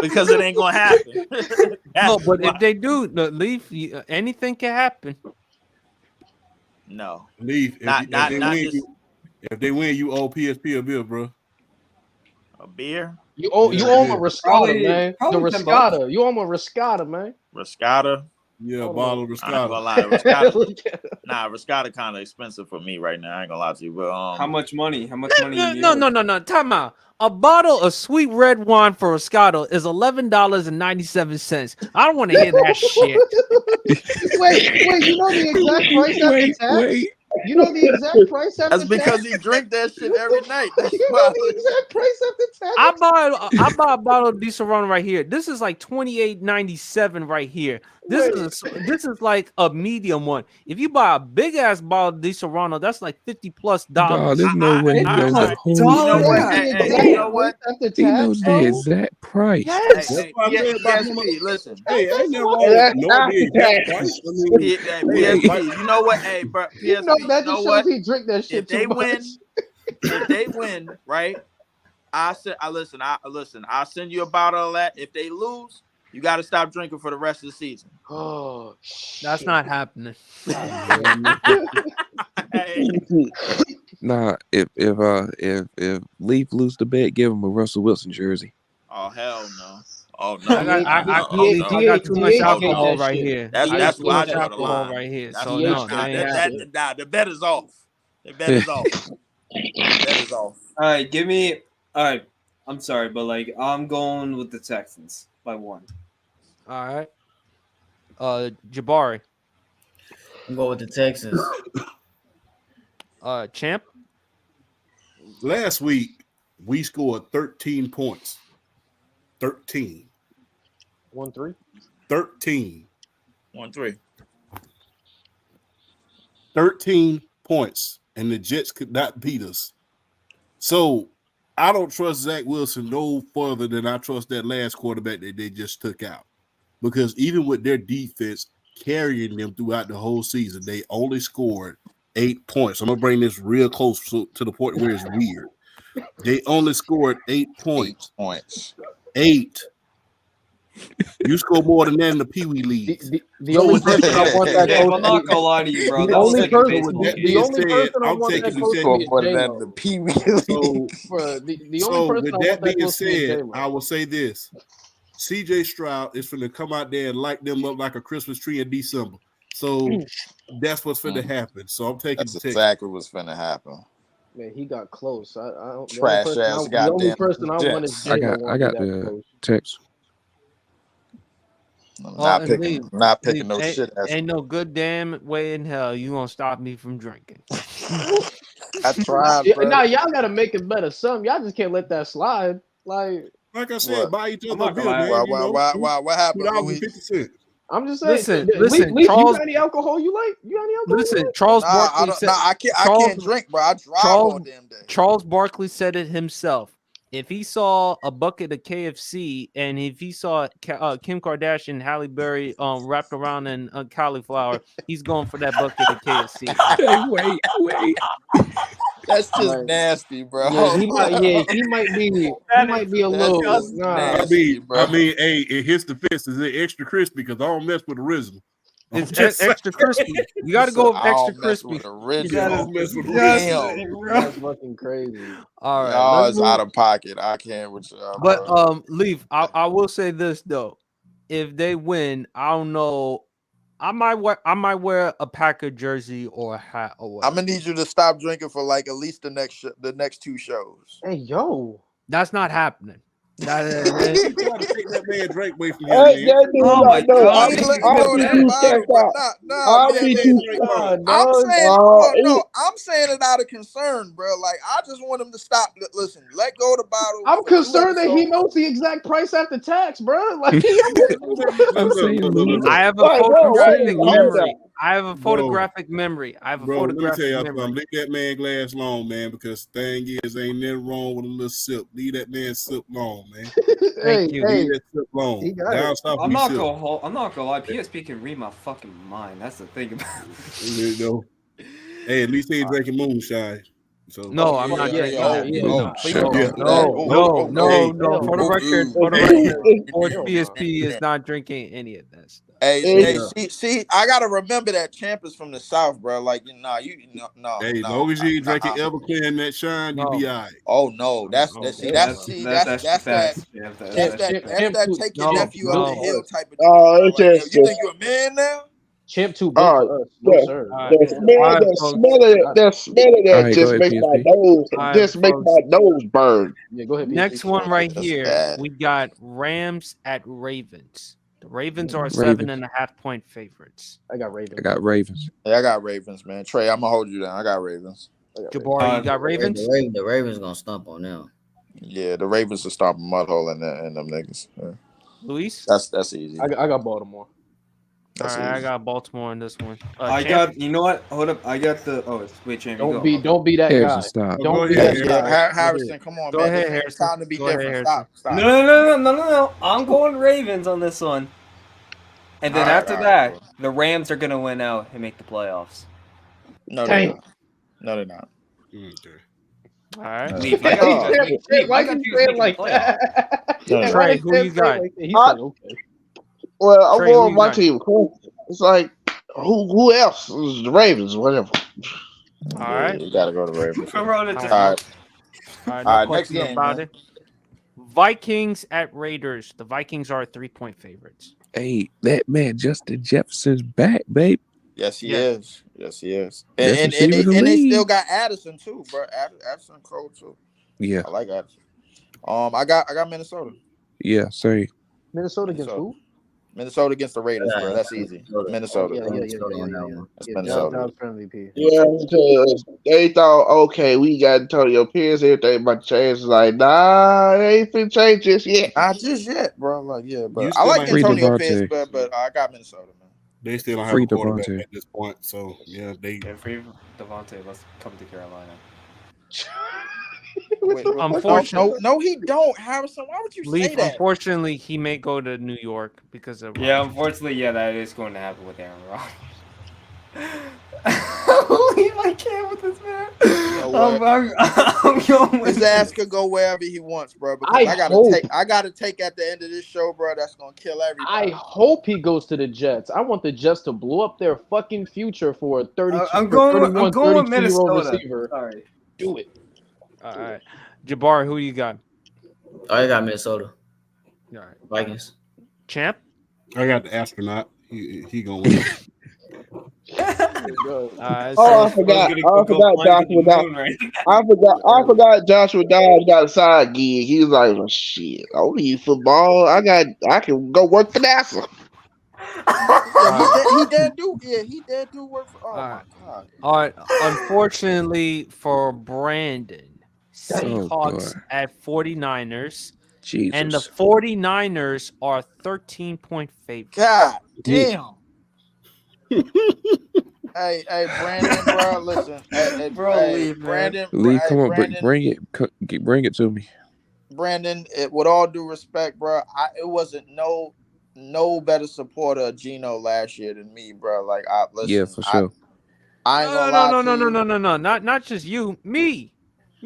Because it ain't gonna happen. No, but if they do, Leaf, anything can happen. No. Leaf. If they win, you owe PSP a bill, bro. A beer? You owe him a Riscata, man. Probably The $10. Riscata. You owe him a Riscata, man. Riscata? Yeah, a bottle of I ain't Riscata. gonna lie. Riscata kind of expensive for me right now. I ain't gonna lie to you, but How much money? How much money? No. Time out. A bottle of sweet red wine for Riscata is $11.97. I don't want to hear that shit. Wait, you know the exact price after tax? You know the exact price after that's because tax? he drink that shit every night. That's You know why. the exact price after tax? I buy a bottle of Di Serrano right here. This is like $28.97 right here. This is like a medium one. If you buy a big ass bottle of Di Serrano, that's like $50+. Dog, there's no way he knows the whole You know what? After He tax, knows the bro? exact price. Yes. Hey, That's what I'm saying about PSP, listen. Hey, ain't never wrong with knowing the exact price. I mean, PSP, you know what? Hey, bro, PSP, You know that you know just what? shows he drink that shit If they too much. win, if they win, right? I listen. I'll send you a bottle of that. If they lose, you got to stop drinking for the rest of the season. Oh, That's not happening. Hey, Nah, if Leaf lose the bet, give him a Russell Wilson jersey. oh hell no. Oh no. I got too much alcohol right here. That's too why I much draw the alcohol line. right here. That's So nah, no, that ain't happening. the bet is off. The bet is off. The bet is off. All right, give me. All right, I'm sorry, but like I'm going with the Texans by 1. All right. Jabari. I'm going with the Texans. Champ. last week we scored 13 points. 13. 1-3. 13. 1-3. 13 points, and the Jets could not beat us. So I don't trust Zach Wilson no further than I trust that last quarterback that they just took out. Because even with their defense carrying them throughout the whole season, they only scored 8 points. I'm going to bring this real close to the point where it's weird. They only scored 8 points. 8 points. 8. You score more than that in the Pee Wee League. The only person I want that Dave, coach I'm not gonna lie to you, bro. The That was only like a person, baseball that game. the only said, person I I'm want taking that the coach to second- be is More than J-Lo. the Pee Wee So, The so only person with I that want that being coach to be is said, J-Lo. I will say this. CJ Stroud is going to come out there and light them up like a Christmas tree in December. So that's what's going to happen. So I'm taking That's the Texans. exactly what's finna happen. Man, he got close. I don't. Trash ass The only goddamn person I want is Jets. J-Lo. I got the text. I'm Oh, not and picking, Lee, not picking no ain't, shit ass. ain't no good damn way in hell you gonna stop me from drinking. I tried, bro. Nah, y'all gotta make it better. Some y'all just can't let that slide. Like Like I said, What? buy each I'm other a not beer, gonna man. lie. What happened, Louis? $2.50. I'm just saying. Listen, Lee, Charles- you got any alcohol you like? You got any alcohol? Listen, Charles Nah, I Barkley don't. said. Nah, I can't. I Charles- can't drink, bro. I drive Charles- all damn day. Charles Barkley said it himself. If he saw a bucket of KFC and if he saw Kim Kardashian, Halle Berry wrapped around in cauliflower, he's going for that bucket of KFC. Hey, wait. That's just Right. nasty, bro. Yeah, he might be. He might be a little. just Nah. nasty. I mean, hey, it hits the fence. Is it extra crispy? Because I don't mess with original. It's Just extra crispy. You got to go with I extra don't mess crispy. with you original. gotta mess with Damn. That's fucking crazy. All right, Y'all let's is move. out of pocket. I can't with y'all, But bro. Leaf, I will say this though. If they win, I don't know. I might wear a Packer jersey or a hat or I'm whatever. gonna need you to stop drinking for like at least the next 2 shows. Hey, yo. That's not happening. That You try to take that man Drake away from him, Hey, man. that dude Oh not my know. God. He let I'll go of be that too bottle, stressed but out. nah, I'll man, be man. too Drake stressed. ball. I'm saying, It- I'm saying it out of concern, bro. Like, I just want him to stop. Listen, let go of the bottle. I'm for 2 concerned that he episodes. knows the exact price after tax, bro. Like, I'm saying, Louis. I have a Like, bro, wait, photographic hold memory. up. I have a Bro. photographic memory. I have a Bro, let me tell photographic y'all memory. something. Leave that man glass long, man, because the thing is, ain't nothing wrong with a little sip. Leave that man sip long, man. Thank you. Leave that sip long. he got Down it. south, I'm we not sip. gonna lie. PSP can read my fucking mind. That's the thing about You know. Hey, at least he ain't drinking moonshine. So No, I'm not yeah, drinking yeah, that. please Shut don't up. do that. No. For the record, Sports Hell no. PSP is not drinking any of that stuff. Hey, Yeah. see, I gotta remember that Champ is from the South, bro. Like, no. Hey, long as you ain't drinking Everclear and that shine, you be all right. Oh no, that's Oh, that. See, yeah. that's that. Yeah, That's that. Take your No, nephew up the no. hill type of. Oh, it's Like, yo, just, you think you're a man now? Champ too big all right. for us. No, Yeah. sir. All right. The smell, All right, the folks. smell of it, the smell of All that right, go just ahead, makes my PSP. nose, All right, just makes folks. my nose burn. Yeah, go ahead. Next PSP. one right That's here, bad. we got Rams at Ravens. The Ravens are Ravens. 7.5-point favorites. I got Ravens. I got Ravens. Yeah, I got Ravens, man. Trey, I'm gonna hold you down. I got Ravens. Jabari, you got Ravens? The Ravens gonna stump on them. Yeah, the Ravens will stop a mud hole in them niggas. Yeah. Luis? That's easy. I got Baltimore. That's All right, I easy. got Baltimore in this one. I Champ? got. You know what? Hold up. I got the. Oh, wait, Champ. You go. Don't be that Harrison, guy. stop. Go Don't be ahead, that Yeah, guy. Harrison, come on, Go man. ahead, It's Harrison. time to be Go ahead, different. Harrison. Stop. No. I'm going Ravens on this one. And then All right, after all right, that, bro. the Rams are gonna win out and make the playoffs. No, they're Dang. not. No, they're not. Okay. All right. Leaf, I got you guys. Leaf, Why I got you you say guys it like making the playoffs. that? No, Yeah, no. why Trey, did who Sam you say it got? like that? He I- said, okay. Well, I'm Trey, who going you my got? team. It's like who else? It's the Ravens, whatever. All right. You gotta go to Ravens. I wrote it All down. right. All right. All right, All no right, next question game, about man. it. Vikings at Raiders. The Vikings are 3-point favorites. Hey, that man Justin Jefferson's back, babe. Yes, he Yes. is. Yes, he is. Best And receiver in the they still league. got Addison too, bro. Addison Cole too. Yeah, I like Addison. I got Minnesota. yeah, sorry. Minnesota against who? Minnesota against the Raiders, bro. That's easy. Minnesota. Yeah. That's Yeah, Minnesota. John's for MVP. Yeah, because they thought, okay, we got Antonio Pierce, everything about to change. It's like, nah, it ain't finna change just yet. Not just yet, bro. Like, yeah, You but I still like ain't Free Antonio Devontae. Pierce, but I got Minnesota, man. They still don't have Free a quarterback Devontae. at this point. So yeah, they Yeah, free Devontae. Let's come to Carolina. Wait, Unfortunately- no, he don't. Harrison, why would you Leaf, say that? unfortunately, he may go to New York because of Yeah, Rodgers. unfortunately, yeah, that is going to happen with Aaron Rodgers. Leave I can't with this man. know what? I'm going with His ass could go wherever he wants, bro. Because I hope. I gotta take at the end of this show, bro. That's gonna kill everybody. I hope he goes to the Jets. I want the Jets to blow up their fucking future for a 32, I'm going with 32-year-old Minnesota. receiver. Sorry. Do it. All right. Jabbar, who you got? I got Minnesota. All right. Vikings. Champ? I got the astronaut. He gonna win. Go. Oh, I forgot. I forgot Joshua Dobbs got a side gig. He was like, well, shit, I don't need football. I can go work for NASA. He did do work for. Oh my god. All right. Unfortunately for Brandon, Seahawks God. at 49ers. Jesus. And the 49ers are 13-point favorites. God damn. Hey, Brandon, bro, listen. Hey, leave, Brandon, Lee, come on, Brandon, bring it to me. Brandon, with all due respect, bro, it wasn't no better supporter of Geno last year than me, bro. Like, listen, Yeah, for sure. I ain't gonna lie to you. No. Not just you. Me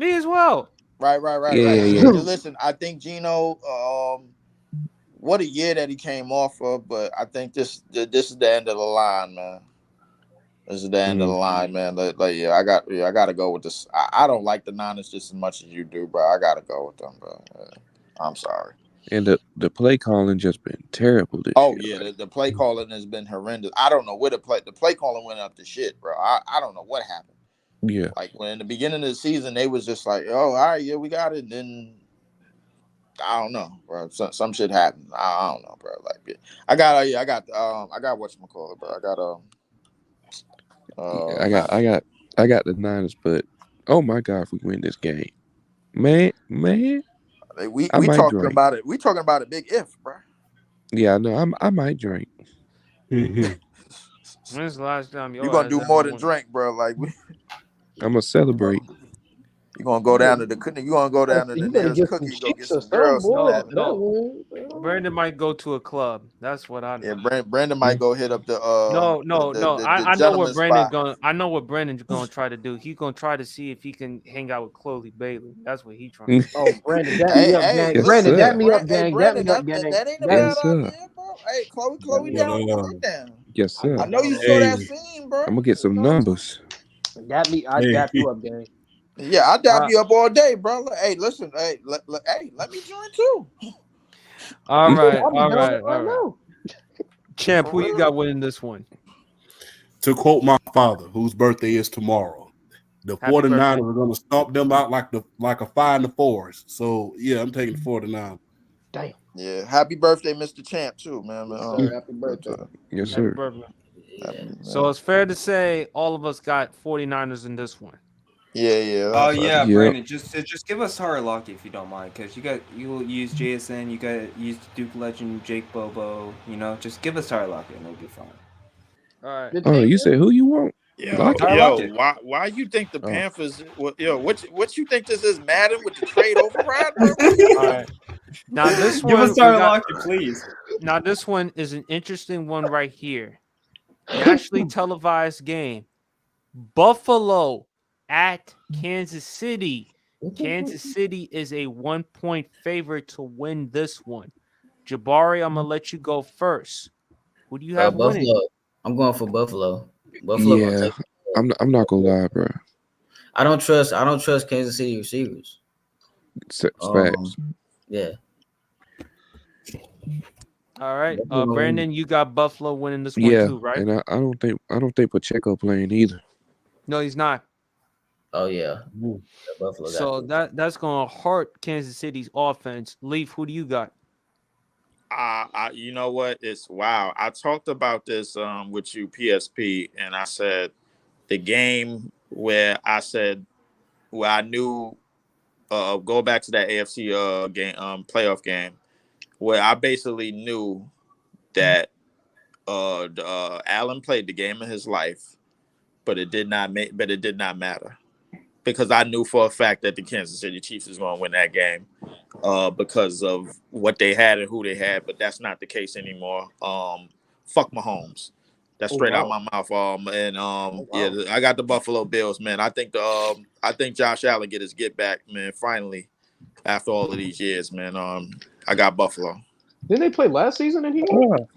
as well. Right. Yeah. Listen, I think Geno what a year that he came off of. But I think this is the end of the line, man. This is the end of the line, man. Yeah, I got to go with this. I don't like the Niners just as much as you do, bro. I got to go with them, bro. I'm sorry. And the play calling just been terrible this Oh year. yeah, the play calling has been horrendous. I don't know where the play calling went up to shit, bro. I don't know what happened. Yeah. Like when in the beginning of the season, they was just like, oh, all right, yeah, we got it. And then I don't know, bro. Some shit happened. I don't know, bro. Like, yeah. I got whatchamacallit, bro. I got the Niners, but oh my God, if we win this game, man, we I might talking drink. about it. We talking about a big if, bro. Yeah, I know. I might drink. When's the last time you gonna do more than drink, bro? Like I'm gonna celebrate. You gonna go down to the nearest cookie, go get some girls. No. Brandon might go to a club. That's what I know. Yeah, Brandon might go hit up the No. the I know what gentleman's Brandon's spot. going. I know what Brandon's going to try to do. He's going to try to see if he can hang out with Chloe Bailey. That's what he's trying to do. Oh, Brandon, dap me up, gang. Brandon, dap me up, gang. Brandon, Dap me up, gang. that ain't a Yes, bad sir. idea, bro. Hey, Chloe down, sit down. Yes, sir. I know you saw that scene, bro. I'm gonna get some numbers. Dap me. I dap you up, gang. Yeah, I dap you up all day, bro. Hey, listen, let me join too. All right. Now. Champ, who you got winning this one? To quote my father, whose birthday is tomorrow, the Happy 49ers birthday. are going to stomp them out like a 5 in the 4s. So yeah, I'm taking the 49. Damn. Yeah, happy birthday, Mr. Champ, too, man. Happy birthday. Yes, Happy sir. birthday. So it's fair to say all of us got 49ers in this one. Yeah. Oh yeah, Yep. Brandon, just give us Tyler Lockett if you don't mind, because you'll use JSN, you got use Duke legend Jake Bobo, just give us Tyler Lockett and it'll be fine. All right. Oh, you said who you want? Yo, why you think the Panthers? What you think this is, Madden with the trade override? Bro? All right. Now this one, Give us Tyler Lockett, please. Now this one is an interesting one right here. Nationally televised game. Buffalo at Kansas City. Kansas City is a 1-point favorite to win this one. Jabari, I'm gonna let you go first. Who do you have winning? Buffalo. I'm going for Buffalo. Buffalo. Yeah, I'm not gonna lie, bro. I don't trust Kansas City receivers. Facts. Yeah. All right, Brandon, you got Buffalo winning this one Yeah, too, right? and I don't think Pacheco playing either. No, he's not. Oh yeah. Buffalo. So that's gonna hurt Kansas City's offense. Leaf, who do you got? You know what? It's wow. I talked about this with you, PSP, and I said the game where I knew go back to that AFC game playoff game where I basically knew that Allen played the game of his life, but it did not matter. Because I knew for a fact that the Kansas City Chiefs was going to win that game because of what they had and who they had, but that's not the case anymore. Fuck Mahomes. That's straight out my mouth. Yeah, I got the Buffalo Bills, man. I think Josh Allen get his get back, man. Finally, after all of these years, man. I got Buffalo. Didn't they play last season and he won?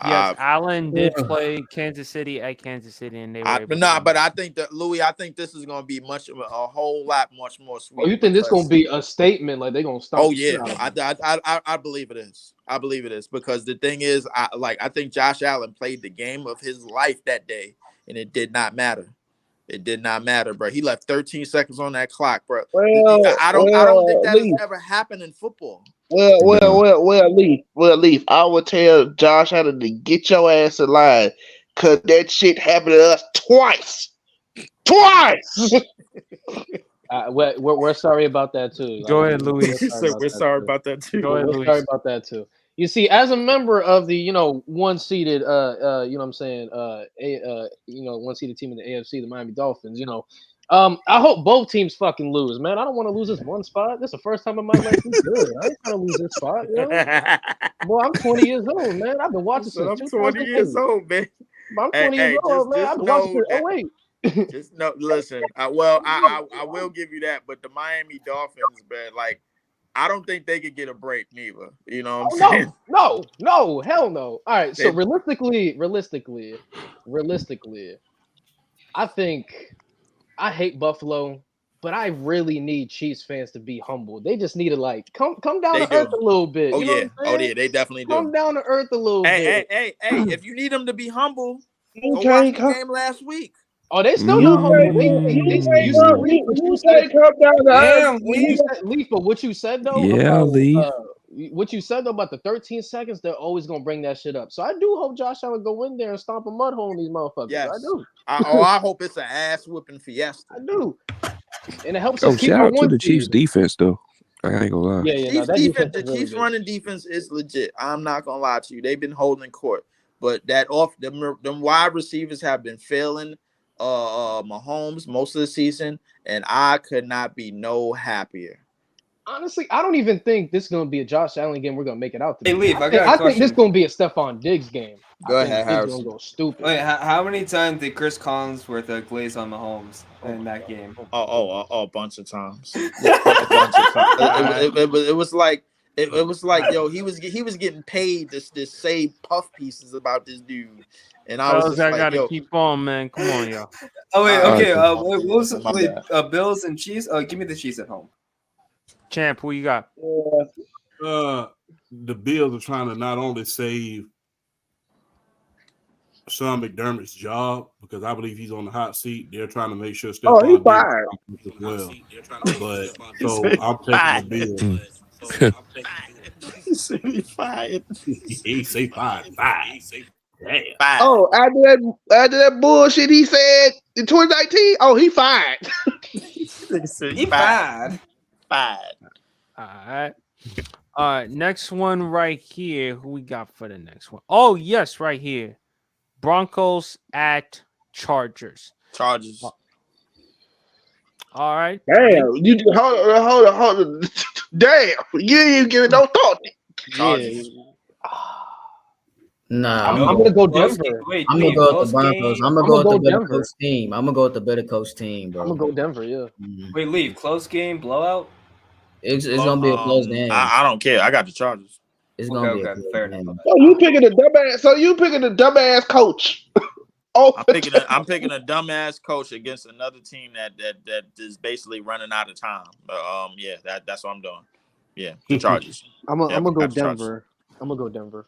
Yes, Allen did play Kansas City at Kansas City, and they were able to but I think that Louis, I think this is going to be a whole lot much more sweet. Oh, you think this going to be a statement? Like they're going to stop? Oh yeah, I believe it is. I believe it is because the thing is, I think Josh Allen played the game of his life that day, and it did not matter. It did not matter, bro. He left 13 seconds on that clock, bro. I don't think that has ever happened in football. Leaf. I would tell Josh Allen to get your ass in line, cause that shit happened to us twice. We're sorry about that too. Go ahead, Louis. We're sorry about that too. Go ahead, We're Louis. sorry about that too. You see, as a member of the one-seeded one-seeded team in the AFC, the Miami Dolphins, I hope both teams fucking lose, man. I don't want to lose this one spot. This is the first time in my life we good. I ain't trying to lose this spot, Boy, I'm 20 years old, man. I've been watching since I'm 20 years old, man. I'm 20 years old, man. I've been watching since 08. Just no, listen. I will give you that, but the Miami Dolphins, man, like I don't think they could get a break neither. You know what I'm Oh, saying? no, hell no. All right, so They- realistically, I think I hate Buffalo, but I really need Chiefs fans to be humble. They just need to like come down They to earth do. a little bit. Oh You know yeah. what I'm saying? They definitely Come do. down to earth a little bit. Hey, if you need them to be humble, You go can't watch the come. game last week. Oh, they still You not humble. say They you said come. Leaf, what You you say said. come down to earth. Damn, When you You said Leaf, but what you said though Yeah, about Leaf. what you said though about the 13 seconds, they're always gonna bring that shit up. So I do hope Josh Allen go in there and stomp a mud hole in these motherfuckers. Yes. I do. I hope it's an ass whipping fiesta. I do. And it helps Oh, us keep shout our out to one the Chiefs seed. defense though. I ain't gonna lie. Yeah, no, Chiefs that defense, defense the is really Chiefs good. running defense is legit. I'm not gonna lie to you. They've been holding court, but them wide receivers have been failing Mahomes most of the season, and I could not be no happier. Honestly, I don't even think this is gonna be a Josh Allen game. We're gonna make it out. Hey, Leaf, I got a I think this question. is gonna be a Stephon Diggs game. Go I think ahead, Diggs Harrison. gonna go stupid. Wait, how many times did Chris Collinsworth glaze on Mahomes in that game? A bunch of times. A bunch of times. It was like yo, he was getting paid to say puff pieces about this dude, and I was Fellas, just I like, gotta yo, keep on, man. Come on, y'all. Oh wait, All okay. right, What was My wait, bad. Bills and Chiefs? Give me the Chiefs at home. Champ, who you got? The Bills are trying to not only save Sean McDermott's job because I believe he's on the hot seat. They're trying to make sure Oh, he Stephon fired. Diggs as well. But so I'm taking the Bills. he said he fired. He say five. Damn. Oh, after that bullshit he said in 2019. Oh, he fired. He bad. Fired. All right. Next one right here. Who we got for the next one? Oh, yes, right here. Broncos at Chargers. Chargers. All right. Damn, you just hold on. Damn, you ain't even giving no thought. Chargers. Nah, I'm gonna go Close Denver. game. Wait, I'm gonna Leaf, go with close the Broncos. game. I'm gonna I'm go gonna with the go better Denver. coach team. I'm gonna go with the better coach team, bro. I'm gonna go Denver. Yeah. Mhm. Wait, Leaf, close game, blowout. It's gonna be a close game. I don't care. I got the Chargers. It's gonna be a Okay, close fair game. enough. So you picking the dumbass coach. Oh, I'm picking a dumbass coach against another team that is basically running out of time. Yeah, that's what I'm doing. Yeah, the Chargers. I'm gonna go got the Chargers. Denver. I'm gonna go Denver.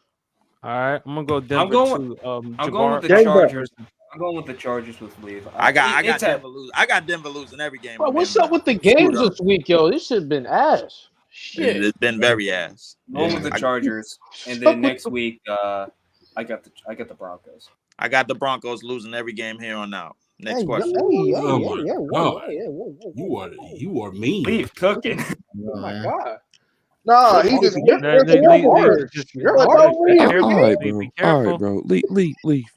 All right. I'm gonna go Denver going- too. I'm going with the Denver. Chargers. I'm going with the Chargers with Leaf. I got It's a- Denver losing. I got Denver losing every game. Bro, what's Remember up with the that. games Screwed up. this week, yo? This shit been ass. Shit. It's been very ass. Going with the Chargers, and then next week, I got the Broncos. I got the Broncos losing every game here on out. Next Hey, question. Oh my God. whoa. You are mean. Leaf cooking. Oh my god. no, he just You're But hard. no reason. All right, Be bro. All careful. right, bro. Leaf.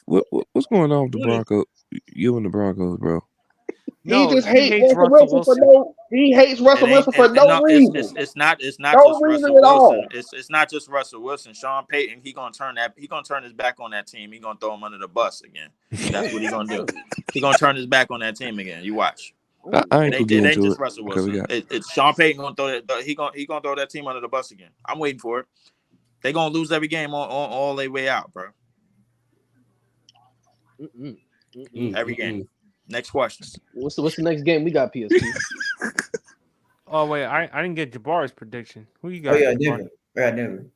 What's going on with the Broncos? You and the Broncos, bro. He just hates Russell Wilson for no. He hates Russell Wilson for no reason. It's not No just reason Russell at all. Wilson. It's not just Russell Wilson. Sean Payton, he gonna turn his back on that team. He gonna throw him under the bus again. That's what he gonna do. He gonna turn his back on that team again. You watch. I ain't It gonna get ain't into just it. Russell Okay, we Wilson. got It's Sean Payton gonna throw that. He gonna throw that team under the bus again. I'm waiting for it. They gonna lose every game on all their way out, bro. Every game. Next question. What's the next game we got, PSP? Oh wait, I didn't get Jabbar's prediction. Who you Oh got? yeah, Jabbar? Denver. Right, Denver.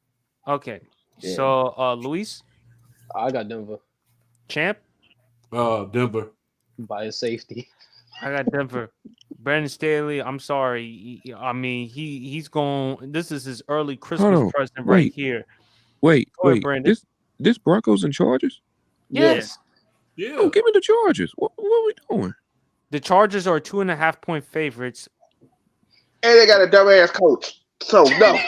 Okay. Yeah. So Luis, I got Denver Champ, Denver. by a safety. I got Denver. Brandon Staley, I'm sorry. I mean, he's going. This is his early Christmas on. present right Wait. here. Wait. Go ahead, Brandon. This Broncos and Chargers? Yes. Yeah. Oh, give me the Chargers. What are we doing? The Chargers are 2.5-point favorites. And they got a dumbass coach. So no.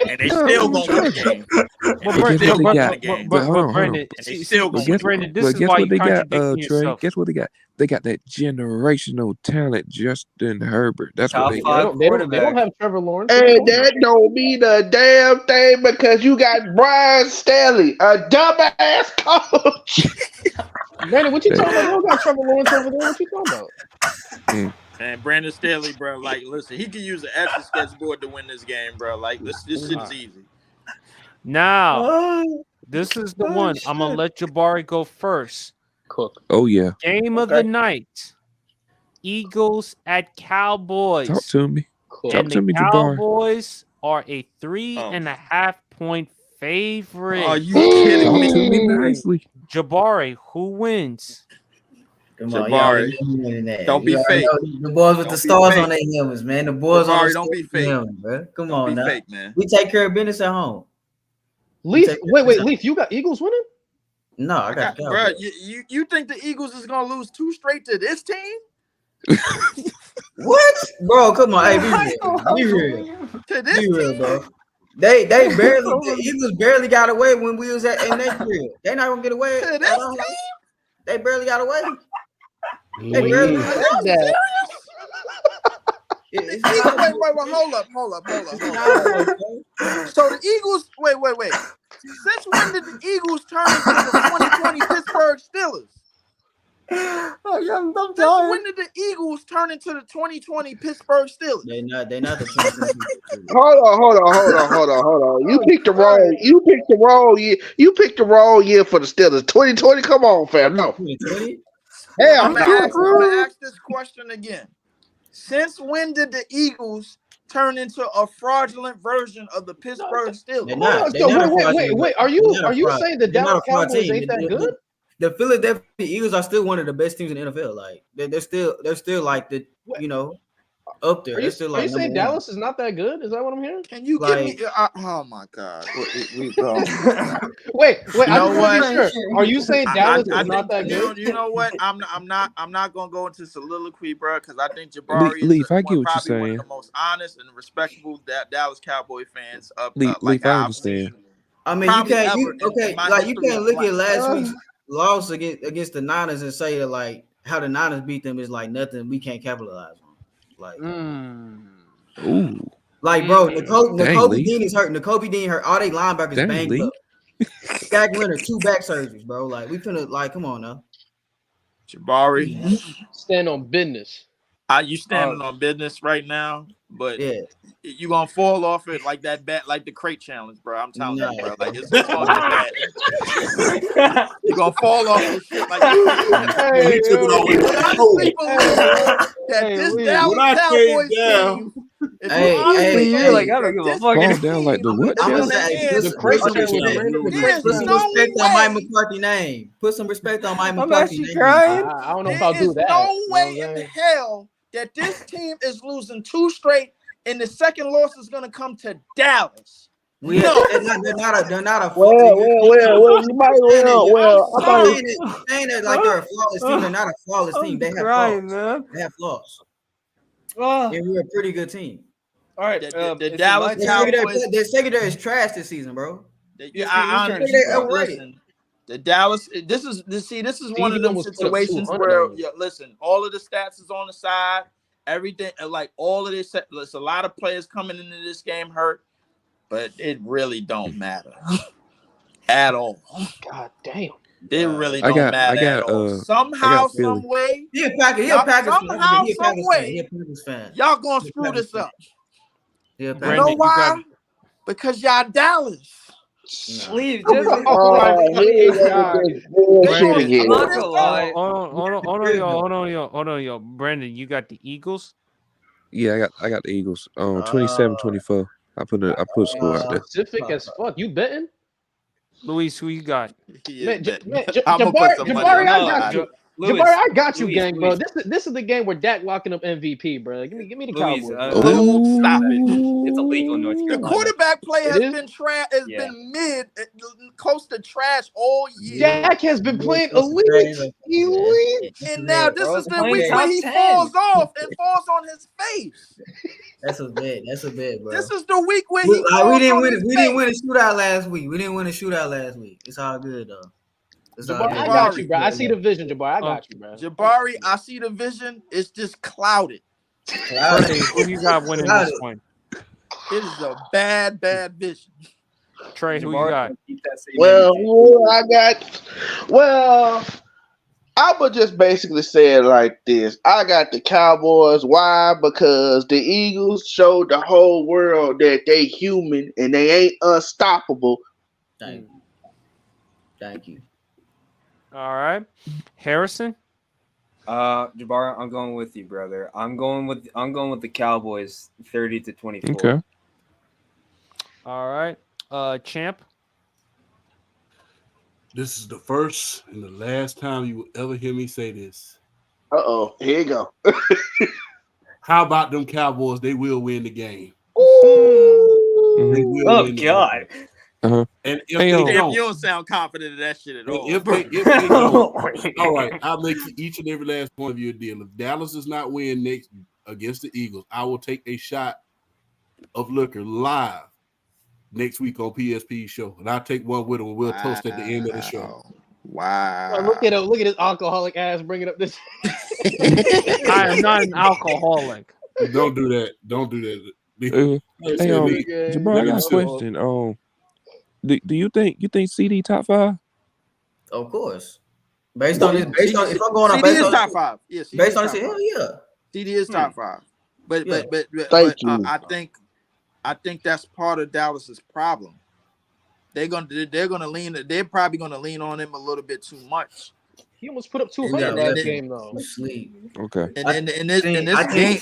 And they still gonna win the game. But And they guess still what they gonna got? win the game. But hold on. Brandon, And they still But gonna guess, Brandon, this but is guess why what you they got, contradicting Trey? yourself. Guess what they got? They got that generational talent, Justin Herbert. That's Top what they five got. They don't quarterback. have Trevor Lawrence. And that don't mean a damn thing because you got Brian Stanley, a dumbass coach. Brandon, what you talking about? You don't got Trevor Lawrence over there. What you talking about? And Brandon Staley, bro, like, listen, he can use an extra sketchboard to win this game, bro. Like, this shit is easy. Now, this is the one. I'm gonna let Jabari go first. Cook. Oh yeah. Game of the night. Eagles at Cowboys. Talk to me. Cook. Talk And to the me, Jabari. Cowboys are a 3.5 point favorite. Are you kidding Talk me? to me nicely. Jabari, who wins? Come on, Jabari, don't be fake. The boys with Don't the be stars fake. on their helmets, man. The boys on Jabari, the don't be fake. helmets, bro. Come Don't on be now. fake, man. We take care of business at home. Leaf. Take- Wait, Leaf. You got Eagles winning? No, I got the Bro, Cowboys. you think the Eagles is gonna lose 2 straight to this team? What, bro? Come on, hey, be real. To this Be real, team? bro. They barely the Eagles barely got away when we was in that crib. They not gonna get away. To at this all. team? They barely got away. They Leaf. barely Leaf. got away. That. It's Wait, not- hold up. it's not away, bro. So the Eagles, wait. Since when did the Eagles turn into the 2020 Pittsburgh Steelers? I'm Since tired. when did the Eagles turn into the 2020 Pittsburgh Steelers? They not the 2020. Hold on. You picked the wrong. You picked the wrong year. You picked the wrong year for the Steelers. 2020. Come on, fam. No. 2020? Hell I'm no. gonna ask this question again. Since when did the Eagles turn into a fraudulent version of the Pittsburgh Steelers? They're not. So They're not a fraud wait. team. Are you They're not a fraud. saying the They're not Dallas a fraud Cowboys team. ain't that good? The Philadelphia Eagles are still one of the best teams in the NFL. Like they're still like the up there. Are you, They're still are like you saying number one. Dallas is not that good? Is that what I'm hearing? Can you Like- give me? Oh my God! Bro. Wait. You I know just want to be what? sure. Are you saying Dallas is not that you know, good? you know what? I'm not gonna go into soliloquy, bro, because I think Jabari Leaf, is I get what you're probably one saying. of the most honest and respectable Dallas Cowboy fans up. Leaf, Like I I've understand. seen. I mean, you Probably can't. ever You in okay? my Like you history can't of look at life. last week's loss against the Niners and say that like how the Niners beat them is like nothing we can't capitalize on. Like, Ooh. like bro, Nakobe Leaf. Dean is hurt. Nakobe Dean hurt. All they linebackers Dang, banged Leaf. up. Zach Leonard 2 back surgeries, bro. Like we finna like, come on now. Jabari, Stand on business. you standing on business right now, but Yeah. you gonna fall off it like that bat, like the crate challenge, bro. I'm telling No. you, bro. Like it's gonna get bad. You gonna fall off this shit like that. He took it all the way to the floor. Honestly believe that Hey, this Lee, Dallas when I Cowboys came down- team. If Hey, you honestly hey, believe hey. Like, I don't give a that fuck. this Fall down like the team what? is I'm challenge? gonna gonna say end put The crate some challenge respect. with There's Put some no respect on Mike way. McCarthy's name. Put some respect on Mike I'm McCarthy's actually name. crying. I don't know if There I'll do is that. no You know way what I'm in saying? hell that this team is losing 2 straight, and the second loss is gonna come to Dallas. They're not a Well, you might well. I'm I think saying that like they're a flawless team. They're not a flawless team. They have crying, flaws. man. They have flaws. Oh, And we're a pretty good team. all right. The is it Dallas my Cowboys- turn? Their secondary is trash this season, bro. Yeah, I Your turn. understand. They're Listen, the Dallas. This is one of Stevie them almost put up situations 200 where, on you. yeah, listen, all of the stats is on the side. Everything, like all of this. There's a lot of players coming into this game hurt, but it really don't matter at all. God damn. It really I don't got- matter I got, at all. I Somehow, got Philly. some way, He a Packers Y'all- fan. somehow, He a some Packers way, fan. He a Packers fan. y'all gonna He a screw Packers this fan. up. He a You Packers Brandon, know you why? got- Because y'all Dallas. Leave. Oh, Just my God. bullshit They again. I'm not gonna gonna screw this up. lie. Hold on, y'all. Brandon, you got the Eagles? Yeah, I got the Eagles. 27-24. I put a score out there. Specific as fuck. You betting? Luis, who you got? He is Man, betting. Jabari, I'ma put some money Jabari, I on got that. you. Luis, Jabari, I got you, Luis, gang, bro. Luis. This is the game where Dak locking up MVP, bro. Give me the Luis, Cowboys. Luis, Oh, stop it. It's illegal in North The Carolina. quarterback play It has is? been Yeah. mid, close to trash all year. Dak has been playing elite. And now this Bro, is the playing week top where he 10. falls off and falls on his face. That's a bet. That's a bet, bro. This is the week where he We falls didn't on win. his We face. didn't win a shootout last week. It's all good though. It's all Jabari, good. I got you, bro. I see the vision, Jabari. I got you, bro. Jabari, I see the vision. It's just clouded. Trey, who you got winning Got this it. one? It is a bad vision. Trey, who you Jabari, got? keep that same Well, energy. I would just basically say it like this. I got the Cowboys. Why? Because the Eagles showed the whole world that they human and they ain't unstoppable. Thank you. Thank you. All right, Harrison. Jabbar, I'm going with you, brother. I'm going with the Cowboys, 30-24. Okay. All right, Champ. This is the first and the last time you will ever hear me say this. Here you go. How about them Cowboys? They will win the game. Mhm. They will Oh win the God. game. Uh-huh. And if Hey, they yo. Damn, don't, you don't sound confident in that shit at all. if they don't, all right, I'll make each and every last one of you a deal. If Dallas does not win next against the Eagles, I will take a shot of liquor live next week on PSP show, and I'll take one with them. And we'll toast at the end of the show. Wow. Oh, look at him! Look at his alcoholic ass bringing up this. I am not an alcoholic. Don't do that. Don't do that. Hey, Jabbar, I got a question. Do you think CD top 5? Of course. Based on this, if I'm going on CD based is on top 5. Yeah, CD based is on top this, 5. hell yeah. CD is top 5. But Yeah. Thank you. I think that's part of Dallas's problem. They're probably gonna lean on him a little bit too much. He almost put up 200 Yeah, last game though. Sleep. Okay. And in this game,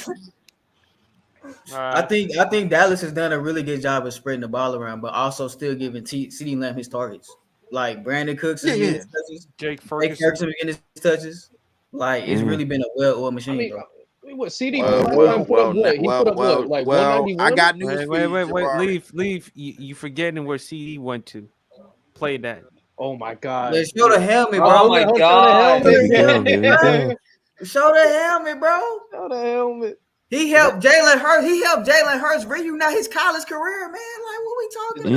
I think Dallas has done a really good job of spreading the ball around, but also still giving CeeDee Lamb his targets. Like Brandon Cooks is getting his touches. Jake Jake Ferguson. Ferguson is getting his touches. Like it's really been a well-oiled machine, I mean, bro. what CD Well, last well, time put well, up what? He well, put up well, what, like well, 191? I got news for you, Wait, Jabari. leave. You forgetting where CD went to. Play that. Oh my god. Let's show the helmet, bro. Oh my God. There you go. There you go. Show the helmet, bro. Show the helmet. He helped Jalen Hurts reunite his college career, man. Like, what we talking about?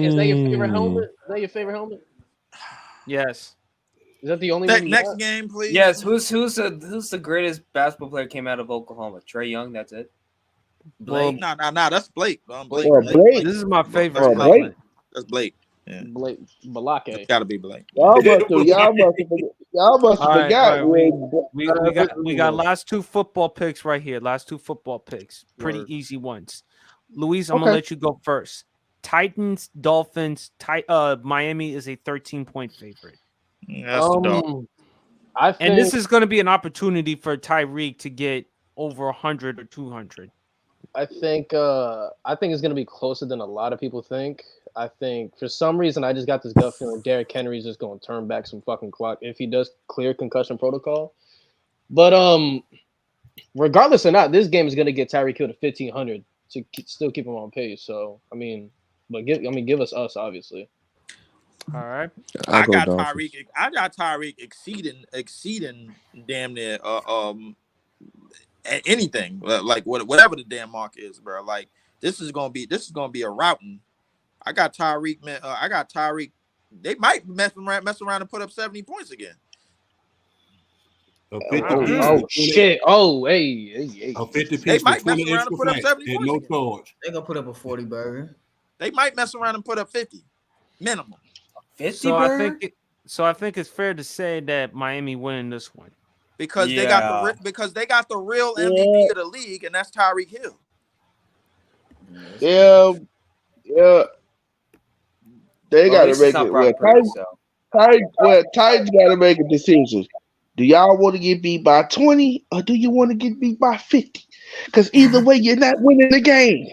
Is that your favorite helmet? Is that your favorite helmet? Yes. Is that the only one? You Next got? game, please. Yes, who's the greatest basketball player came out of Oklahoma? Trae Young, that's it. Blake. No, that's Blake. Blake. This is my favorite. That's Blake. Blake. That's Blake. Yeah. Blake Balake. It's gotta be Blake. Y'all must have forgot. We got last 2 football picks right here. Last 2 football picks. Pretty easy ones. Luis, I'm gonna let you go first. Titans, Dolphins. Miami is a 13-point favorite. That's the dog. I think, And this is going to be an opportunity for Tyreek to get over 100 or 200. I think it's gonna be closer than a lot of people think. I think for some reason I just got this gut feeling Derrick Henry is just gonna turn back some fucking clock if he does clear concussion protocol. But regardless or not, this game is gonna get Tyreek Hill to 1,500 to still keep him on pace. So give us obviously. All right. I got Tyreek exceeding damn near anything, like whatever the damn mark is, bro. Like this is gonna be a routing. I got Tyreek, man. I got Tyreek. They might mess around and put up 70 points again. Oh shit! Oh hey. A 50 They piece might with mess 20 around and put up extra 70 flat points and no again. charge. They gonna put up a 40 burger. They might mess around and put up 50 minimum. 50 So burger? I think it's fair to say that Miami winning this one. Because they got the real MVP of the league, and that's Tyreek Hill. Yeah. They gotta make it. Titans gotta make a decision. Do y'all want to get beat by 20 or do you want to get beat by 50? Because either way, you're not winning the game.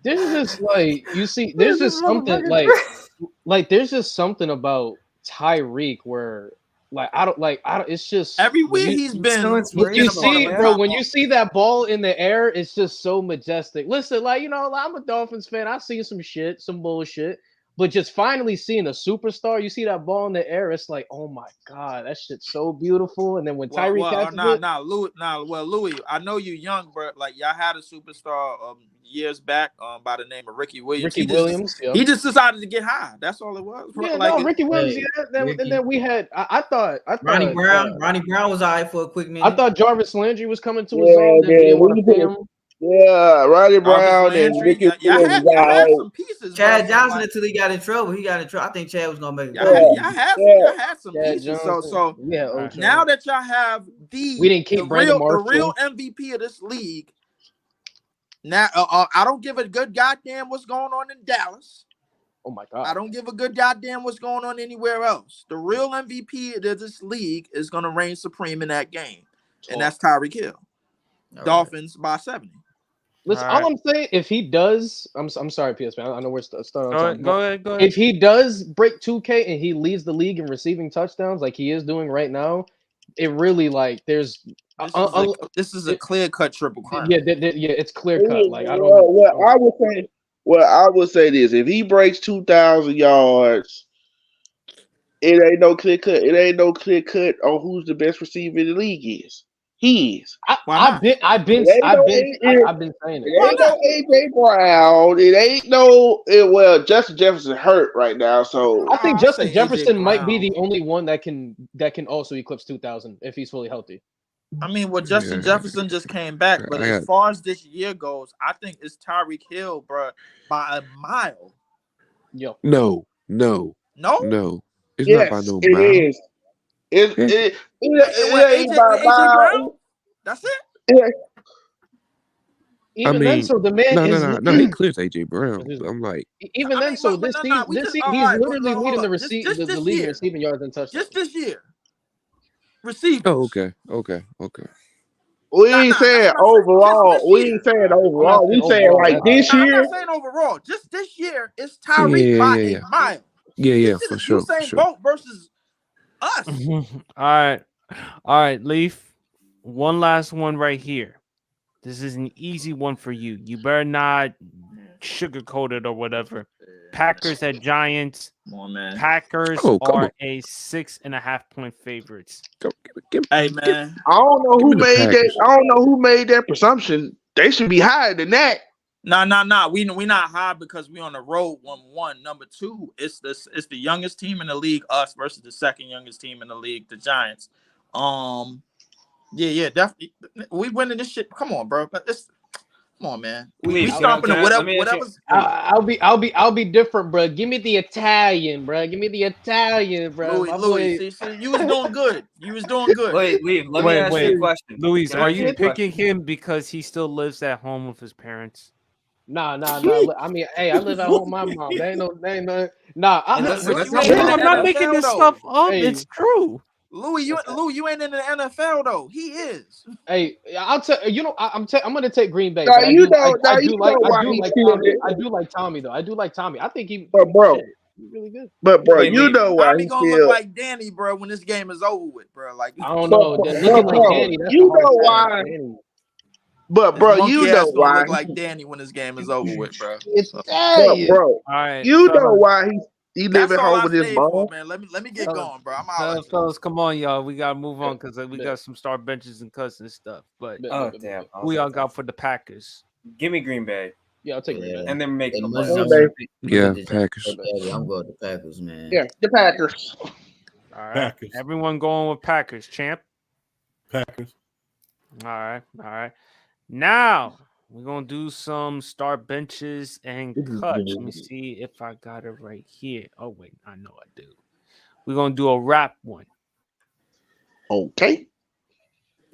This is just like you see. There's just something like there's just something about Tyreek where I don't. It's just every week he's been. You see, bro, when you see that ball in the air, it's just so majestic. Listen, I'm a Dolphins fan. I've seen some shit, some bullshit, but just finally seeing a superstar, you see that ball in the air, it's like, oh my god, that shit's so beautiful. And then when Tyreek Louis, I know you young, bro. Like y'all had a superstar years back by the name of Ricky Williams. He just decided to get high. That's all it was. Yeah, Ricky Williams. And then we had. I thought Ronnie Brown. Ronnie Brown was all right for a quick minute. I thought Jarvis Landry was coming to his own. Yeah, Ronnie Jarvis Brown and Landry. Ricky Y'all Seals had out. some pieces, Chad bro. Johnson Like, until he got in trouble. He got in trouble. I think Chad was gonna make a y'all comeback. had some Chad pieces. Johnson. So Yeah, All right. Ocho. now that y'all have We didn't keep the Brandon real Marshall. MVP of this league. Now I don't give a good goddamn what's going on in Dallas. Oh my I God. don't give a good goddamn what's going on anywhere else. The real MVP of this league is gonna reign supreme in that game, and that's Tyreek Hill. All Dolphins by 70. Listen, All all right. I'm saying, if he does, I'm sorry, PS man. I know we're starting Go on ahead. time. Go ahead. Go ahead. If he does break 2K and he leads the league in receiving touchdowns like he is doing right now, it really like there's This is a clear cut triple crown. yeah, it's clear cut. Like I Well, don't. I would say this: if he breaks 2,000 yards, it ain't no clear cut. It ain't no clear cut on who's the best receiver in the league is. He is. I've been saying It it. ain't no AJ Brown. It ain't no. Well, Justin Jefferson hurt right now, so I think I Justin say AJ Jefferson might be Brown. the only one that can also eclipse 2,000 if he's fully healthy. I mean, well, Justin Jefferson just came back, but as far as this year goes, I think it's Tyreek Hill, bro, by a mile. Yo, No. It's not by no it mile. is. It ain't by AJ mile. Brown? That's it. even then, so the man is No. He clears AJ Brown. I'm like, even then, so this season, he's literally leading the league in receiving yards and touchdowns. Just this year, receivers. oh, okay. We ain't saying overall. We ain't saying overall. We saying like this I'm year. not saying overall. Just this year, it's Tyreek by a mile. Yeah, This for is sure. Usain Bolt versus us. All right, Leaf. One last one right here. This is an easy one for you. You better not sugarcoat it or whatever. Packers at Giants. Come on, man. Packers are a 6.5 point favorites. Hey, man. I don't know who made that. Packers. I don't know who made that presumption. They should be higher than that. Nah. We not high because we on the road 1-1. Number two, it's the youngest team in the league, us versus the second youngest team in the league, the Giants. Yeah, definitely. We winning this shit. Come on, bro. Come on, man. We stomping whatever's. I'll be different, bro. Give me the Italian, bro. Louis, see, you was doing good. Wait, let me ask you a question. Luis, Can I are ask you a picking question? him because he still lives at home with his parents? Nah. I mean, hey, I live at home with my mom. They ain't no. Nah, And listen, What let's you not ain't bring in I'm the not NFL, making this though. stuff up. Hey. It's true. Louis, you ain't in the NFL though. He is. Hey, I'll tell you. Know, I'm gonna take Green Bay. Now But I do like Tommy though. I do like Tommy. I think he. But bro, he's really good. But bro, Wait, you Lee. know why Tommy he gonna look still. like Danny, bro, when this game is over with, bro. Like I don't know. Looking like Danny, that's you a hard know task, why. Danny. But this bro, monkey you ass know gonna why. look like Danny when this game is over with, bro. It's So, But bro, All right, you know fellas. why he that's living all home I with his stayed for, mom. man. Let me get Fellas, going, bro. I'm out. fellas, come on, y'all. We gotta move on because we got some star benches and cuts and stuff. But Oh damn! who y'all got for the Packers? Give me Green Bay, Yeah, I'll take Green Bay. and then make the I'm playoffs. gonna pick Yeah, the Packers. Giants. I'm going to Packers, man. Yeah, the Packers. All right, Packers. everyone going with Packers. Champ. Packers. All right. Now we're gonna do some star benches and cuts. Let me see if I got it right here. Oh wait, I know I do. We're gonna do a rap one. Okay.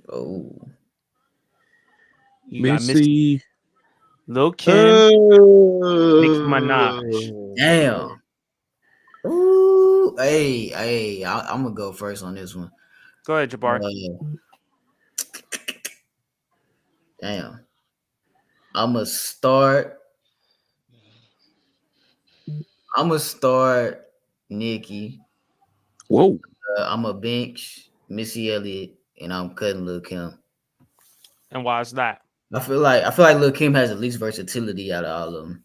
Oh, You got Missy. Lil Kim, Nicki Minaj. damn. Ooh, hey, I'm gonna go first on this one. Go ahead, Jabari. Damn. I'm gonna start Nikki. Whoa. I'm gonna bench Missy Elliott, and I'm cutting Lil Kim. And why is that? I feel like Lil Kim has the least versatility out of all of them.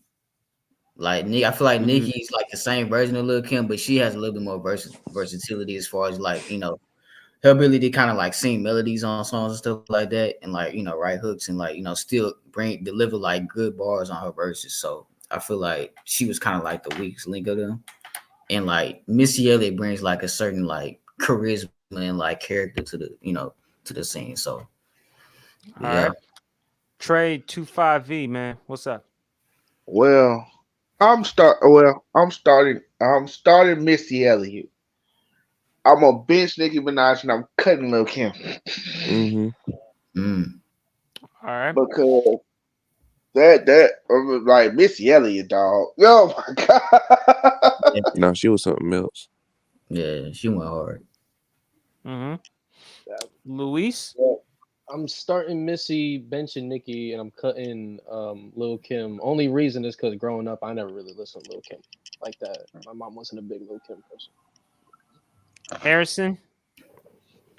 Like I feel like Nicki's like the same version of Lil Kim, but she has a little bit more versatility as far as like, her ability to kind of like sing melodies on songs and stuff like that, and like, write hooks and like, still deliver like good bars on her verses. So I feel like she was kind of like the weakest link of them. And like Missy Elliott brings like a certain like charisma and like character to the, to the scene. So All right. Trade 25V, man. What's up? Well, I'm starting Missy Elliott. I'm gonna bench Nicki Minaj and I'm cutting Lil Kim Mm-hmm. All right. because like Missy Elliott, dog. Oh my god. No, she was something else. Yeah, she went hard. Mm-hmm. Luis? I'm starting Missy, benching Nicki, and I'm cutting Lil Kim. Only reason is because growing up, I never really listened to Lil Kim like that. My mom wasn't a big Lil Kim person. Harrison?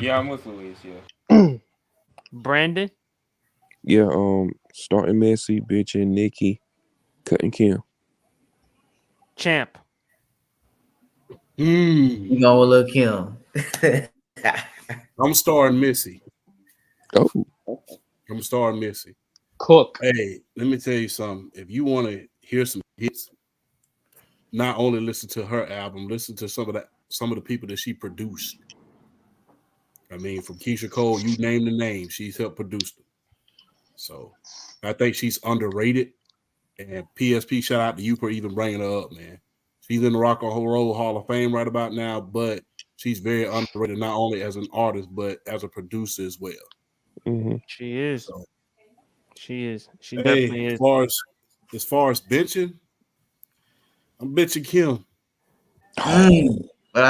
Yeah, I'm with Luis. Yeah. Brandon? Yeah, starting Messi, bitching Nikki, cutting Kim. Champ? You going with Lil Kim? I'm starting Missy. Oh, I'm starting Missy. Cook. Hey, let me tell you something. If you want to hear some hits, not only listen to her album, listen to some of the people that she produced. I mean, from Keisha Cole, you name the name, she's helped produce them. So I think she's underrated. And PSP, shout out to you for even bringing her up, man. She's in the Rock and Roll Hall of Fame right about now, but she's very underrated, not only as an artist, but as a producer as well. mm-hmm. She is. So, she is. She definitely is. As far as benching, I'm benching Kim. But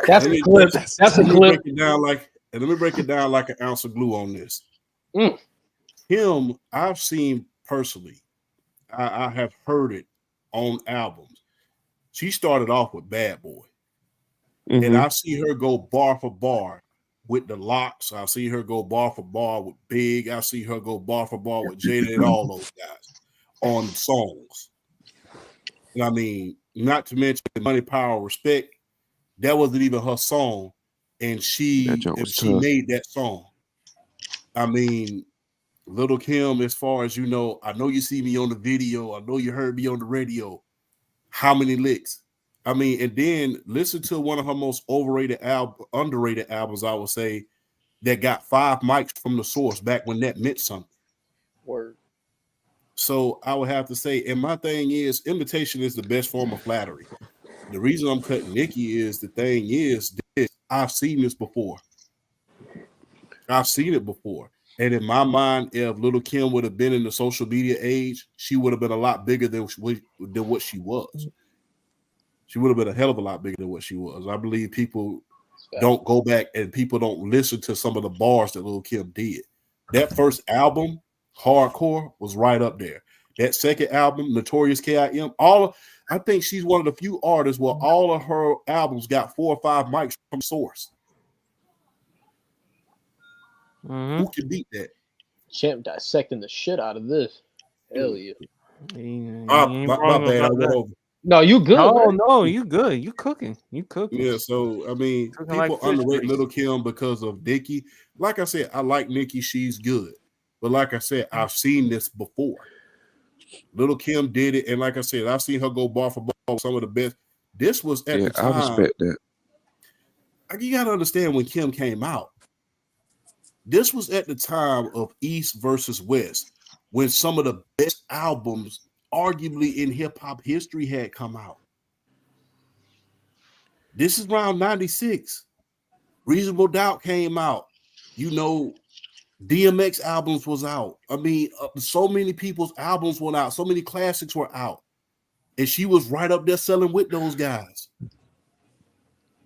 that's a clip. That's a clip. Let me break it down like an ounce of glue on this. Kim, I've seen personally. I have heard it on albums. She started off with Bad Boy. Mm-hmm. And I've seen her go bar for bar with the Locks. I've seen her go bar for bar with Big. I've seen her go bar for bar with Jada and all those guys on songs. And I mean, not to mention Money, Power, Respect. That wasn't even her song. And she made that song. I mean, Little Kim, as far as you know, I know you see me on the video. I know you heard me on the radio. How many licks? I mean, and then listen to one of her most underrated albums, I would say, that got 5 mics from the source back when that meant something. Word. So I would have to say, and my thing is, imitation is the best form of flattery. The reason I'm cutting Nicki is the thing is this, I've seen this before. I've seen it before. And in my mind, if Little Kim would have been in the social media age, she would have been a lot bigger than what she was. She would have been a hell of a lot bigger than what she was. I believe people don't go back and people don't listen to some of the bars that Little Kim did. That first album, Hardcore, was right up there. That second album, Notorious K.I.M., I think she's one of the few artists where all of her albums got 4 or 5 mics from source. Who can beat that? Champ dissecting the shit out of this. Hell yeah. My bad. I went over. No, you good. No, you good. You cooking. Yeah, so I mean, people underrate Little Kim because of Nicki. Like I said, I like Nicki. She's good. But like I said, I've seen this before. Little Kim did it. And like I said, I've seen her go bar for bar with some of the best. This was at the time. I respect that. You got to understand when Kim came out. This was at the time of East versus West, when some of the best albums, arguably in hip-hop history, had come out. This is around 96. Reasonable Doubt came out. You know, DMX albums was out. I mean, so many people's albums went out. So many classics were out. And she was right up there selling with those guys.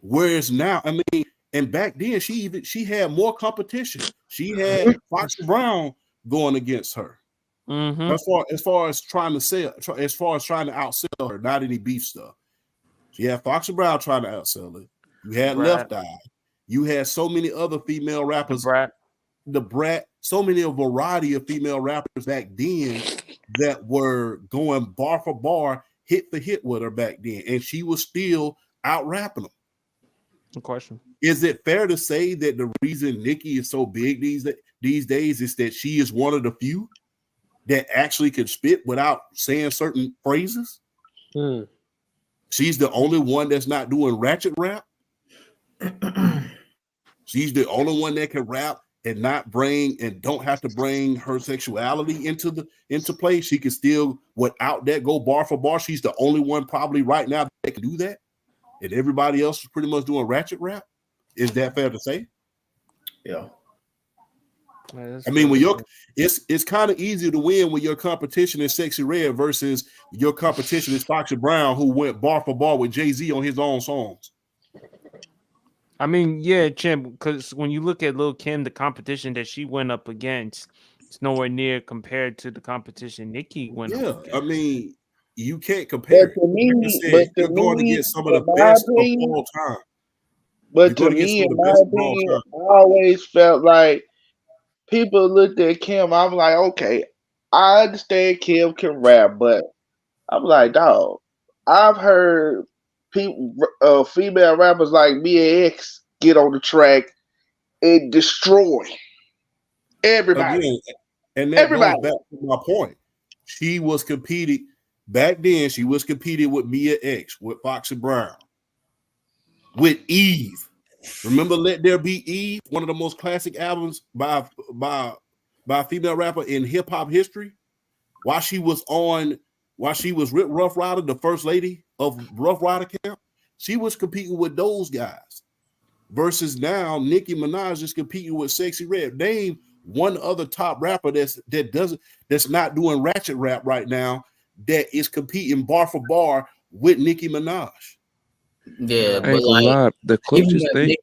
Whereas now, I mean, and back then, she had more competition. She had Foxy Brown going against her. Mm-hmm. As far as trying to outsell her, not any beef stuff. She had Foxy Brown trying to outsell her. You had Left Eye. You had so many other female rappers. The Brat. So many a variety of female rappers back then that were going bar for bar, hit for hit with her back then, and she was still out rapping them. No question. Is it fair to say that the reason Nicki is so big these days is that she is one of the few that actually can spit without saying certain phrases? She's the only one that's not doing ratchet rap. She's the only one that can rap and don't have to bring her sexuality into play. She can still, without that, go bar for bar. She's the only one probably right now that can do that. And everybody else is pretty much doing ratchet rap. Is that fair to say? Yeah. I mean, it's kind of easier to win when your competition is Sexy Red versus your competition is Foxy Brown, who went bar for bar with Jay-Z on his own songs. I mean, yeah, Champ, because when you look at Lil' Kim, the competition that she went up against, it's nowhere near compared to the competition Nicki went up against. I mean, you can't compare. But to me, you're going to get some of in the my best opinion, of all time. but to me, in my opinion, I always felt like people looked at Kim. I'm like, okay, I understand Kim can rap, but I'm like, dog, I've heard people, female rappers like Mia X get on the track and destroy everybody. Again, and that goes back to my point. She was competing back then. She was competing with Mia X, with Foxy Brown, with Eve. Remember "Let There Be Eve," one of the most classic albums by a female rapper in hip hop history. While she was with Rough Rider, the first lady of Rough Rider camp, she was competing with those guys. Versus now, Nicki Minaj is competing with Sexy Red. Name one other top rapper that's not doing ratchet rap right now that is competing bar for bar with Nicki Minaj. Yeah, I ain't gonna lie. The closest thing,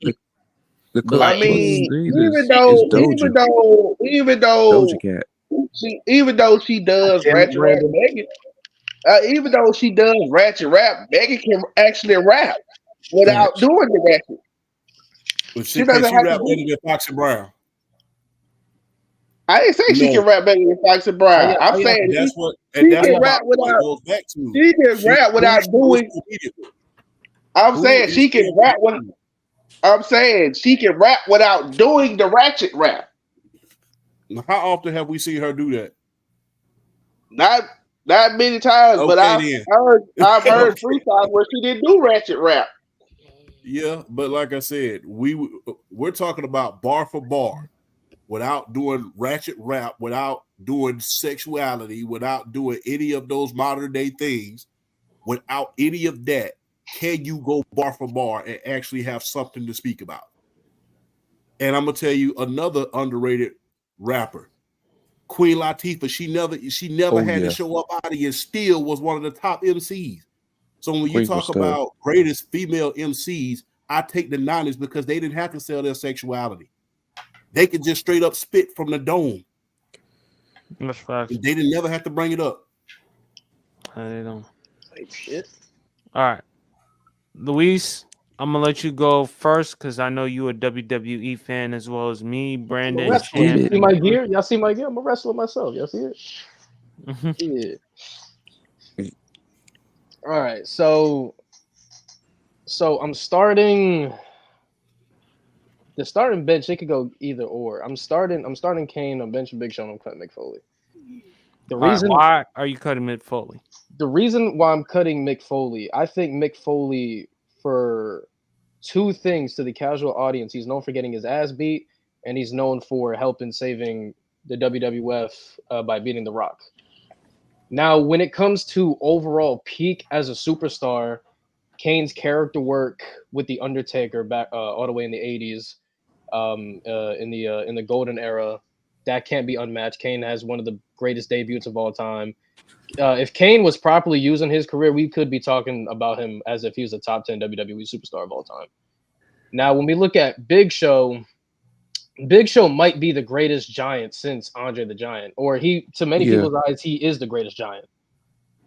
the closest thing even though Doja Cat. Even though she does ratchet rap, Megan, even though she does ratchet rap, Megan can actually rap without doing the ratchet. But she doesn't have rap better than Foxy Brown. I didn't say she can rap better than Foxy Brown. I'm saying she can rap without. She can rap without doing. I'm saying she can rap with. I'm saying she can rap without doing the ratchet rap. How often have we seen her do that? Not many times, but I've heard 3 times where she didn't do ratchet rap. Yeah, but like I said, we're talking about bar for bar, without doing ratchet rap, without doing sexuality, without doing any of those modern day things, without any of that. Can you go bar for bar and actually have something to speak about? And I'm gonna tell you another underrated rapper, Queen Latifah. She never had to show up audience. Still was one of the top MCs. So when you talk about greatest female MCs, I take the 90s because they didn't have to sell their sexuality. They could just straight up spit from the dome. That's facts. They didn't never have to bring it up. They don't. Shit. All right, Luis, I'm gonna let you go first because I know you're a WWE fan as well as me, Brandon. You see my gear? Y'all see my gear? I'm a wrestler myself. Y'all see it? Yeah. All right, so I'm starting. The starting bench, it could go either or. I'm starting Kane. I'm benching Big Show. And I'm cutting Mick Foley. The reason why are you cutting Mick Foley? The reason why I'm cutting Mick Foley, I think Mick Foley, for 2 things to the casual audience, he's known for getting his ass beat, and he's known for helping saving the WWF by beating The Rock. Now, when it comes to overall peak as a superstar, Kane's character work with The Undertaker back all the way in the 80s, in the golden era, that can't be unmatched. Kane has one of the greatest debuts of all time. If Kane was properly used in his career, we could be talking about him as if he was a top 10 WWE superstar of all time. Now, when we look at Big Show might be the greatest giant since Andre the Giant, or to many people's eyes, he is the greatest giant.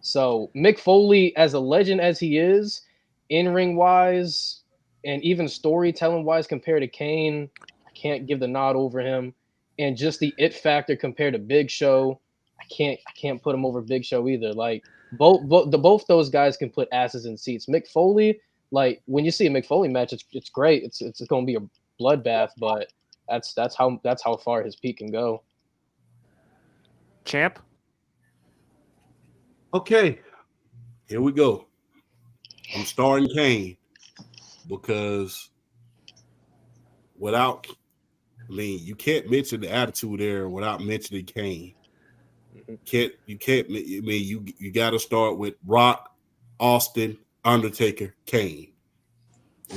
So Mick Foley, as a legend as he is, in-ring wise, and even storytelling wise compared to Kane, I can't give the nod over him. And just the it factor compared to Big Show, I can't put him over Big Show either. Like both those guys can put asses in seats. Mick Foley, like when you see a Mick Foley match, it's great. It's going to be a bloodbath, but that's how far his peak can go. Champ. Okay, here we go. I'm starting Kane because without I mean, you can't mention the Attitude Era without mentioning Kane. You can't. I mean, you got to start with Rock, Austin, Undertaker, Kane.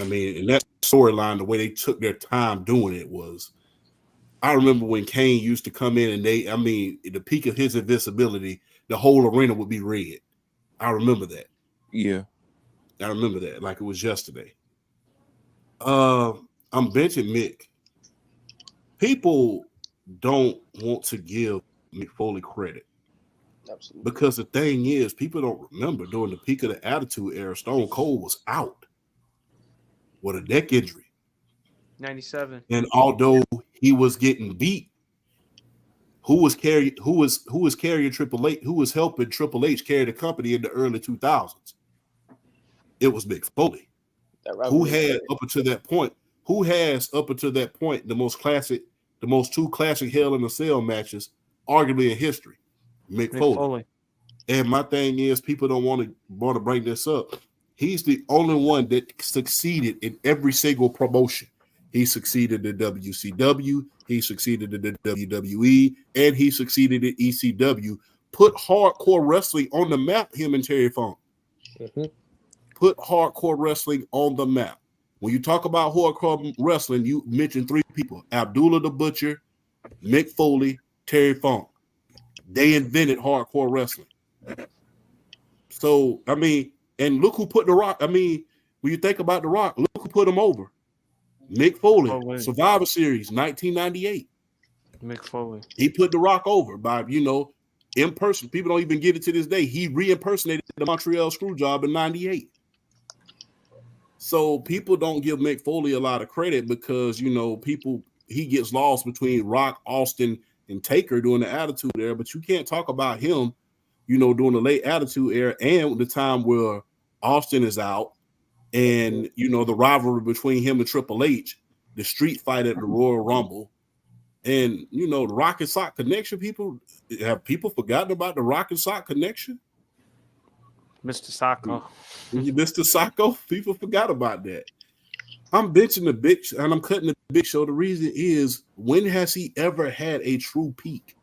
I mean, and that storyline, the way they took their time doing it was. I remember when Kane used to come in and at the peak of his invincibility, the whole arena would be red. I remember that. Yeah. I remember that like it was yesterday. I'm benching Mick. People don't want to give Mick Foley credit. Absolutely. Because the thing is, people don't remember during the peak of the Attitude Era, Stone Cold was out with a neck injury. 97. And although he was getting beat, who was carrying Triple H, who was helping Triple H carry the company in the early 2000s? It was Mick Foley. Who has up until that point the most two classic Hell in a Cell matches, arguably in history? Mick Foley. And my thing is, people don't want to bring this up. He's the only one that succeeded in every single promotion. He succeeded in WCW, he succeeded in the WWE, and he succeeded in ECW. Put hardcore wrestling on the map, him and Terry Funk. Mm-hmm. Put hardcore wrestling on the map. When you talk about hardcore wrestling, you mention three people: Abdullah the Butcher, Mick Foley, Terry Funk. They invented hardcore wrestling. So, I mean, and look who put The Rock. I mean, when you think about The Rock, look who put him over. Mick Foley, Survivor Series, 1998. Mick Foley. He put The Rock over by, in person. People don't even get it to this day. He re-impersonated the Montreal Screwjob in 98. So people don't give Mick Foley a lot of credit because, he gets lost between Rock, Austin, and Taker during the Attitude Era. But you can't talk about him, during the late Attitude Era and the time where Austin is out. And, the rivalry between him and Triple H, the street fight at the Royal Rumble, and, the Rock and Sock connection. Have people forgotten about the Rock and Sock connection? Mr. Sacco. Mr. Sacco, people forgot about that. I'm benching the Big Show, and I'm cutting the Big Show. The reason is, when has he ever had a true peak?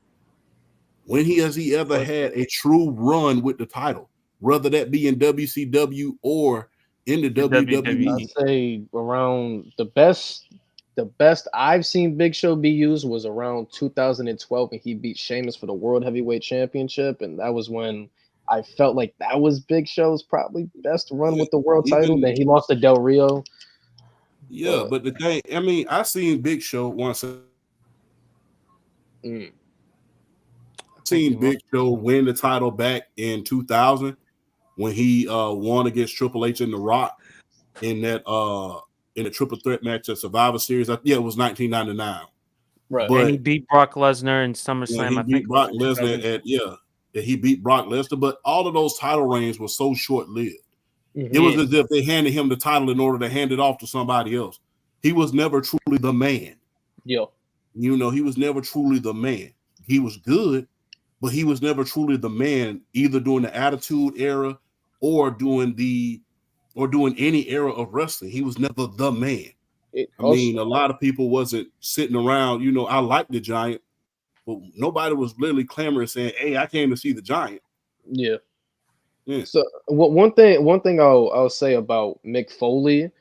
When has he ever had a true run with the title, whether that be in WCW or in the WWE? I'd say around the best I've seen Big Show be used was around 2012 when he beat Sheamus for the World Heavyweight Championship, and that was when I felt like that was Big Show's probably best run with the world title. Then he lost to Del Rio. Yeah, but the thing, I mean, I seen Big Show once. Seen Big Show win the title back in 2000 when he won against Triple H and The Rock in that in a triple threat match at Survivor Series. It was 1999. Right. But and he beat Brock Lesnar in SummerSlam. He beat Brock Lesnar he beat Brock Lesnar, but all of those title reigns were so short-lived. Mm-hmm. It was as if they handed him the title in order to hand it off to somebody else. He was never truly the man. Yeah. He was never truly the man. He was good, but he was never truly the man, either during the Attitude Era or during any era of wrestling. He was never the man. A lot of people wasn't sitting around, I like the Giant, but nobody was literally clamoring saying, "Hey, I came to see the Giant." Yeah. So one thing I'll say about Mick Foley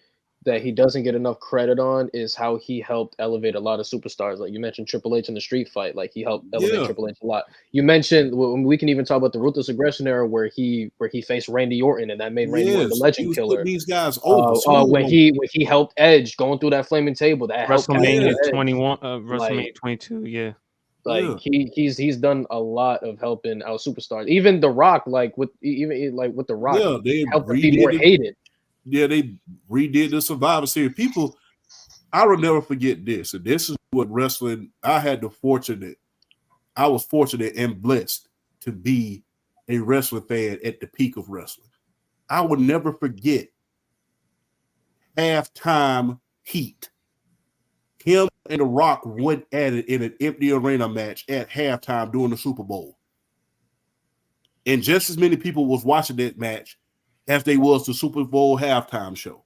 that he doesn't get enough credit on is how he helped elevate a lot of superstars. Like you mentioned Triple H in the street fight, like he helped elevate Triple H a lot. You mentioned, we can even talk about the Ruthless Aggression Era where he faced Randy Orton and that made Randy Orton the legend killer. These guys over. When he helped Edge going through that flaming table, that WrestleMania 21, WrestleMania 22, yeah. He's done a lot of helping out superstars. Even The Rock, with The Rock, they helped him be more hated. Yeah, they redid the Survivor Series. People, I will never forget this. And this is what wrestling. I was fortunate and blessed to be a wrestling fan at the peak of wrestling. I will never forget Halftime Heat. Him and The Rock went at it in an empty arena match at halftime during the Super Bowl. And just as many people was watching that match as they was the Super Bowl halftime show.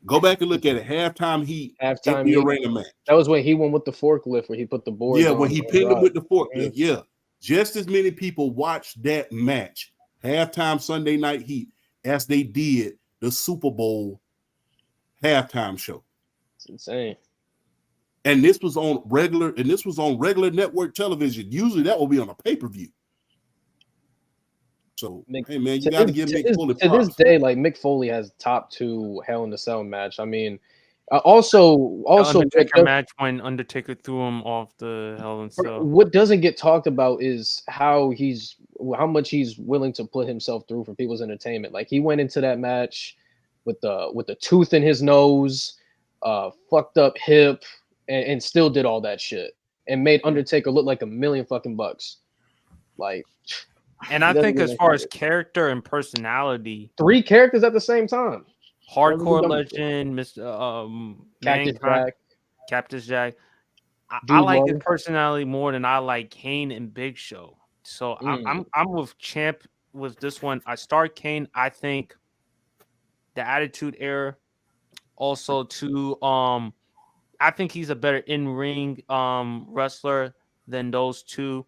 Go back and look at it. Halftime heat Halftime in the heat. arena match. That was when he went with the forklift, where he put the boards. Yeah, on when he and pinned him dropped. with the forklift. Yeah, just as many people watched that match, halftime Sunday Night Heat, as they did the Super Bowl halftime show. It's insane. And this was on regular network television. Usually that will be on a pay-per-view. So, hey man, you got to give Mick Foley props. To this day, like Mick Foley has top 2 Hell in a Cell match. I mean, also Undertaker match when Undertaker threw him off the Hell in a Cell. What doesn't get talked about is how much he's willing to put himself through for people's entertainment. Like he went into that match with the tooth in his nose, fucked up hip, and still did all that shit and made Undertaker look like $1 million fucking bucks. Like. And I think as far as character and personality, 3 characters at the same time. Hardcore Legend, Mr. Cactus Jack. I like his personality more than I like Kane and Big Show. So I'm with Champ with this one. I start Kane. I think the Attitude Era. Also, too, I think he's a better in-ring wrestler than those two.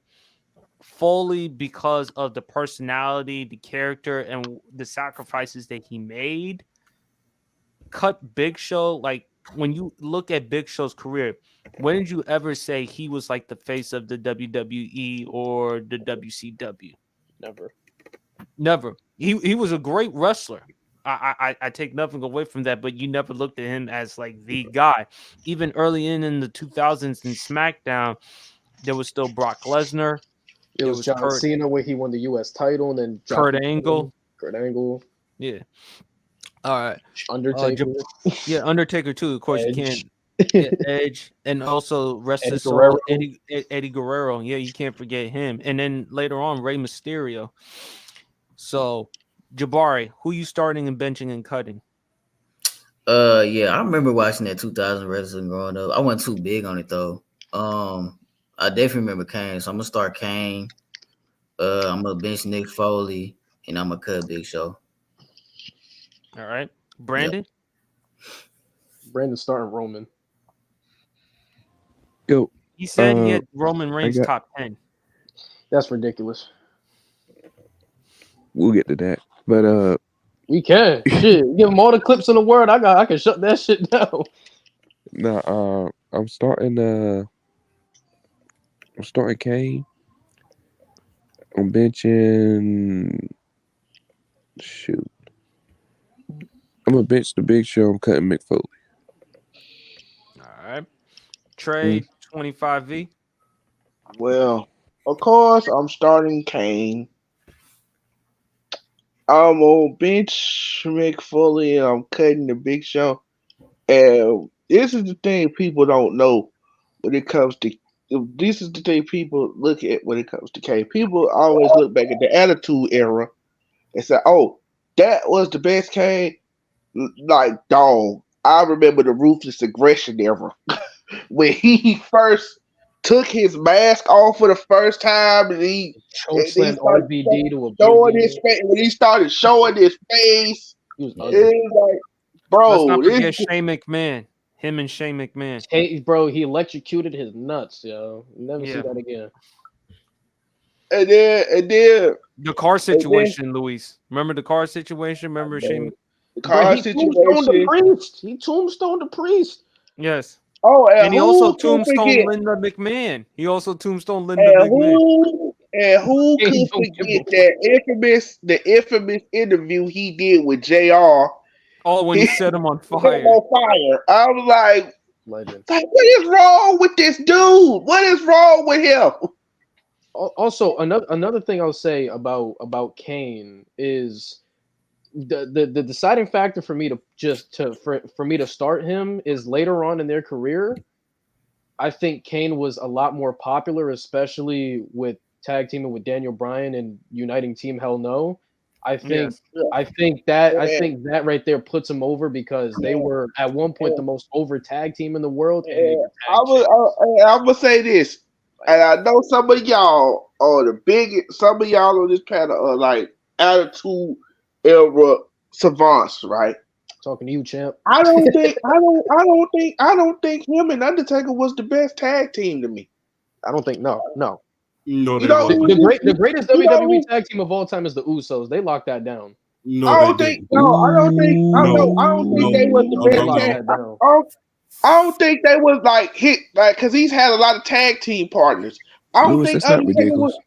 Foley, because of the personality, the character, and the sacrifices that he made, cut Big Show. Like when you look at Big Show's career, when did you ever say he was like the face of the WWE or the WCW? Never. He was a great wrestler. I take nothing away from that, but you never looked at him as like the guy. Even early in the 2000s in SmackDown, there was still Brock Lesnar. It was John Cena where he won the U.S. title, and then Kurt Angle. Yeah. All right. Undertaker. Undertaker too. Of course, Edge. you can't. Edge, and also rest his soul, Eddie Guerrero. Yeah, you can't forget him. And then later on, Rey Mysterio. So, Jabari, who you starting and benching and cutting? Yeah, I remember watching that 2000 wrestling growing up. I wasn't too big on it though. I definitely remember Kane, so I'm gonna start Kane. I'm gonna bench Nick Foley, and I'm gonna cut Big Show. All right, Brandon. Yep. Brandon starting Roman. Go. He said he had Roman Reigns top 10. That's ridiculous. We'll get to that, but we can. Shit, give him all the clips in the world. I can shut that shit down. No, I'm starting Kane. I'm benching. Shoot. I'm gonna bench the Big Show. I'm cutting Mick Foley. All right. Trey 25V. Well, of course, I'm starting Kane. I'm gonna bench Mick Foley, and I'm cutting the Big Show. And this is the thing people don't know when it comes to. This is the thing people look at when it comes to Kane. People always look back at the Attitude Era and say, "Oh, that was the best Kane." Like, dog, I remember the Ruthless Aggression Era when he first took his mask off for the first time, and he chokeslammed RVD to a showing his face. When he started showing his face, it was like, bro, let's not forget Shane McMahon. Him and Shane McMahon. Hey, bro, he electrocuted his nuts, yo. Never see that again. And then the car situation, Luis. Remember the car situation? Remember Shane? The car situation. He tombstoned the priest. Yes. Oh, and he also tombstoned Linda McMahon. McMahon. And who could forget the infamous interview he did with JR? Oh, when he set him on fire. I was like, legend. Like, what is wrong with this dude? What is wrong with him? Also, another thing I'll say about Kane is the deciding factor for me for me to start him is later on in their career. I think Kane was a lot more popular, especially with tag teaming with Daniel Bryan and uniting Team Hell No. I think that right there puts him over because they were at one point the most over tag team in the world. I'm gonna say this, and I know some of y'all on this panel are like Attitude Era savants, right? Talking to you, champ. I don't think him and Undertaker was the best tag team to me. I don't think no. No, You they know wasn't. The greatest You know WWE who- tag team of all time is the Usos. They locked that down. No, I don't they think. didn't. No, I don't think. I don't think they was the No, They best no, locked no. tag. that down. I don't think they was like hit like because he's had a lot of tag team partners. I don't Lewis, think that's not Undertaker ridiculous. was.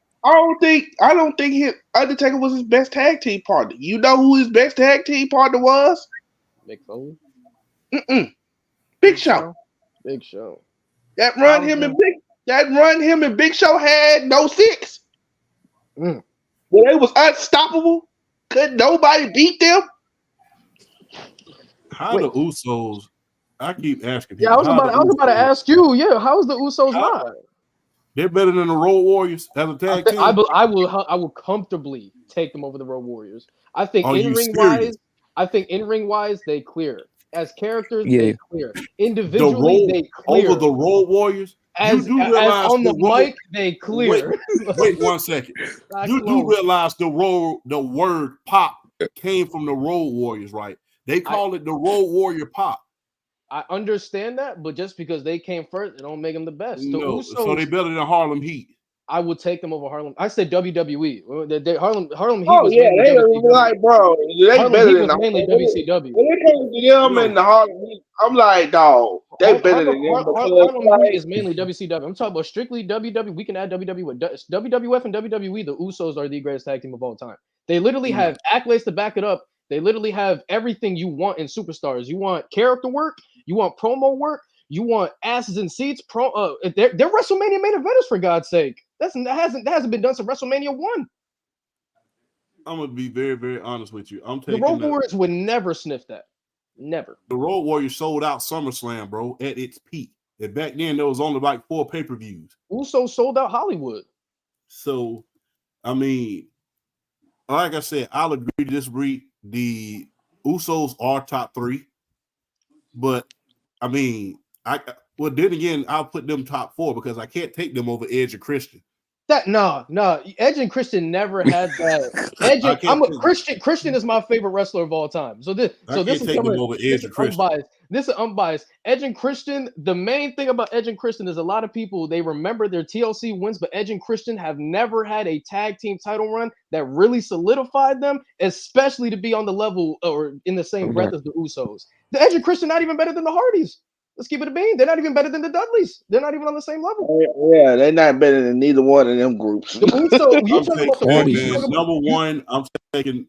I don't think Undertaker was his best tag team partner. You know who his best tag team partner was? Mick Foley. Big Show. Big Show. That run him and Big Show had no 6. Mm. Well, they was unstoppable. Couldn't nobody beat them. How the Usos? I keep asking. Yeah, I was people, about to ask you. Yeah, how is the Usos not? They're better than the Road Warriors as a tag team. I will comfortably take them over the Road Warriors. I think Are you in ring wise, they clear. As characters, Yeah. they clear. Individually, they clear. over the Road Warriors. As you do realize on the Road- mic, they clear. Wait 1 second. Not You do close. realize the word pop came from the Road Warriors, right? They call it the Road Warrior pop. I understand that, but just because they came first, it don't make them the best. The No, Usos, so they better than Harlem Heat. I would take them over Harlem. I said WWE. Harlem Heat Oh was yeah, mainly they WCW. were like, bro, they Harlem better Heat than was mainly WCW. When it comes to them and the Harlem Heat, I'm like, dog, they better than them. Harlem Heat is mainly WCW. I'm talking about strictly WWE. We can add WWE. WWF and WWE, the Usos are the greatest tag team of all time. They literally have accolades to back it up. They literally have everything you want in superstars. You want character work. You want promo work. You want asses and seats. They're WrestleMania main eventers, for God's sake. That hasn't been done since WrestleMania 1. I'm gonna be very, very honest with you. I'm The taking Road Warriors would never sniff that. Never. the Road Warriors sold out SummerSlam, bro, at its peak. And back then there was only like 4 pay-per-views. Usos sold out Hollywood. So, I mean, like I said, I'll agree to disagree. The Usos are top 3, but I mean, then again, I'll put them top 4 because I can't take them over Edge and Christian. No. Edge and Christian never had that. Christian is my favorite wrestler of all time. This is take them over Edge and Christian. unbiased. This is unbiased. Edge and Christian. The main thing about Edge and Christian is a lot of people they remember their TLC wins, but Edge and Christian have never had a tag team title run that really solidified them, especially to be on the level or in the same breath as the Usos. The Edge and Christian not even better than the Hardys. Let's keep it a bean. They're not even better than the Dudleys. They're not even on the same level. Yeah, they're not better than neither one of them groups. The Usos, number one, I'm taking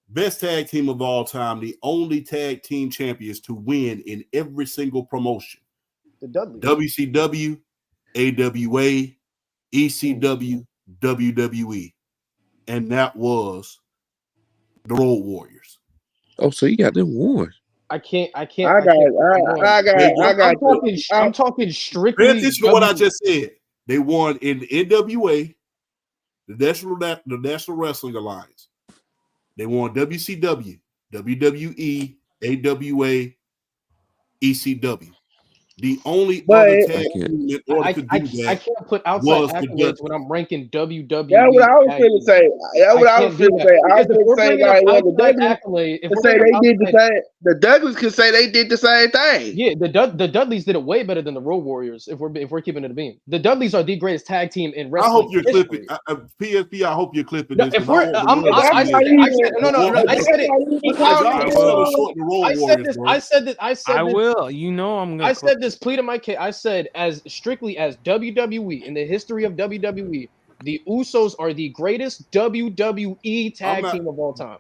best tag team of all time, the only tag team champions to win in every single promotion. The Dudleys. WCW, AWA, ECW, WWE. And that was the Road Warriors. Oh, so you got them one. I can't. I'm talking strictly. Pay attention to what I just said. They won in the NWA, the National Wrestling Alliance. They won WCW, WWE, AWA, ECW. The only other tag team in order to do that I can't put outside accolades when I'm ranking WWE. That's what I was going to say. That's what I was going to say. I was going to say, like, well, the Douglas could say they did the same thing. Yeah, the Dudleys did it way better than the Road Warriors. If we're keeping it a beam, the Dudleys are the greatest tag team in wrestling. I hope you're clipping. PSP, I hope you're clipping this. If we're, I said this. I will. You know, I'm gonna. I said this plea to my case. I said, as strictly as WWE in the history of WWE, the Usos are the greatest WWE tag team of all time,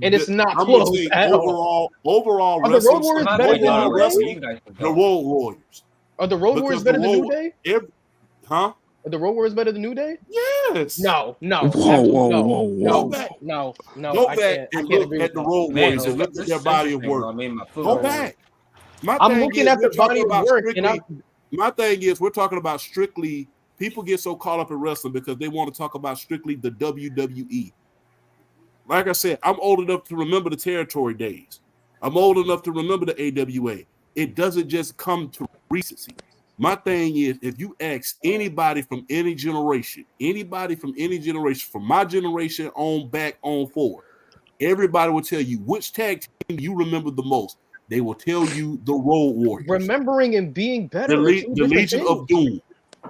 and it's not close at all. Overall, are the Road Warriors better than the New Day? The Road Warriors. Are the Road Warriors better than New Day? Are the Road Warriors better than New Day? Yes. No. Go back. No. Go back and look at the Road Warriors and look at their body of work. Go back. I'm looking at the body of work, and my thing is, we're talking about strictly. People get so caught up in wrestling because they want to talk about strictly the WWE. Like I said, I'm old enough to remember the territory days. I'm old enough to remember the AWA. It doesn't just come to recency. My thing is, if you ask anybody from any generation, from my generation on back on forward, everybody will tell you which tag team you remember the most. They will tell you the Road Warriors. Remembering and being better. The Legion of Doom.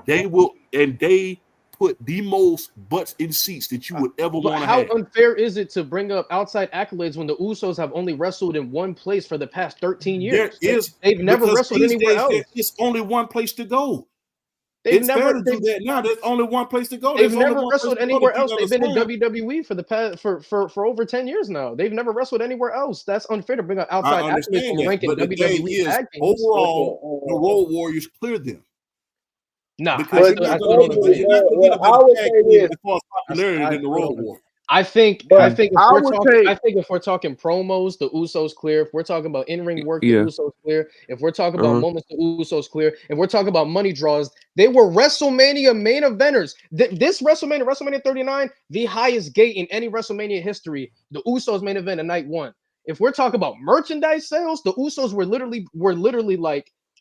They will, and they put the most butts in seats that you would ever want to have. How unfair is it to bring up outside accolades when the Usos have only wrestled in one place for the past 13 years? They've never wrestled anywhere else. It's only one place to go. It's fair to do that now. There's only one place to go. They've never wrestled anywhere else. They've been in WWE for the past for over 10 years now. They've never wrestled anywhere else. That's unfair to bring up outside accolades from ranking WWE tag teams. Overall, the Road Warriors cleared them. Nah, because you're not going to get a better tag team as far as popularity than the Road Warriors. I think if we're talking promos, the Usos clear. If we're talking about in-ring work, the Usos clear. If we're talking about moments, the Usos clear. If we're talking about money draws, they were WrestleMania main eventers. This WrestleMania 39, the highest gate in any WrestleMania history. The Usos main event at night one. If we're talking about merchandise sales, the Usos were literally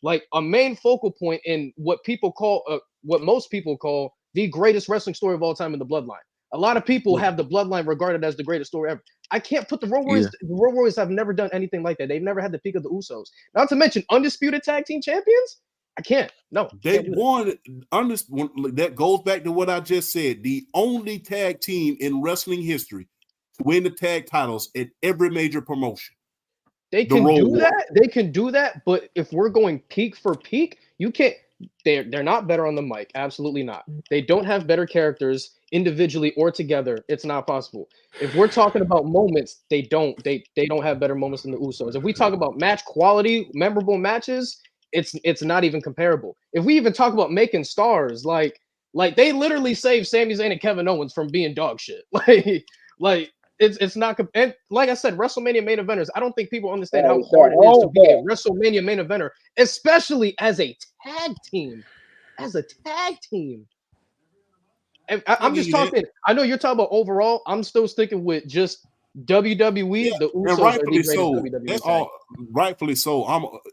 like a main focal point in what most people call the greatest wrestling story of all time in the Bloodline. A lot of people have the Bloodline regarded as the greatest story ever. I can't put the Road Warriors. The Road Warriors have never done anything like that. They've never had the peak of the Usos. Not to mention undisputed tag team champions. I can't. No, they won. That goes back to what I just said. The only tag team in wrestling history to win the tag titles at every major promotion. They can do that. They can do that. But if we're going peak for peak, you can't. They're not better on the mic. Absolutely not. They don't have better characters individually or together. It's not possible. If we're talking about moments, they don't have better moments than the Usos. If we talk about match quality, memorable matches, it's not even comparable. If we even talk about making stars, like they literally saved Sami Zayn and Kevin Owens from being dog shit. It's not, and like I said, WrestleMania main eventers. I don't think people understand how hard it is to be a WrestleMania main eventer, especially as a tag team. I'm just talking. I know you're talking about overall. I'm still sticking with just WWE. Yeah, the Usos and rightfully so. WWE That's all. Rightfully so.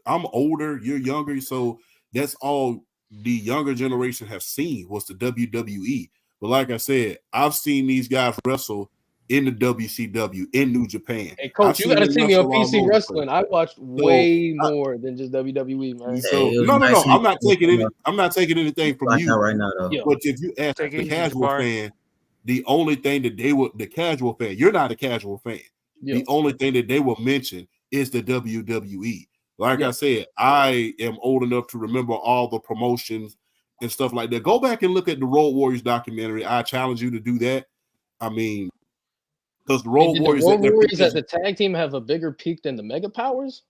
I'm older. You're younger. So that's all the younger generation have seen was the WWE. But like I said, I've seen these guys wrestle in the WCW in New Japan. Hey, Coach, you got to see me on PC Wrestling. I watched way more than just WWE, man. So no. I'm not taking anything from you right now, though. But if you ask the casual fan, the only thing that the casual fan, you're not a casual fan. The only thing that they will mention is the WWE. Like I said, I am old enough to remember all the promotions and stuff like that. Go back and look at the Road Warriors documentary. I challenge you to do that. I mean, because the Road Warriors as a tag team have a bigger peak than the Mega Powers?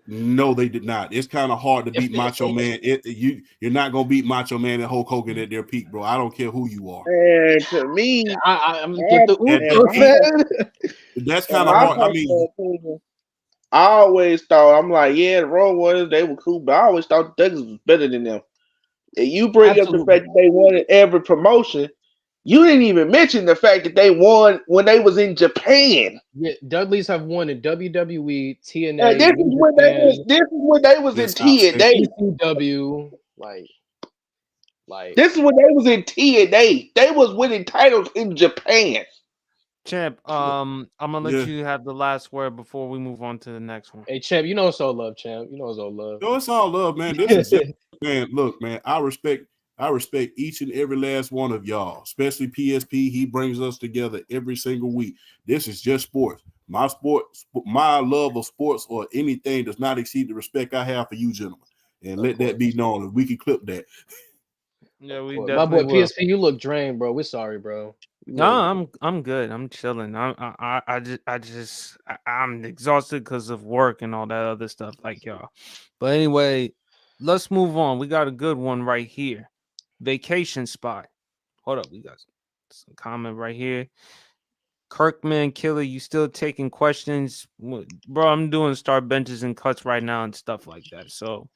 No, they did not. It's kind of hard to beat Macho Man. You're not gonna beat Macho Man and Hulk Hogan at their peak, bro. I don't care who you are. And to me, that's kind of hard. I mean, I always thought the Road Warriors, they were cool, but I always thought the Thugs was better than them. And you bring up the fact that they won in every promotion. You didn't even mention the fact that they won when they was in Japan. Yeah, Dudleys have won in WWE, TNA. This is when they was in TNA. ECW, this is when they was in TNA. They was winning titles in Japan. Champ, I'm gonna let you have the last word before we move on to the next one. Hey, Champ, you know it's all love, Champ. You know it's all love. No, it's all love, man. This is man. Look, man, I respect each and every last one of y'all, especially PSP. He brings us together every single week. This is just sports. My love of sports or anything does not exceed the respect I have for you, gentlemen. And let that be known. We can clip that. Yeah, we my definitely boy will. PSP, you look drained, bro. We're sorry, bro. No, I'm good. I'm chilling. I'm exhausted because of work and all that other stuff, like y'all. But anyway, let's move on. We got a good one right here. Vacation spot. Hold up, we got some comment right here. Kirkman Killer, you still taking questions? Bro, I'm doing start benches and cuts right now and stuff like that. So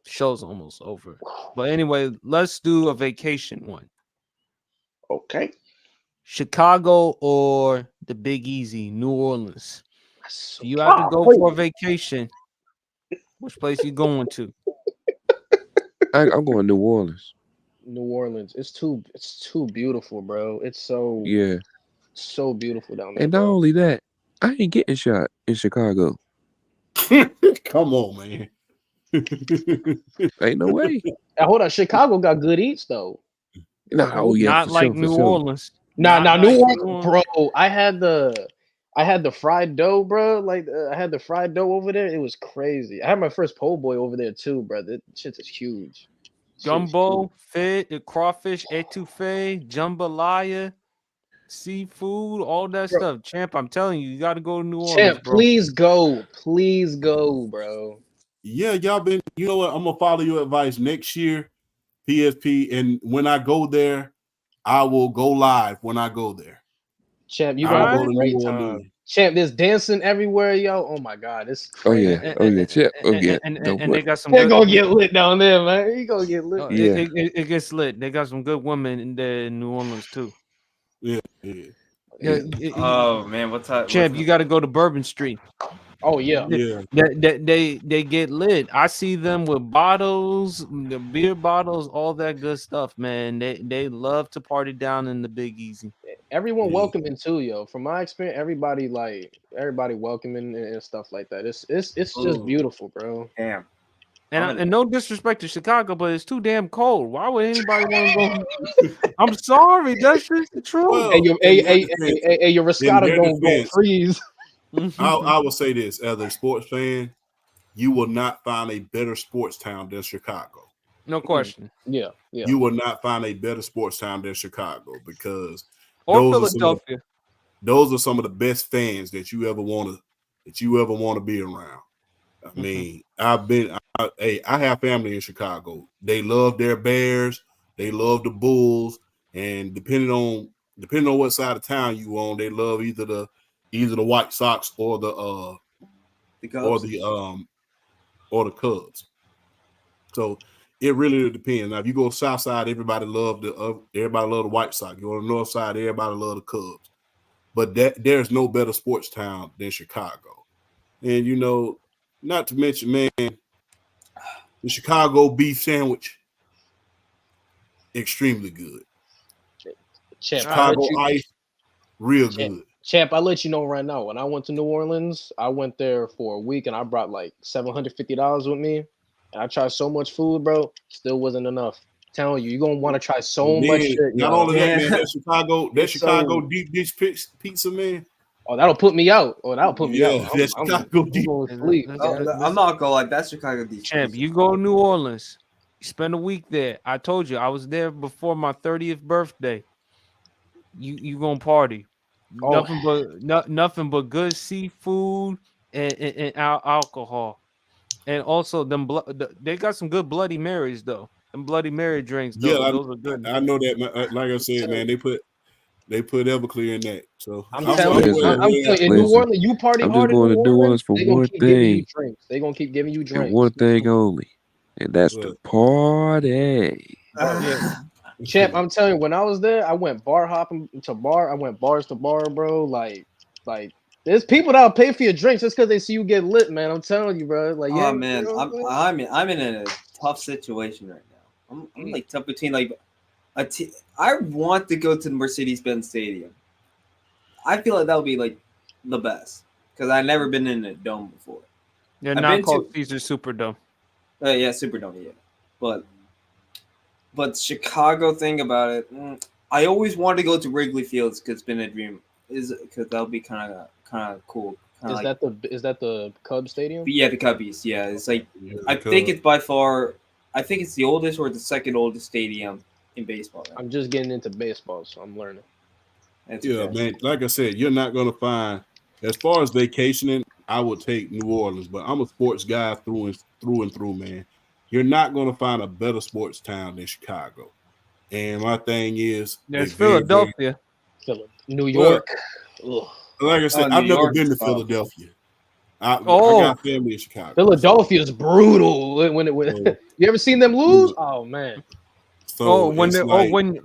show's almost over. But anyway, let's do a vacation one. Okay. Chicago or the Big Easy, New Orleans? You have to go for a vacation. Which place you going to? I'm going New Orleans. New Orleans. It's too beautiful, bro. It's so So beautiful down there. And not Bro. only that, I ain't getting shot in Chicago. Come on, man. Ain't no way. Hold on, Chicago got good eats though. Nah, oh yeah, Not for like sure, for New sure. Orleans. Nah, Not New like Orleans, bro. I had the fried dough, bro. Like I had the fried dough over there. It was crazy. I had my first po' boy over there too, bro. That shit is huge. Gumbo, crawfish, etouffee, jambalaya, seafood, all that Bro. stuff. Champ, I'm telling you, you got to go to New Orleans, Champ, bro. please go, bro. Yeah, y'all been. You know what? I'm gonna follow your advice next year, PSP, and when I go there, I will go live when I go there. Champ, you I gonna will have go a to great New time. Orleans. Champ, there's dancing everywhere, yo. Oh my god, it's crazy. Oh yeah, Chip. Oh yeah. And Don't they got some They're good. gonna get lit down there, man. You gonna get lit. Oh, Yeah. it gets lit. They got some good women in there in New Orleans too. Yeah. Oh man, what's that? Champ, you got to go to Bourbon Street. Oh yeah. Yeah. They get lit. I see them with bottles, the beer bottles, all that good stuff, man. They love to party down in the Big Easy. Everyone Yeah. welcoming too, yo. From my experience, everybody welcoming and stuff like that. It's just Ooh. beautiful, bro. Damn. And no disrespect to Chicago, but it's too damn cold. Why would anybody want to go? I'm sorry, that's just the truth. Well, Hey, your Riscata gonna freeze. I will say this: as a sports fan, you will not find a better sports town than Chicago. No question. Yeah. You will not find a better sports town than Chicago because Or those Philadelphia. those are some of the best fans that you ever want to be around. I mean, I have family in Chicago. They love their Bears, they love the Bulls, and depending on what side of town you on, they love either the White Sox or the Cubs. or the Cubs. So it really depends. Now, if you go south side, everybody love the White Sox. You go to the north side, everybody love the Cubs. But there's no better sports town than Chicago. And not to mention, man, the Chicago beef sandwich, extremely good. Champ, Chicago ice, real good. Champ, I let you know right now. When I went to New Orleans, I went there for a week and I brought like $750 with me. And I tried so much food, bro. Still wasn't enough. I'm telling you, you're gonna want to try so much shit. Not yo. only that, man, that Chicago So- deep dish pizza, man. Oh, that'll put me out. That'll put me Yeah, out. that Chicago I'm deep. going to sleep. I'm not gonna like that's Chicago DC. Champ, you go to New Orleans, you spend a week there. I told you I was there before my 30th birthday. You gonna party. Oh. Nothing but good seafood and alcohol. And also they got some good Bloody Marys though. And Bloody Mary drinks though. Yeah, those are good. I know that. Man. Like I said, man, they put Everclear in that. So I'm telling you, in New Orleans, you party I'm hard just going in to New New Orleans, Orleans for they gonna one keep giving you thing. drinks. They gonna keep giving you And drinks. one thing only. And that's the party. Champ, I'm telling you, when I was there, I went bar hopping to bar. I went bars to bar, bro. Like there's people that'll pay for your drinks just because they see you get lit, man. I'm telling you, bro. Like, Oh yeah, man, you know what I mean? I'm in a tough situation right now. I'm like tough between like I want to go to the Mercedes-Benz Stadium. I feel like that would be like the best because I've never been in a dome before. They're I've not been called Caesar Superdome. Yeah, Superdome, yeah. But Chicago thing about it, I always wanted to go to Wrigley Fields because it's been a dream. Because that'll be kind of cool. Is that the Cubs stadium? Yeah, the Cubbies. Yeah, it's like I think it's by far. I think it's the oldest or the second oldest stadium in baseball. Right? I'm just getting into baseball, so I'm learning. Man. Like I said, you're not gonna find. As far as vacationing, I would take New Orleans, but I'm a sports guy through and through, man. You're not gonna find a better sports town than Chicago. And my thing is, there's Philadelphia, New York. Like I said, I've never been to Philadelphia. I got family in Chicago. Philadelphia is brutal. When you ever seen them lose? Oh man. So when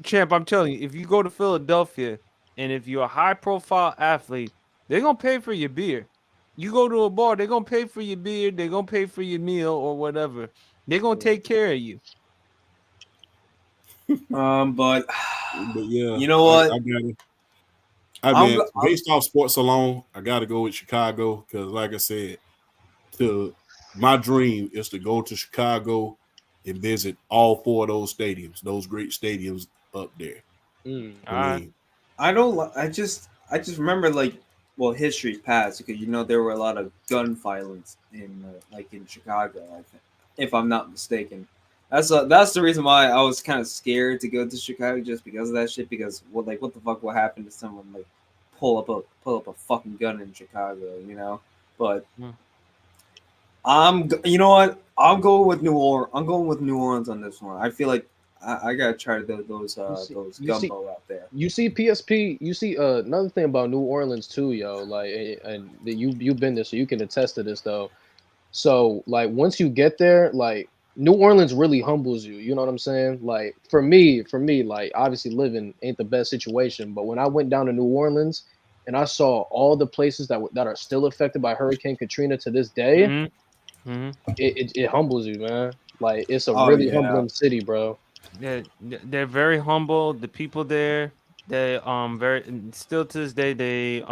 Champ, I'm telling you, if you go to Philadelphia and if you're a high profile athlete, they're gonna pay for your beer. You go to a bar, they're gonna pay for your beer, they're gonna pay for your meal or whatever. They're gonna take care of you. But yeah, you know what? Based off sports alone, I got to go with Chicago because, like I said, my dream is to go to Chicago and visit all 4 of those stadiums, those great stadiums up there. I just remember history's past because there were a lot of gun violence in Chicago, I think, if I'm not mistaken. That's the reason why I was kind of scared to go to Chicago, just because of that shit. Because what the fuck will happen to someone pull up a fucking gun in Chicago, But I'm going with New Orleans. I'm going with New Orleans on this one. I feel like I gotta try those gumbo out there. You see PSP. You see another thing about New Orleans too, yo. And you've been there, so you can attest to this though. So once you get there, New Orleans really humbles you. You know what I'm saying? For me, obviously living ain't the best situation, but when I went down to New Orleans and I saw all the places that are still affected by Hurricane Katrina to this day, it humbles you, man. It's a really humbling city, bro. They're very humble. The people there, they very still to this day they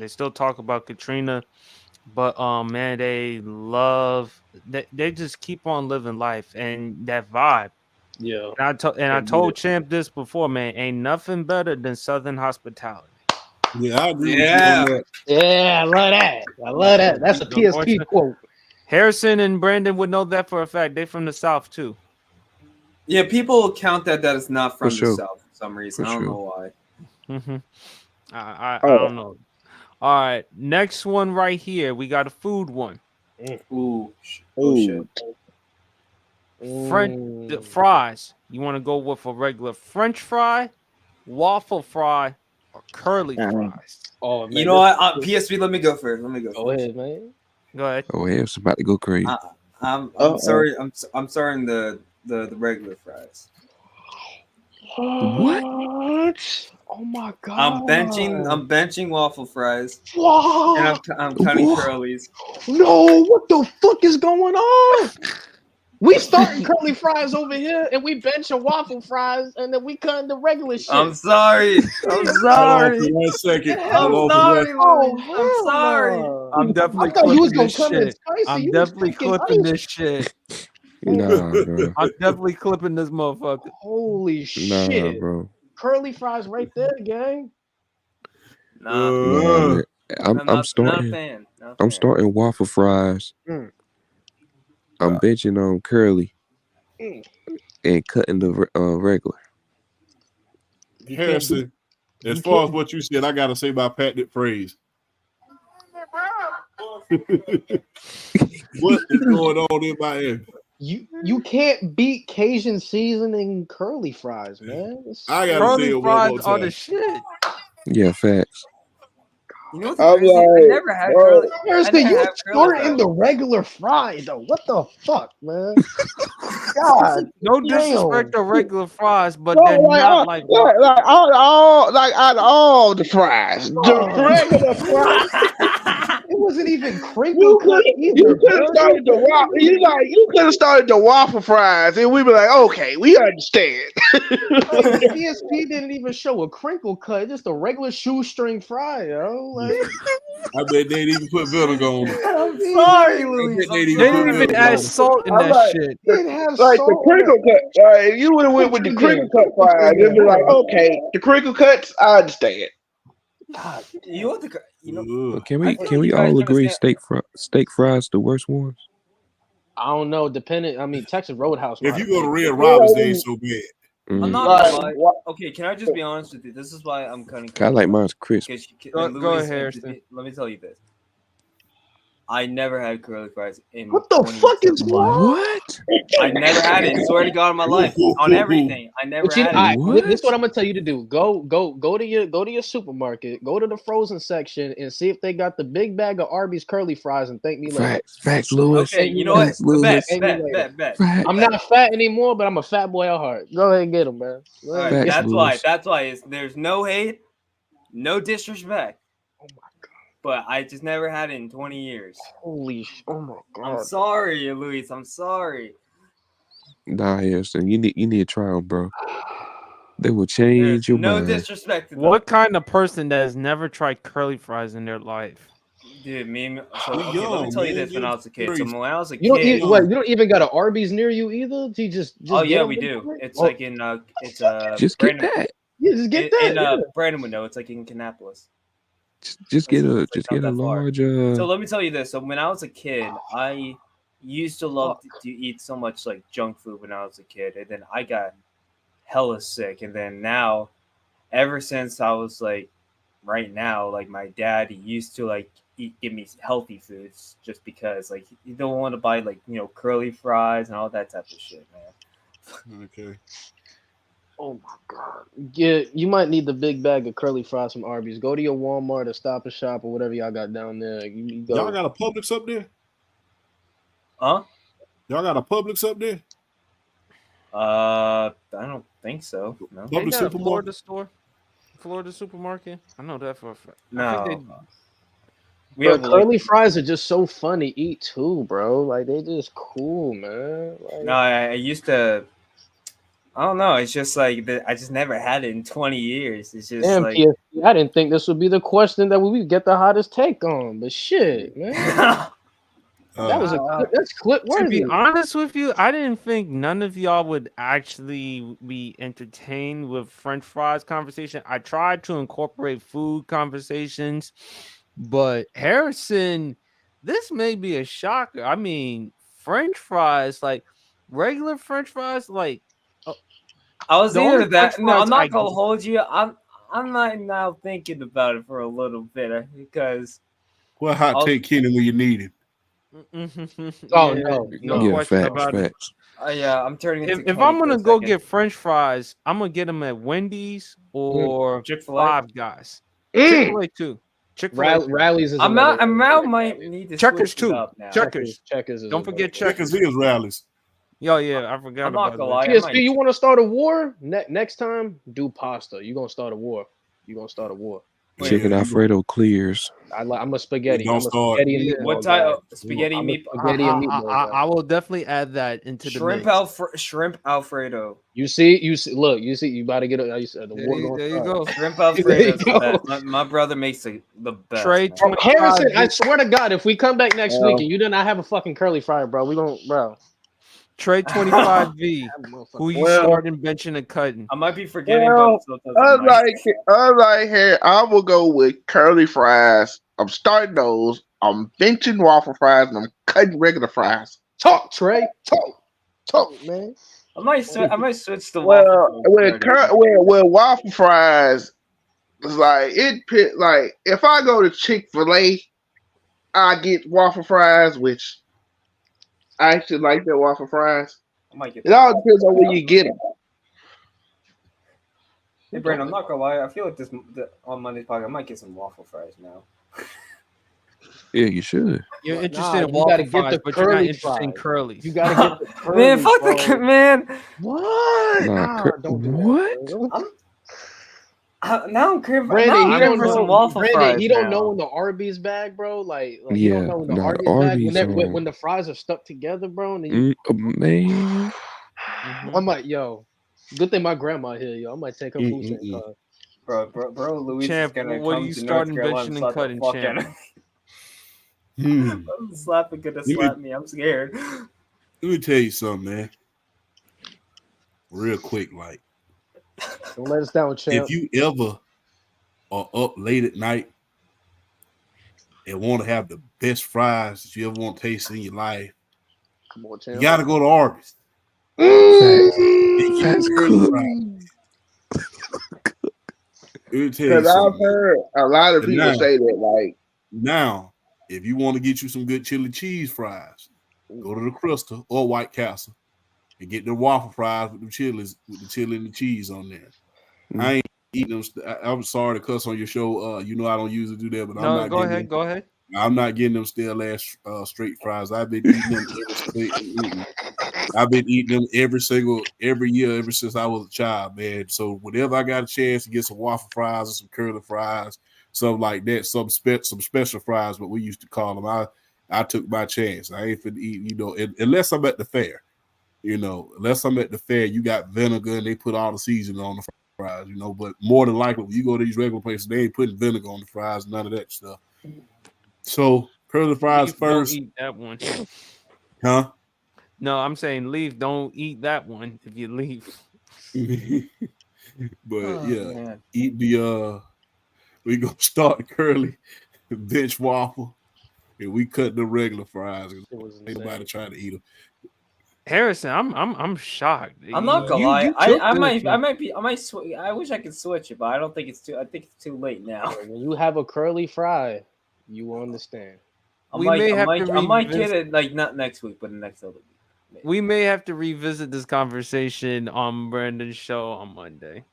still talk about Katrina. But man, they just keep on living life and that vibe. Yeah. And I told Champ this before, man. Ain't nothing better than Southern hospitality. Yeah, I agree with you Yeah. on that. Yeah, I love that. That's a PSP quote. Harrison and Brandon would know that for a fact. They're from the South too. Yeah, people count that is not from For the sure. South for some reason. I don't know why. I don't know. All right, next one right here. We got a food one. Ooh, shit. The fries. You want to go with a regular French fry, waffle fry, or curly fries? Oh, man, You know what? PSP, let me go first. Go ahead, man. Go ahead. Oh, yeah, it's about to go crazy. I'm sorry. I'm sorry. The regular fries. What? Oh my god! I'm benching waffle fries. What? And I'm cutting curlies. No, what the fuck is going on? We starting curly fries over here, and we benching waffle fries, and then we cutting the regular shit. I'm sorry. I'm sorry. Hold on for 1 second. I'm sorry. I'm sorry. I'm definitely I thought you was clipping gonna this come in shit. spicy. I'm You was definitely thinking clipping ice. this shit. Nah, bro. I'm definitely clipping this motherfucker. Holy Nah, shit! bro. Curly fries right there, gang. Nah, Nah. man. I'm not a starting. fan. Not a I'm fan. starting waffle fries. I'm benching on curly and cutting the regular. Harrison, as far as what you said, I gotta say my patented phrase. What is going on in Miami? You can't beat Cajun seasoning curly fries, man. I gotta say Curly it one fries more are time. the shit. Yeah, facts. You know what's I'm crazy? I like, never had bro. curly. I Harrison, never you had curly starting fries. the regular fry though. What the fuck, man? God, No disrespect to regular fries, but No, they're not like out of all the fries, the regular fries. it wasn't even crinkle cut either. You could have bro. started the waffle. You could have started the waffle fries, and we'd be like, okay, we understand. Like, PSP didn't even show a crinkle cut, just a regular shoestring fry, yo. Like, I bet they didn't even put vinegar on it. I'm sorry, I Louis. bet they they didn't even didn't put even vinegar add on it. salt in I'm that like, shit. they didn't have Like salt the on crinkle it. cut. If you would have went with the crinkle cut fries, it'd be like, okay, the crinkle cuts, I understand. God, You know what the Ugh. Can I we feel can like we you guys all agree understand. steak fries the worst ones? I don't know. Depending, I mean, Texas Roadhouse. If might you have go to been- Red Robin's, they ain't so bad. I'm not Like, gonna lie. Okay, can I just be honest with you? This is why I'm cutting. I like mine's crisp. Go ahead, Harrison. Let me tell you this. I never had curly fries in What the 20 fuck years is of my life. What? I never had it. Swear to God, in my life, on everything, I never But you, had all it. right, What? this is what I'm gonna tell you to do. Go to your supermarket. Go to the frozen section and see if they got the big bag of Arby's curly fries and thank me later. Facts, Lewis. Okay, you know what? Facts, Lewis. Bet. Facts. I'm not fat anymore, but I'm a fat boy at heart. Go ahead and get them, man. Go All ahead right, and Facts, get 'em. Lewis. that's why there's no hate, no disrespect. Oh my god! But I just never had it in 20 years. Oh my I'm god! sorry, Luis. I'm sorry. Nah, Harrison, you need to try them, bro. They will change There's your no mind. disrespect to them. What kind of person that has never tried curly fries in their life? Dude, me. So We okay, let me young, tell you man. this. When Get I it was a kid, so crazy. when I was a You don't kid, eat what? You don't even got an Arby's near you either. You just oh get yeah, a we Big do. Mac? It's Oh, like in it's Just get Brandon. that. yeah, just get that. Yeah. Brandon would know. It's like in Kannapolis. Just get a It's just not get a that far. large. So let me tell you this. So when I was a kid, I used to love to eat so much like junk food when I was a kid, and then I got hella sick, and then now, ever since I was like, right now, like my dad, he used to like give me healthy foods just because like you don't want to buy like curly fries and all that type of shit, man. Okay. Oh my god. Yeah, you might need the big bag of curly fries from Arby's. Go to your Walmart or Stop and Shop or whatever y'all got down there. You go. Y'all got a Publix up there? Huh? Y'all got a Publix up there? I don't think so. No. They Publix got a Florida supermarket? store, Florida supermarket. I know that for a fact. I No. think We But have like, curly fries are just so fun to eat too, bro. Like they just cool, man. Like, no, I used to. I don't know. It's just like I just never had it in 20 years. It's just damn, like PSP, I didn't think this would be the question that we would get the hottest take on. But shit, man. That was that's clip To be worthy. honest with you, I didn't think none of y'all would actually be entertained with French fries conversation. I tried to incorporate food conversations, but Harrison, this may be a shocker. I mean, French fries, like regular French fries, like I was the either only that. French No, fries I'm not I gonna get- hold you. I'm not now thinking about it for a little bit because What hot take Kenny when you need it? Oh Yeah, no, no Yeah, question facts, about it. facts. yeah, I'm turning into If Kenny I'm for a gonna go second. get French fries, I'm gonna get them at Wendy's or Chick-fil-A? Five Guys. Mm. Chick-fil-A too. Chick-fil-A. too. Rallies is I'm another not. I one. now might need to Checkers switch it too. up now. Checkers. Checkers is Don't another forget one. checkers. Checkers is rallies. Yo, yeah, I forgot I'm not about gonna that. lie. I PSP, might. you want to start a war? Next time, do pasta. You gonna start a war. You gonna start a war. Chicken Alfredo clears. I'm a spaghetti. Don't I'm a start. spaghetti and Yeah. meatball What guy. type? Spaghetti I'm a meatball. spaghetti and meatball guy. I will definitely add that into the Shrimp mix. Shrimp Alfredo. You see, look, you see, you about to get a. The war There, gonna there you start. go. Shrimp There Alfredo you is the go. best. My brother makes the best. Trade man. 25 Harrison, I V. swear to God, if we come back next Well, week and you did not have a fucking curly fry, bro, we gonna, bro. Trade 25 V. That motherfucker- Who you Well- starting, benching, and cutting? I might be forgetting, Well, but sometimes I might. unlike here, I will go with curly fries. I'm starting those. I'm benching waffle fries and I'm cutting regular fries. Talk, Trey. Talk, man. I might switch to Well, waffle. well, waffle fries is like like if I go to Chick-fil-A, I get waffle fries, which I actually like their waffle fries. I might get It all depends on where you get them. Hey, Brandon, I'm not gonna lie. I feel like on Monday's podcast, I might get some waffle fries now. Yeah, you should. You're Nah, interested in you waffle gotta get fries, the but you're not curly interested in fries. curlies. You gotta get the curly. Man, fuck bro. the man. What? Nah, Nah, don't do what? that. Bro. Now I'm craving. Brandon, now he I'm don't craving for know. some waffle Brandon, fries he don't now. know in the Arby's bag, bro. Like he Yeah, don't know in the nah, Arby's Arby's, bag when the fries are stuck together, bro. And then man. I might, yo. Good thing my grandma here, yo. I might take her food stamp card. Bro, Luis Champ, is gonna what are come you to North starting, Carolina benching, and and slap the cutting, fuck champ? out of me. Slapping gonna slap me. I'm scared. Let me tell you something, man. Real quick, like Don't let us down, champ. if you ever are up late at night and want to have the best fries that you ever want to taste in your life, Come on, you champ. gotta go to Arby's. That's Curly cool. fries. Let me tell you Because I've something. heard a lot of And people now- say that, like, Now, if you want to get you some good chili cheese fries, go to the Crystal or White Castle and get the waffle fries with the chilies, with the chili and the cheese on there. I ain't eating them. I'm sorry to cuss on your show. You know I don't usually do that, but I'm No, not go getting ahead. them. Go ahead. I'm not getting them stale ass straight fries. I've been eating them every year ever since I was a child, man. So whenever I got a chance to get some waffle fries or some curly fries, something like that, some special fries, what we used to call them, I took my chance. I ain't finna eat, unless I'm at the fair. Unless I'm at the fair, you got vinegar and they put all the seasoning on the fries, you know. But more than likely, when you go to these regular places, they ain't putting vinegar on the fries, none of that stuff. So curly fries Leaf, first, don't eat that one. huh? No, I'm saying leave. Don't eat that one if you leave. But yeah, man. eat the we gonna start the curly bench waffle, and we cut the regular fries. It was Ain't nobody insane. trying to eat them. Harrison, I'm shocked. I'm not gonna You lie. took I this one. might I wish I could switch it, but I don't think it's too. I think it's too late now. When you have a curly fry, you will understand. We may have to I might get revisit- it like not next week, but the next other week. We may have to revisit this conversation on Brandon's show on Monday.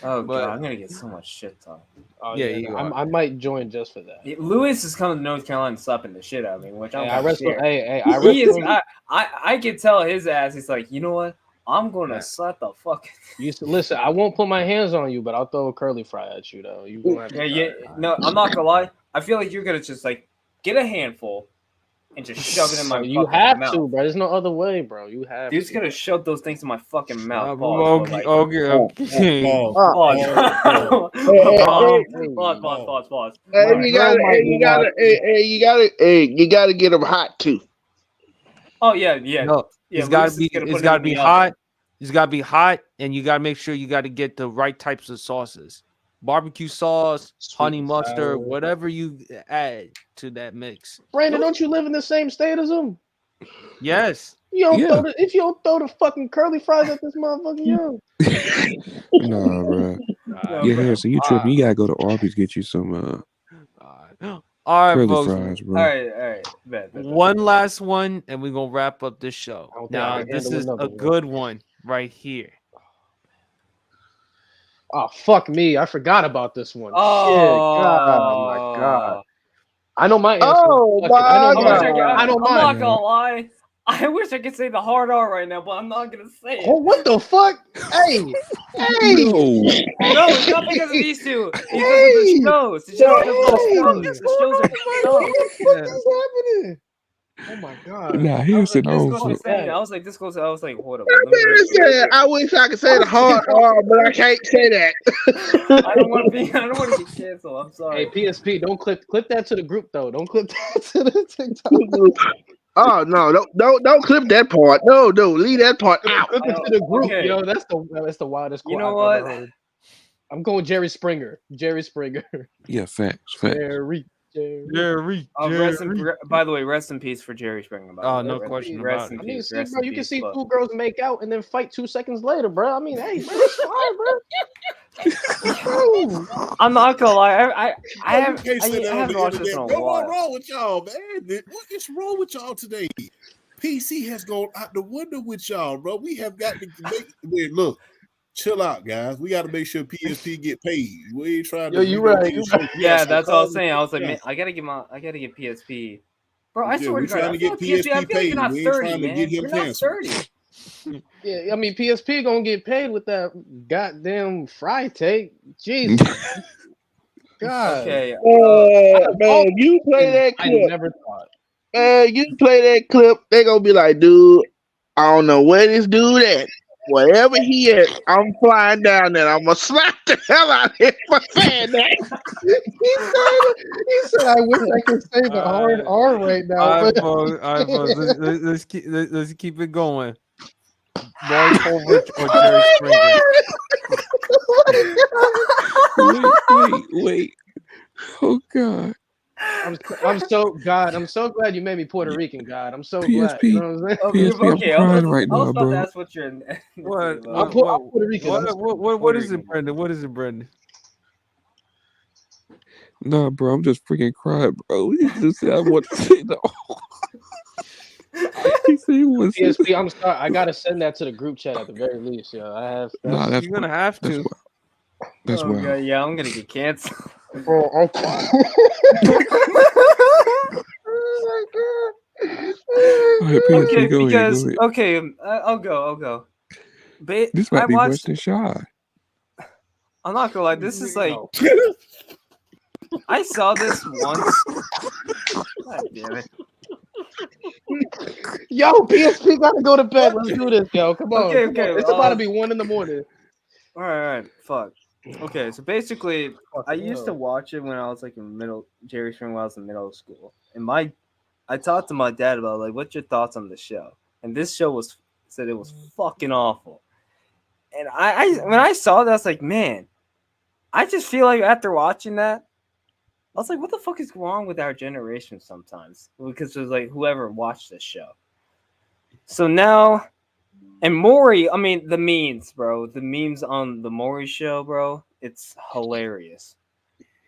Oh But- god, I'm gonna get so much shit talk. Oh, Yeah, you are. I might join just for that. Lewis is coming to North Carolina slapping the shit out of me, which I'm Hey, gonna share. I He is. wrestle. I can tell his ass. He's like, you know what? I'm gonna Yeah. slap the fuck. Listen, I won't put my hands on you, but I'll throw a curly fry at you though. You gonna have to Yeah. No, I'm not gonna lie. I feel like you're gonna just like get a handful and just shove it in my You fucking have mouth. to, bro. There's no other way, bro. You have Dude's to. gonna shove those things in my fucking mouth. Okay, okay. Pause. Hey, you gotta get them hot too. Oh yeah. No, Yeah, it's gotta Lewis is be. gonna put It's it gotta in be the hot. oven. It's gotta be hot, and you gotta make sure you gotta get the right types of sauces. Barbecue sauce, Sweet honey and mustard, sour. whatever you add to that mix. Brandon, don't you live in the same state as him? Yes. You don't Yeah. throw the, if you don't throw the fucking curly fries at this motherfucker, yo. Nah, bro. No, Yeah, bro. Harrison, you tripping? You gotta go to Arby's get you some All right, curly folks. fries, bro. All right. Bet. One last one, and we're gonna wrap up this show. I don't think I Now, can this handle is another a one. good one right here. Oh fuck me! I forgot about this one. Oh. Shit! God, my God! I know my answer. Oh, Fuck it. I know my mine. God. I know I'm mine. not gonna lie. I wish I could say the hard R right now, but I'm not gonna say it. Oh, what the fuck? Hey, No. No, it's not because of these two. It's because of the shows. It's just because of the shows. The shows are dumb. What the fuck is happening? Oh my God! Nah, I was Harrison like, this on goes for to say, I was like, this goes. I was like, hold up. I wish I could say the hard R, but I can't say that. I don't want to get canceled. I'm sorry. Hey, PSP, don't clip that to the group though. Don't clip that to the TikTok. Oh no! Don't clip that part. No, leave that part out. Clip it to the group, Okay. yo. That's the wildest You quote know I've ever what? heard. I'm going Jerry Springer. Yeah, facts. Jerry. By the way, rest in peace for Jerry Springer. by the Oh, way. no Rest- question rest about in it. I mean, peace, see, rest bro, in you can peace, see but- two girls make out and then fight 2 seconds later, bro. I mean, hey, bro, it's fine, bro. I'm not gonna lie. I You haven't can't say that on haven't the watched this in internet. a What's while. wrong with y'all, man? What is wrong with y'all today? PC has gone out the window with y'all, bro. We have got to man, look. Chill out, guys. We got to make sure PSP get paid. We ain't trying to. Yo, you right. You right. Yeah, that's what I was saying. I was like, man, I gotta get PSP. Bro, I Yeah, swear we to God, trying I to feel get like PSP. I PSP feel like you're not paid. We ain't 30, trying to man. get him You're not canceled. 30. Yeah, I mean, PSP gonna get paid with that goddamn fry take. Jesus. God. Okay. Man, you play that I clip. never thought. Man, you play that clip. They gonna be like, dude, I don't know where this dude at. Wherever he is, I'm flying down there. I'm gonna slap the hell out of him for saying that. He said, I wish I could say the hard R right now. All right, but- folks. Let's keep it going. Roy Colbert or Jerry Springer? Wait. Oh God. I'm so glad you made me Puerto Rican, God. I'm so glad. PSP. You know what I'm saying? PSP, I'm crying right I was now, about to bro. ask what your What? I'm Puerto Rican. What is it, Brendan? What is it, Brendan? Nah, bro, I'm just freaking crying, bro. He just said I want to say no. He said he wants to say PSP, I'm sorry. I gotta send that to the group chat at the very least. Yeah, I have. Nah, that's You're gonna have that's to. wild. That's Oh, wild. God, yeah, I'm gonna get canceled. Bro, Oh Alright, PSP, Okay, go because ahead. okay, I'll go. This I might be watched. worse than Shy. I'm not gonna lie. This is like I saw this once. God damn it. yo, PSP gotta go to bed. Let's do this, yo. Come on. Okay, come on. okay, It's about to be 1 a.m. All right. Fuck. Okay, so basically, I used to hell. watch it when I was like in Jerry Springer when I was in middle school, and I talked to my dad about like, what's your thoughts on the show? And this show said it was fucking awful. And I when I saw that, I was like, man, I just feel like after watching that, I was like, what the fuck is wrong with our generation sometimes? Because it was like whoever watched this show. So now, and Maury, I mean, the memes, bro. The memes on the Maury show, bro. It's hilarious.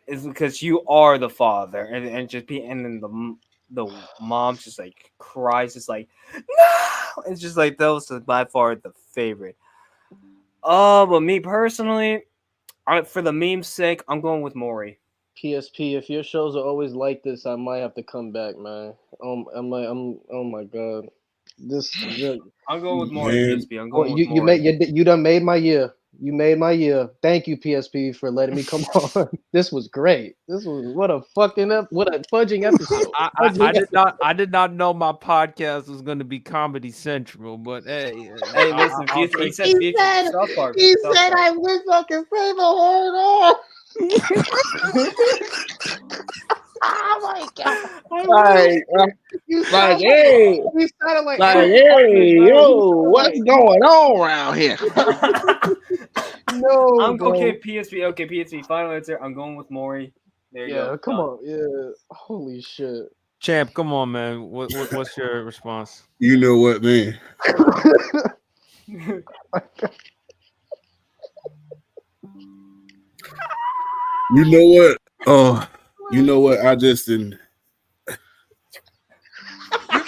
It's because you are the father, and then the mom just like cries, just like no. It's just like that was by far the favorite. But me personally, for the meme's sake, I'm going with Maury. PSP, if your shows are always like this, I might have to come back, man. Oh my god. I'm going with Maury, Man. PSP. I'm Well, going with you Maury. you done made my year. You made my year. Thank you, PSP, for letting me come on. This was great. This was what a fudging episode. I did not know my podcast was going to be Comedy Central, but hey, Hey, listen, I'll he take said it. South Park. He South said, Park. I wish I could say the word off. Oh my god! Like, You like, sound hey, you sounded like like, Aaron hey, Cartman, bro. yo, You sound what's like going on around here? No, bro. Okay, PSP. Okay, PSP. Final answer. I'm going with Maury. There you Yeah, go. come Done. on. Yeah. Holy shit. Champ, come on, man. What's your response? You know what, man? You know what? Oh, you know what? I just didn't. I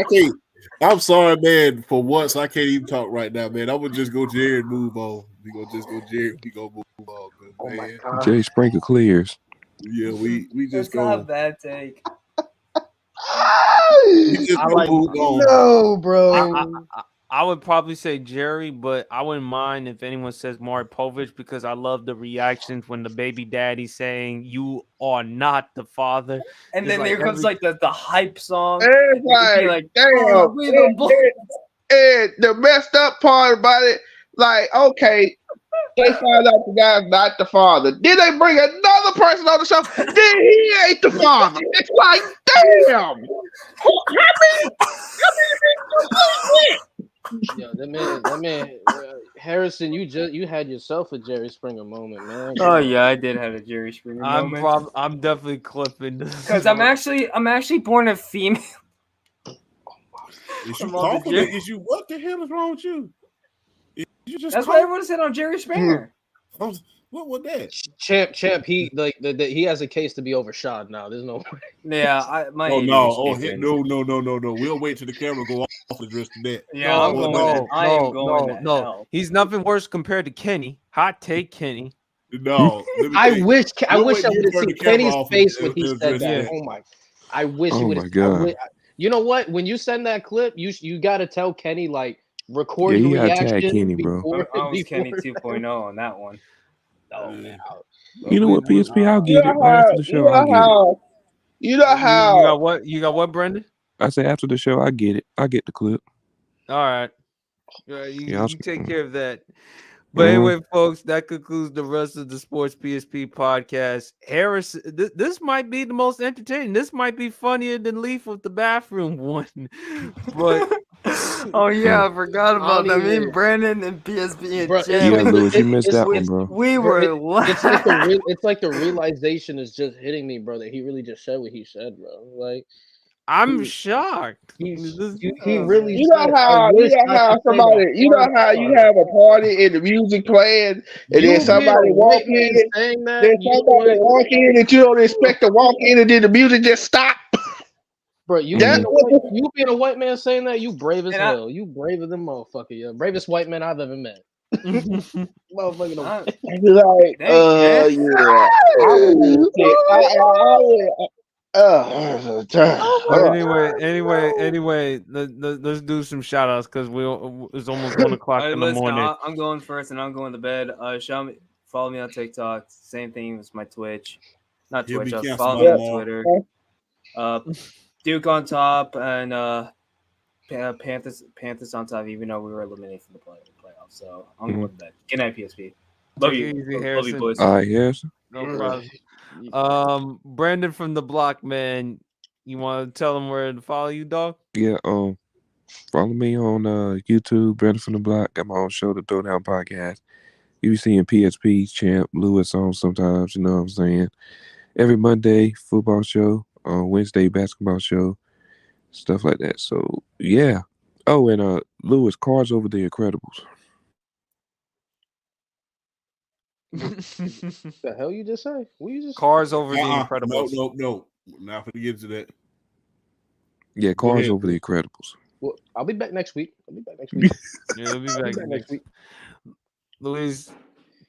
can't. I'm sorry, man. For once, I can't even talk right now, man. I would just go Jerry and move on. We gonna just go Jerry. We gonna move on, man. Jay Springer clears. Yeah, we just That's not a go. bad take. We just I go like- move on. No, bro. I would probably say Jerry, but I wouldn't mind if anyone says Maury Povich because I love the reactions when the baby daddy saying you are not the father. And It's then like there comes every- like the hype song. It's You'd be like, "Oh, damn. we the boy." And the messed up part about it, like, okay, they find out the guy's not the father. Then they bring another person on the show. Then he ain't the father. It's like, damn. Yo, that man, Harrison, you had yourself a Jerry Springer moment, man. Oh yeah, I did have a Jerry Springer moment. I'm definitely clipping Because I'm actually born a female. Is you I'm on the confident? Jerry- Is you what the hell is wrong with you? Is you just That's what everyone said on Jerry Springer. What was that? Champ, he he has a case to be overshot now. There's no way. Yeah, my Oh age no! is Oh kicking. no! We'll wait till the camera go off to address that. Yeah, I'm No, going. no, I am going. to no. hell. He's nothing worse compared to Kenny. Hot take, Kenny. No, let me I tell you, wish I we'll wish wait I till you would have turn seen the camera Kenny's off face and when he address said that. that. Oh my! I wish Oh he would my have. God. You know what? When you send that clip, you got to tell Kenny like record Yeah, your you gotta tag reaction Kenny, bro. before. I was before Kenny 2.0 on that one. Oh man. You know what, PSP? I'll You get it know right how, after the show. I'll get it. you know You how, got what? You got what, Brendan? I say after the show, I get it. I get the clip. All right. You Yeah, take care of that. But anyway, folks, that concludes the rest of the Sports PSP podcast. Harris, this might be the most entertaining. This might be funnier than Leaf with the bathroom one. But Oh yeah, I forgot about that. don't Me even- and Brandon and PSP and Bro, Jay. Yeah, Lewis, you missed that one, bro. We Bro, were it's like the realization is just hitting me, bro. That he really just said what he said, bro. Like I'm shocked. he Oh, really. you said, know how, "I you wish know I how could say somebody, the you know word how you father." have a party and the music playing, and You then somebody being a walk white man in, saying that, then you know somebody what? walk in that you don't expect to walk in, and then the music just stop. Bro, you That's being a white man saying that, you brave as And I- hell. You braver than motherfucker, yeah. Bravest white man I've ever met. Motherfucker, I- like, Thanks, man. yeah. Anyway, let's do some shout outs because it's almost 1 o'clock All right, in the listen, morning. I'm going first and I'm going to bed. Follow me on TikTok. Same thing as my Twitch. Not He'll be Twitch. canceled Follow by me on tomorrow. Twitter. Duke on top and Panthers on top, even though we were eliminated from the playoffs. now. So I'm going with that. Good night, PSP. Take Love you. it easy, Love you, Harrison. boys. All right, yes. No problem. Brandon from the block, man. You want to tell them where to follow you, dog? Yeah, follow me on YouTube, Brandon from the Block. Got my own show, the Throwdown Podcast. You be seeing PSP, Champ, Lewis on sometimes, you know what I'm saying? Every Monday, football show. On Wednesday, basketball show. Stuff like that. So, yeah. Oh, and Lewis, Cars Over the Incredibles. The hell you just say? What you just Cars Over the Incredibles. No. Not gonna get into that. Yeah, Go Cars ahead, Over bro. the Incredibles. Well, I'll be back next week. Yeah, we'll be I'll back next week. Luis,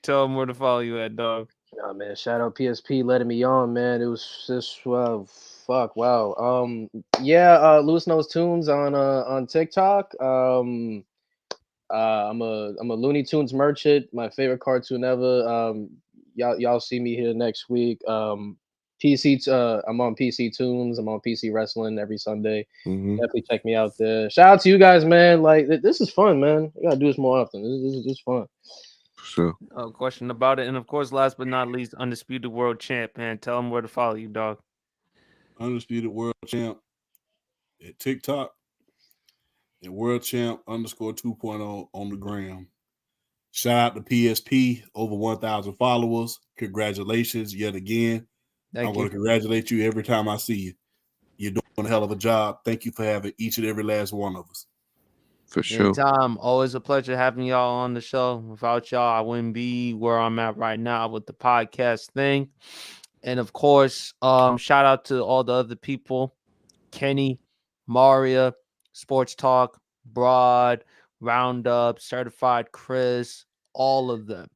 tell them where to follow you at, dog. Nah, man, shout out PSP letting me on, man. It was just fuck, wow. Lewis Knows Tunes on TikTok. I'm a Looney Tunes merchant, my favorite cartoon ever. Y'all see me here next week. I'm on PC Tunes. I'm on PC Wrestling every Sunday. Mm-hmm. Definitely check me out there. Shout out to you guys, man. Like this is fun, man. I gotta do this more often. This is fun. So, No question about it. And of course, last but not least, Undisputed World Champ, man. Tell them where to follow you, dog. Undisputed World Champ at TikTok and World Champ _2.0 on the gram. Shout out to PSP, over 1,000 followers. Congratulations yet again. I'm going to congratulate you every time I see you. You're doing a hell of a job. Thank you for having each and every last one of us. For sure. Anytime. Always a pleasure having y'all on the show. Without y'all, I wouldn't be where I'm at right now with the podcast thing. And of course, shout out to all the other people. Kenny, Maria, Sports Talk, Broad, Roundup, Certified Chris, all of them.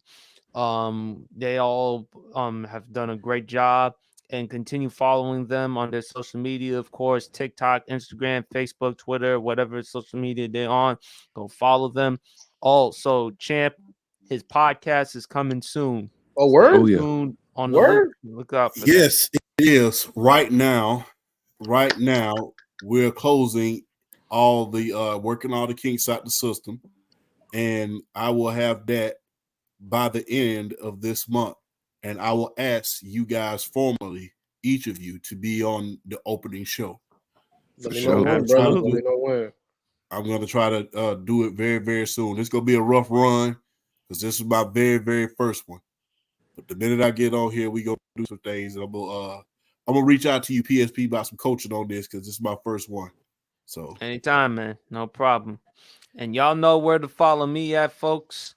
They all have done a great job, and continue following them on their social media, of course, TikTok, Instagram, Facebook, Twitter, whatever social media they're on. Go follow them. Also, Champ, his podcast is coming soon. Oh, word? Oh, yeah. Soon on Word? the look out for Yes, it is. Right now, we're closing all the working all the kinks out the system, and I will have that by the end of this month. And I will ask you guys formally, each of you, to be on the opening show. Let For me sure. know when, brother. Let Absolutely. me know when. I'm going to try to do it very, very soon. It's going to be a rough run because this is my very, very first one. But the minute I get on here, we go do some things. And I'm gonna reach out to you, PSP, about some coaching on this because this is my first one. So Anytime, man. No problem. And y'all know where to follow me at, folks.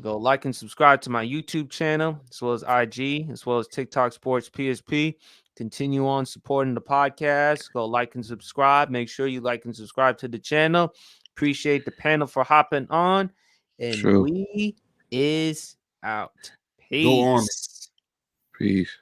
Go like and subscribe to my YouTube channel, as well as IG, as well as TikTok Sports PSP. Continue on supporting the podcast. Go like and subscribe. Make sure you like and subscribe to the channel. Appreciate the panel for hopping on. And Sure. we is out. Go on. Peace. Peace.